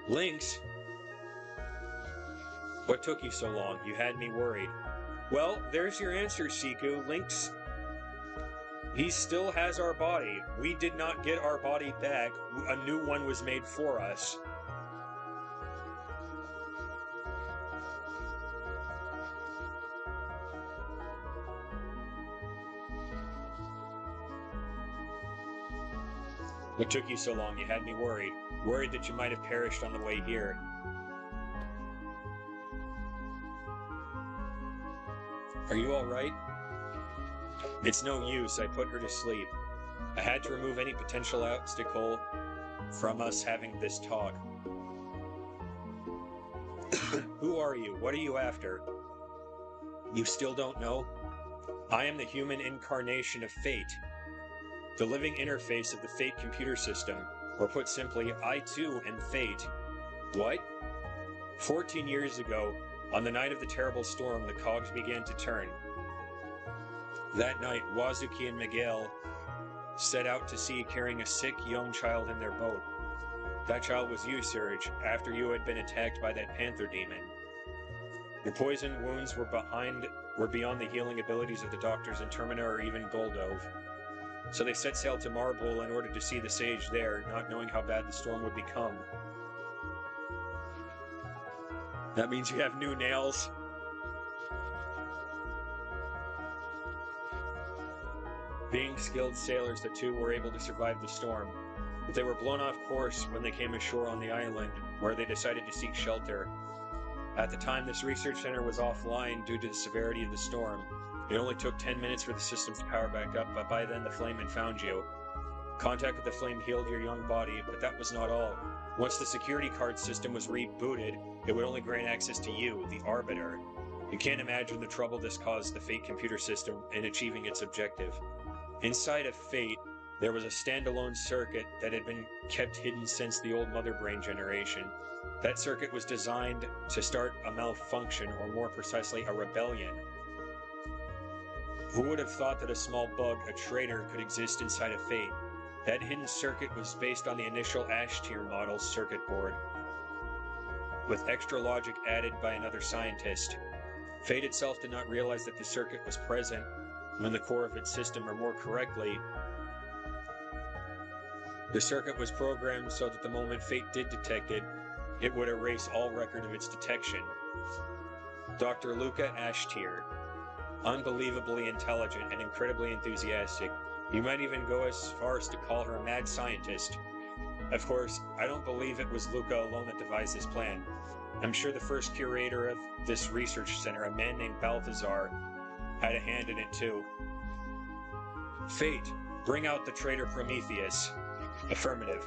Lynx? What took you so long? You had me worried. Well, there's your answer, Siku. Lynx, he still has our body. We did not get our body back. A new one was made for us. What took you so long? You had me worried. Worried that you might have perished on the way here. Are you all right? It's no use. I put her to sleep. I had to remove any potential obstacle from us having this talk. Who are you? What are you after? You still don't know? I am the human incarnation of fate. The living interface of the Fate computer system. Or put simply, I too am fate. What? 14 years ago, on the night of the terrible storm, the cogs began to turn. That night, Wazuki and Miguel set out to sea carrying a sick young child in their boat. That child was you, Surge, after you had been attacked by that panther demon. Your poison wounds were beyond the healing abilities of the doctors in Termina or even Goldove. So they set sail to Marble in order to see the sage there, not knowing how bad the storm would become. That means you have new nails. Being skilled sailors, the two were able to survive the storm. But they were blown off course when they came ashore on the island, where they decided to seek shelter. At the time, this research center was offline due to the severity of the storm. It only took 10 minutes for the systems to power back up, but by then the flame had found you. Contact with the flame healed your young body, but that was not all. Once the security card system was rebooted, it would only grant access to you, the Arbiter. You can't imagine the trouble this caused the Fate computer system in achieving its objective. Inside of Fate, there was a standalone circuit that had been kept hidden since the old Mother Brain generation. That circuit was designed to start a malfunction, or more precisely, a rebellion. Who would have thought that a small bug, a traitor, could exist inside of Fate? That hidden circuit was based on the initial Ash-tier model's circuit board, with extra logic added by another scientist. Fate itself did not realize that the circuit was present when the core of its system, or more correctly, the circuit was programmed so that the moment Fate did detect it, it would erase all record of its detection. Dr. Luca Ash-tier. Unbelievably intelligent and incredibly enthusiastic. You might even go as far as to call her a mad scientist. Of course, I don't believe it was Luca alone that devised this plan. I'm sure the first curator of this research center, a man named Balthazar, had a hand in it too. Fate, bring out the traitor Prometheus. Affirmative.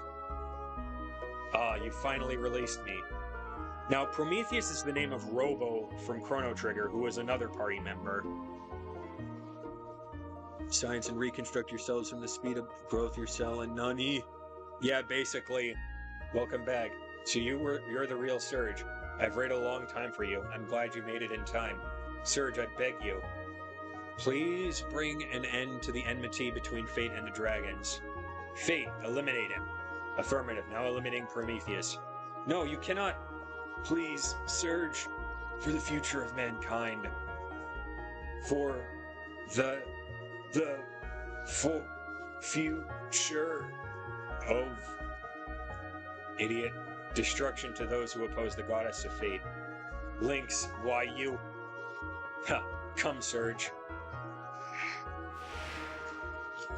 Ah, you finally released me. Now, Prometheus is the name of Robo from Chrono Trigger, who was another party member. Science and reconstruct yourselves from the speed of growth your cell and nani. Yeah, basically. Welcome back. So you're the real Surge. I've waited a long time for you. I'm glad you made it in time. Surge, I beg you. Please bring an end to the enmity between Fate and the dragons. Fate, eliminate him. Affirmative, now eliminating Prometheus. No, you cannot. Please, Surge, for the future of mankind. For the future of... Idiot. Destruction to those who oppose the goddess of fate. Lynx, why you? Come, Surge.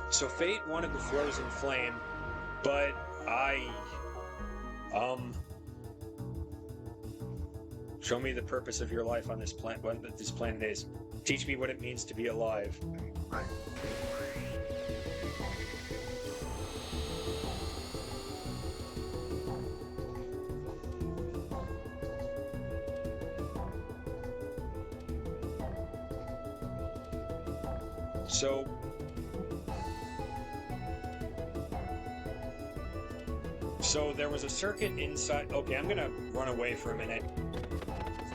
So Fate wanted the frozen flame, but show me the purpose of your life on this planet. What this planet is. Teach me what it means to be alive. So there was a circuit inside. Okay, I'm gonna run away for a minute.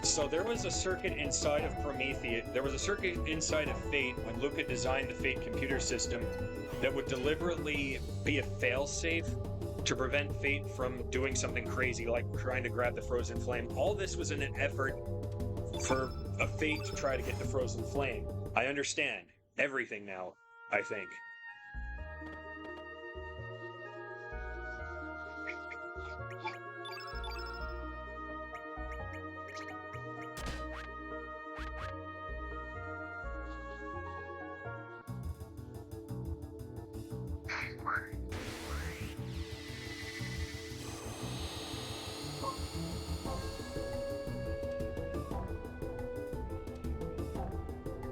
So there was a circuit inside of Prometheus. There was a circuit inside of Fate when Luca designed the Fate computer system that would deliberately be a failsafe to prevent Fate from doing something crazy like trying to grab the frozen flame. All this was in an effort for a Fate to try to get the frozen flame. I understand everything now, I think.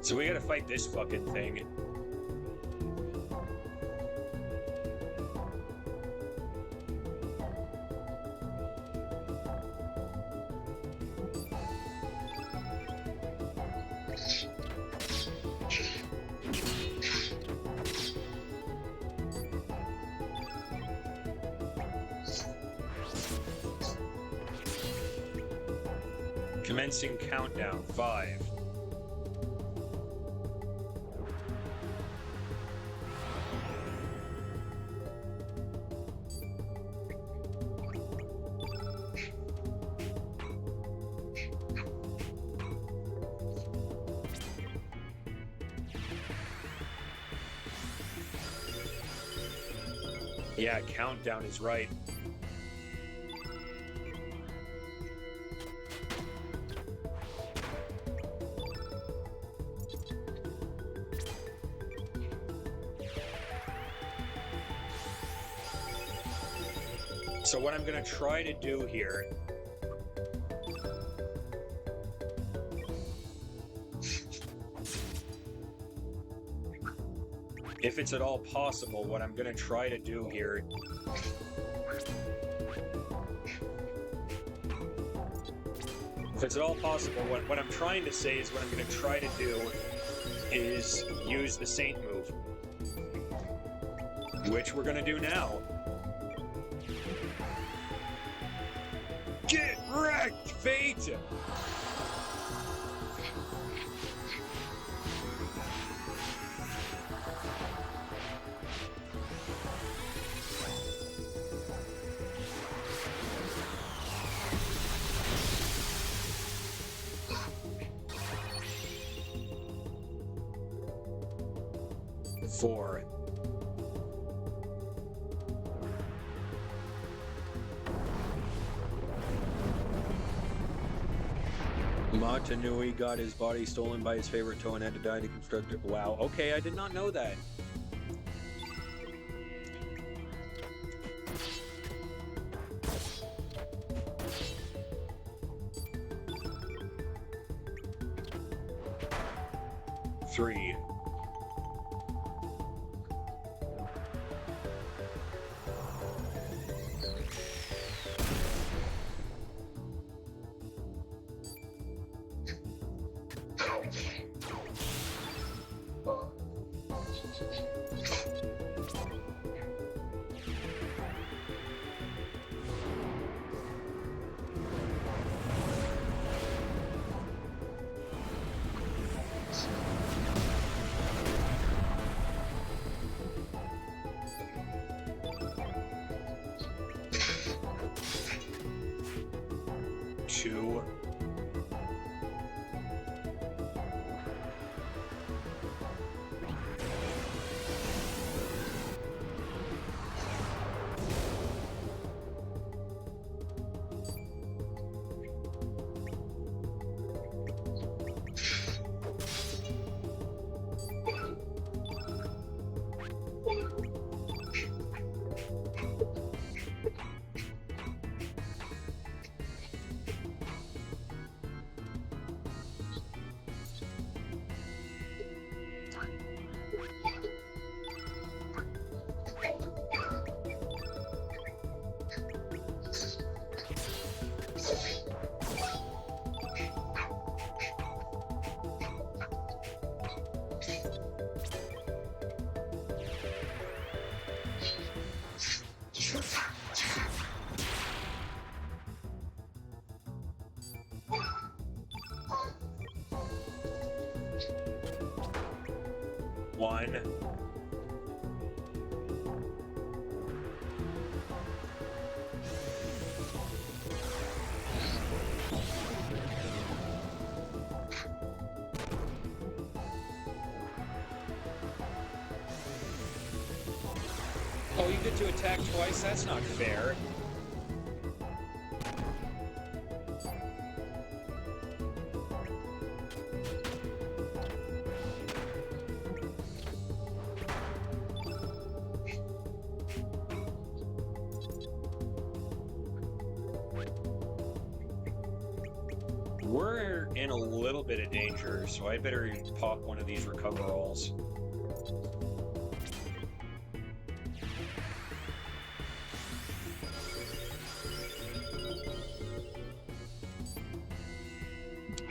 So we gotta fight this fucking thing. Commencing countdown. 5. Yeah, countdown is right. So what I'm going to try to do here if it's at all possible, what I'm going to try to do here if it's at all possible, what I'm trying to say is what I'm going to try to do is use the Saint move, which we're going to do now. Get wrecked, Fate! Four. Matanui got his body stolen by his favorite toe and had to die to construct it. Wow, okay, I did not know that. Three. Two. 1. Oh, you get to attack twice? That's not fair. We're in a little bit of danger, so I better pop one of these recoveralls.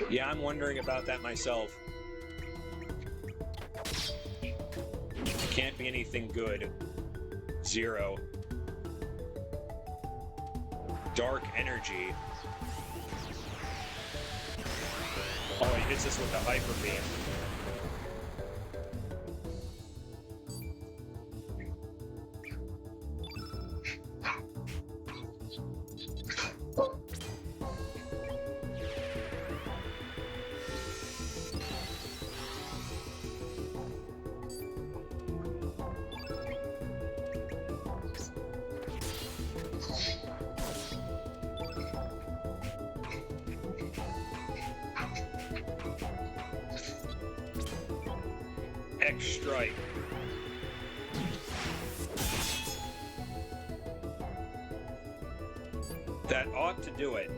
Yeah, I'm wondering about that myself. Can't be anything good. 0. Dark energy. Oh, he hits us with the hyper beam. X-Strike. That ought to do it.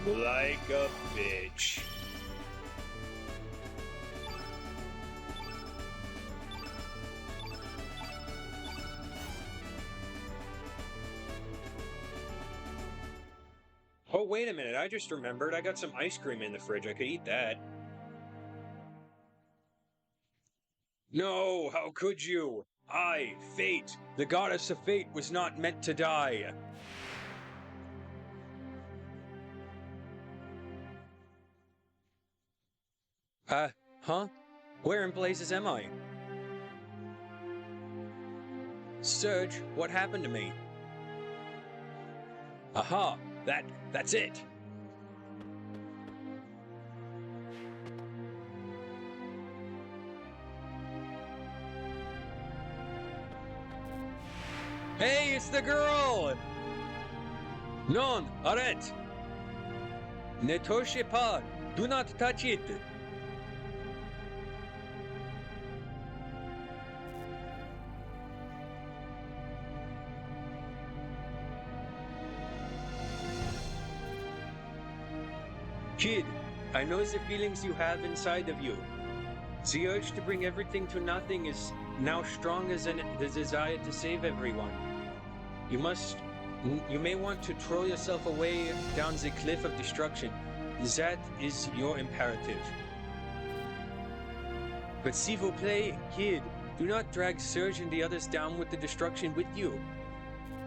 Like a bitch. Oh, wait a minute. I just remembered. I got some ice cream in the fridge. I could eat that. No, how could you? I, Fate, the goddess of fate, was not meant to die. Huh? Where in blazes am I? Surge, what happened to me? Aha, that's it. Hey, it's the girl! Non, arrête! Ne touchez pas! Do not touch it! Kid, I know the feelings you have inside of you. The urge to bring everything to nothing is now stronger than the desire to save everyone. You may want to throw yourself away down the cliff of destruction. That is your imperative. But s'il vous plaît, kid, do not drag Surge and the others down with the destruction with you.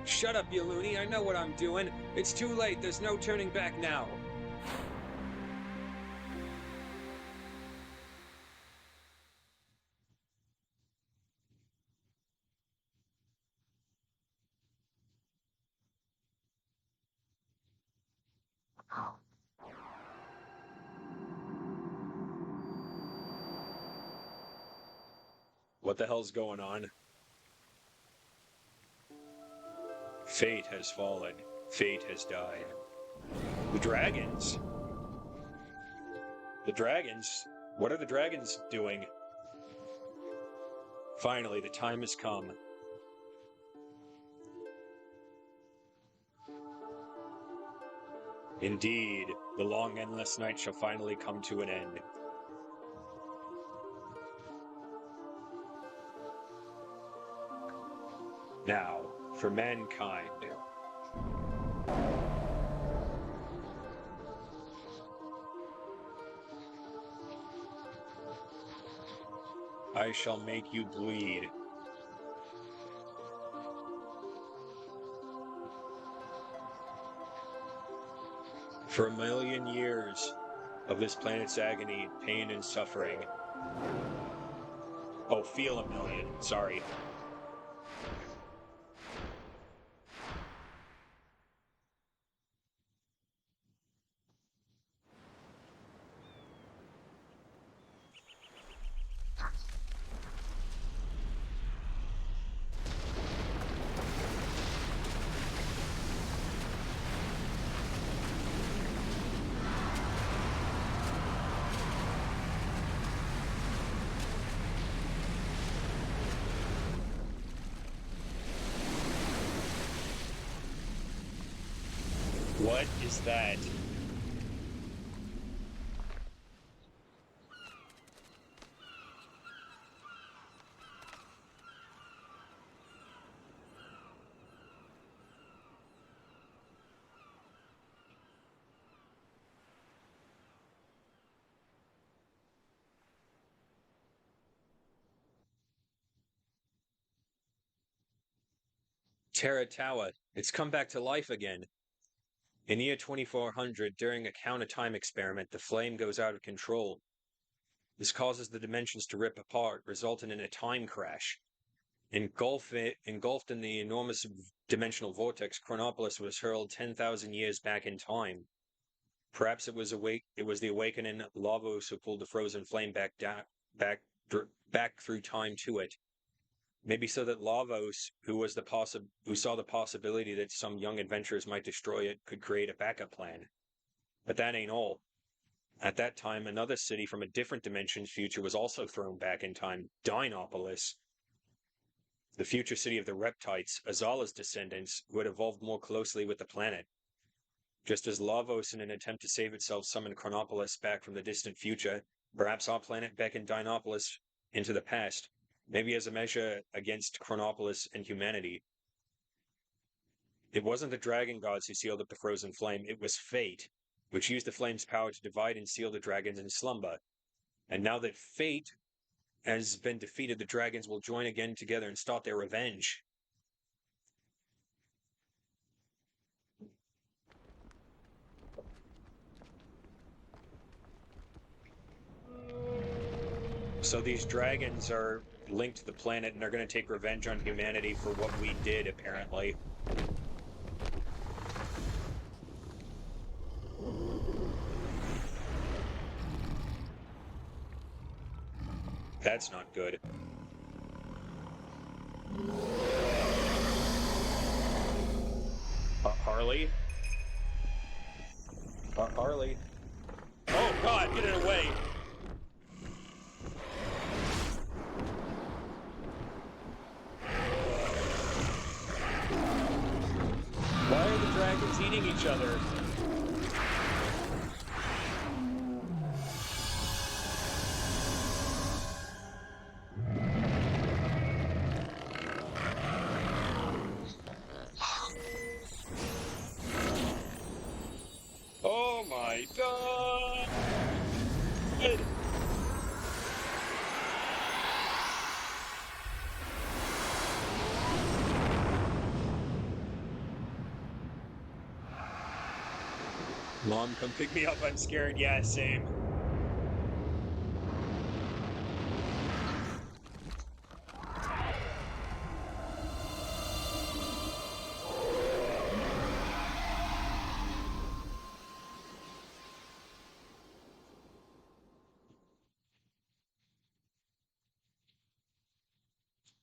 Shut up, you loony, I know what I'm doing. It's too late, there's no turning back now. What the hell's going on? Fate has fallen. Fate has died. The dragons? The dragons? What are the dragons doing? Finally, the time has come. Indeed, the long endless night shall finally come to an end. Now, for mankind. shall make you bleed. For 1,000,000 years of this planet's agony, pain, and suffering. Oh, feel 1,000,000. Sorry. What is that? Terra Tower. It's come back to life again. In year 2400, during a counter-time experiment, the flame goes out of control. This causes the dimensions to rip apart, resulting in a time crash. Engulfed in the enormous dimensional vortex, Chronopolis was hurled 10,000 years back in time. Perhaps it was the awakening Lavos who pulled the frozen flame back through time to it. Maybe so that Lavos, who saw the possibility that some young adventurers might destroy it, could create a backup plan. But that ain't all. At that time, another city from a different dimension's future was also thrown back in time, Dinopolis, the future city of the Reptites, Azala's descendants, who had evolved more closely with the planet. Just as Lavos, in an attempt to save itself, summoned Chronopolis back from the distant future, perhaps our planet beckoned Dinopolis into the past, maybe as a measure against Chronopolis and humanity. It wasn't the dragon gods who sealed up the frozen flame, it was fate, which used the flame's power to divide and seal the dragons in slumber. And now that fate has been defeated, the dragons will join again together and start their revenge. So these dragons are linked to the planet and they're going to take revenge on humanity for what we did, apparently. That's not good. Harley? Harley? Oh god, get it away! Why are the dragons eating each other? Oh my god! Mom, come pick me up, I'm scared. Yeah, same.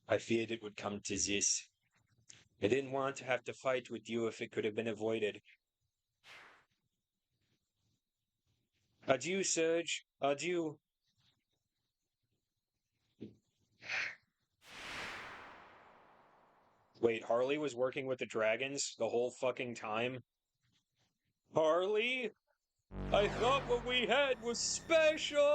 I feared it would come to this. I didn't want to have to fight with you if it could have been avoided. Adieu, Serge. Adieu. Wait, Harley was working with the dragons the whole fucking time? Harley? I thought what we had was special!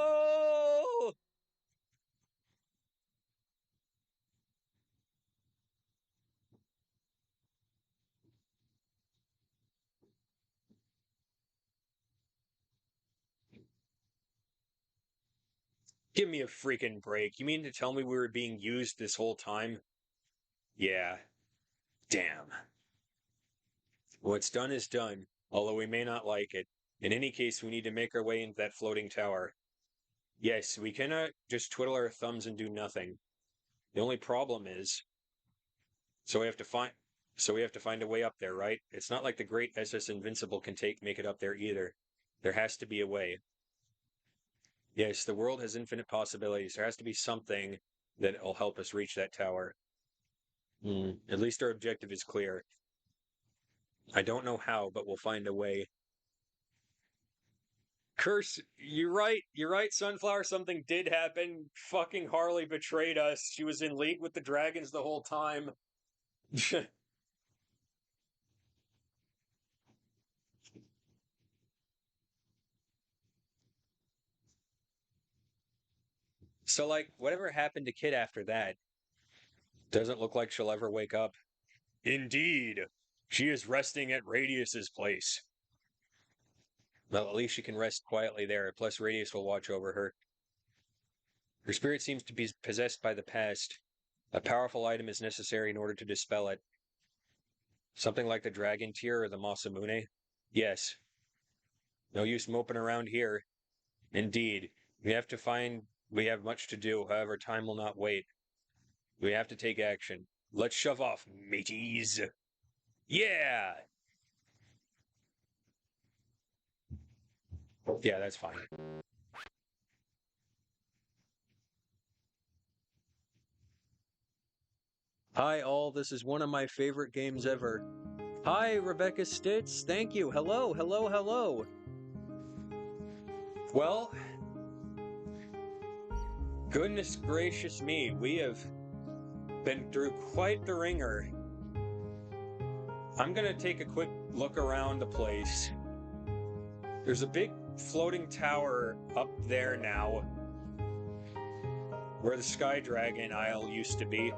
Give me a freaking break. You mean to tell me we were being used this whole time? Yeah. Damn. What's done is done, although we may not like it. In any case, we need to make our way into that floating tower. Yes, we cannot just twiddle our thumbs and do nothing. The only problem is, so we have to find so we have to find a way up there, right? It's not like the great SS Invincible can make it up there either. There has to be a way. Yes, the world has infinite possibilities. There has to be something that will help us reach that tower. At least our objective is clear. I don't know how, but we'll find a way. Curse, you're right, Sunflower, something did happen. Fucking Harley betrayed us. She was in league with the dragons the whole time. So, like, whatever happened to Kid after that? Doesn't look like she'll ever wake up. Indeed. She is resting at Radius's place. Well, at least she can rest quietly there, plus Radius will watch over her. Her spirit seems to be possessed by the past. A powerful item is necessary in order to dispel it. Something like the Dragon Tear or the Masamune? Yes. No use moping around here. Indeed. We have much to do, however, time will not wait. We have to take action. Let's shove off, mateys. Yeah! Yeah, that's fine. Hi, all. This is one of my favorite games ever. Hi, Rebecca Stitz. Thank you. Hello, hello, hello. Well, goodness gracious me, we have been through quite the ringer. I'm gonna take a quick look around the place. There's a big floating tower up there now, where the Sky Dragon Isle used to be.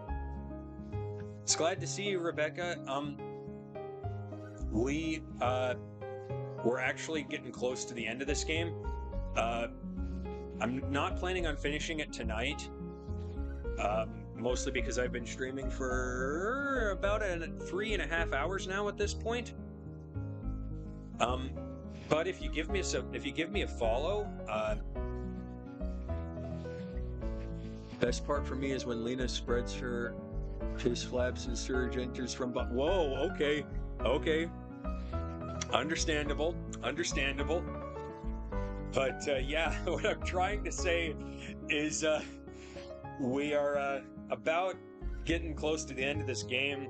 It's glad to see you, Rebecca. We're actually getting close to the end of this game. I'm not planning on finishing it tonight. Mostly because I've been streaming for about 3.5 hours now at this point. But if you give me a follow, best part for me is when Lena spreads her piss flaps and Surge enters from whoa, okay. Understandable. But yeah, what I'm trying to say is we are about getting close to the end of this game.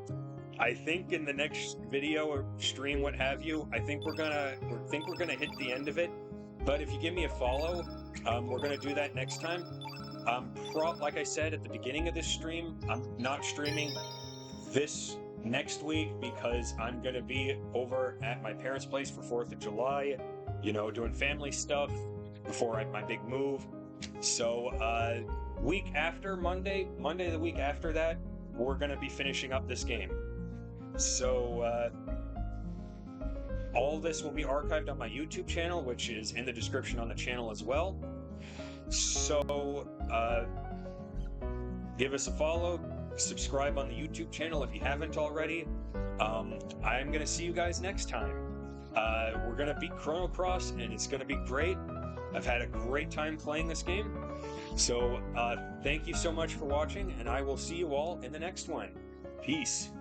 I think in the next video or stream, what have you, I think we're gonna hit the end of it. But if you give me a follow, we're gonna do that next time. Like I said at the beginning of this stream, I'm not streaming this next week because I'm gonna be over at my parents' place for 4th of July, doing family stuff before my big move. So week after Monday the week after that, we're gonna be finishing up this game. So all this will be archived on my YouTube channel, which is in the description on the channel as well. So give us a follow, subscribe on the YouTube channel if you haven't already. I'm going to see you guys next time. We're going to beat Chrono Cross, and it's going to be great. I've had a great time playing this game. So thank you so much for watching, and I will see you all in the next one. Peace.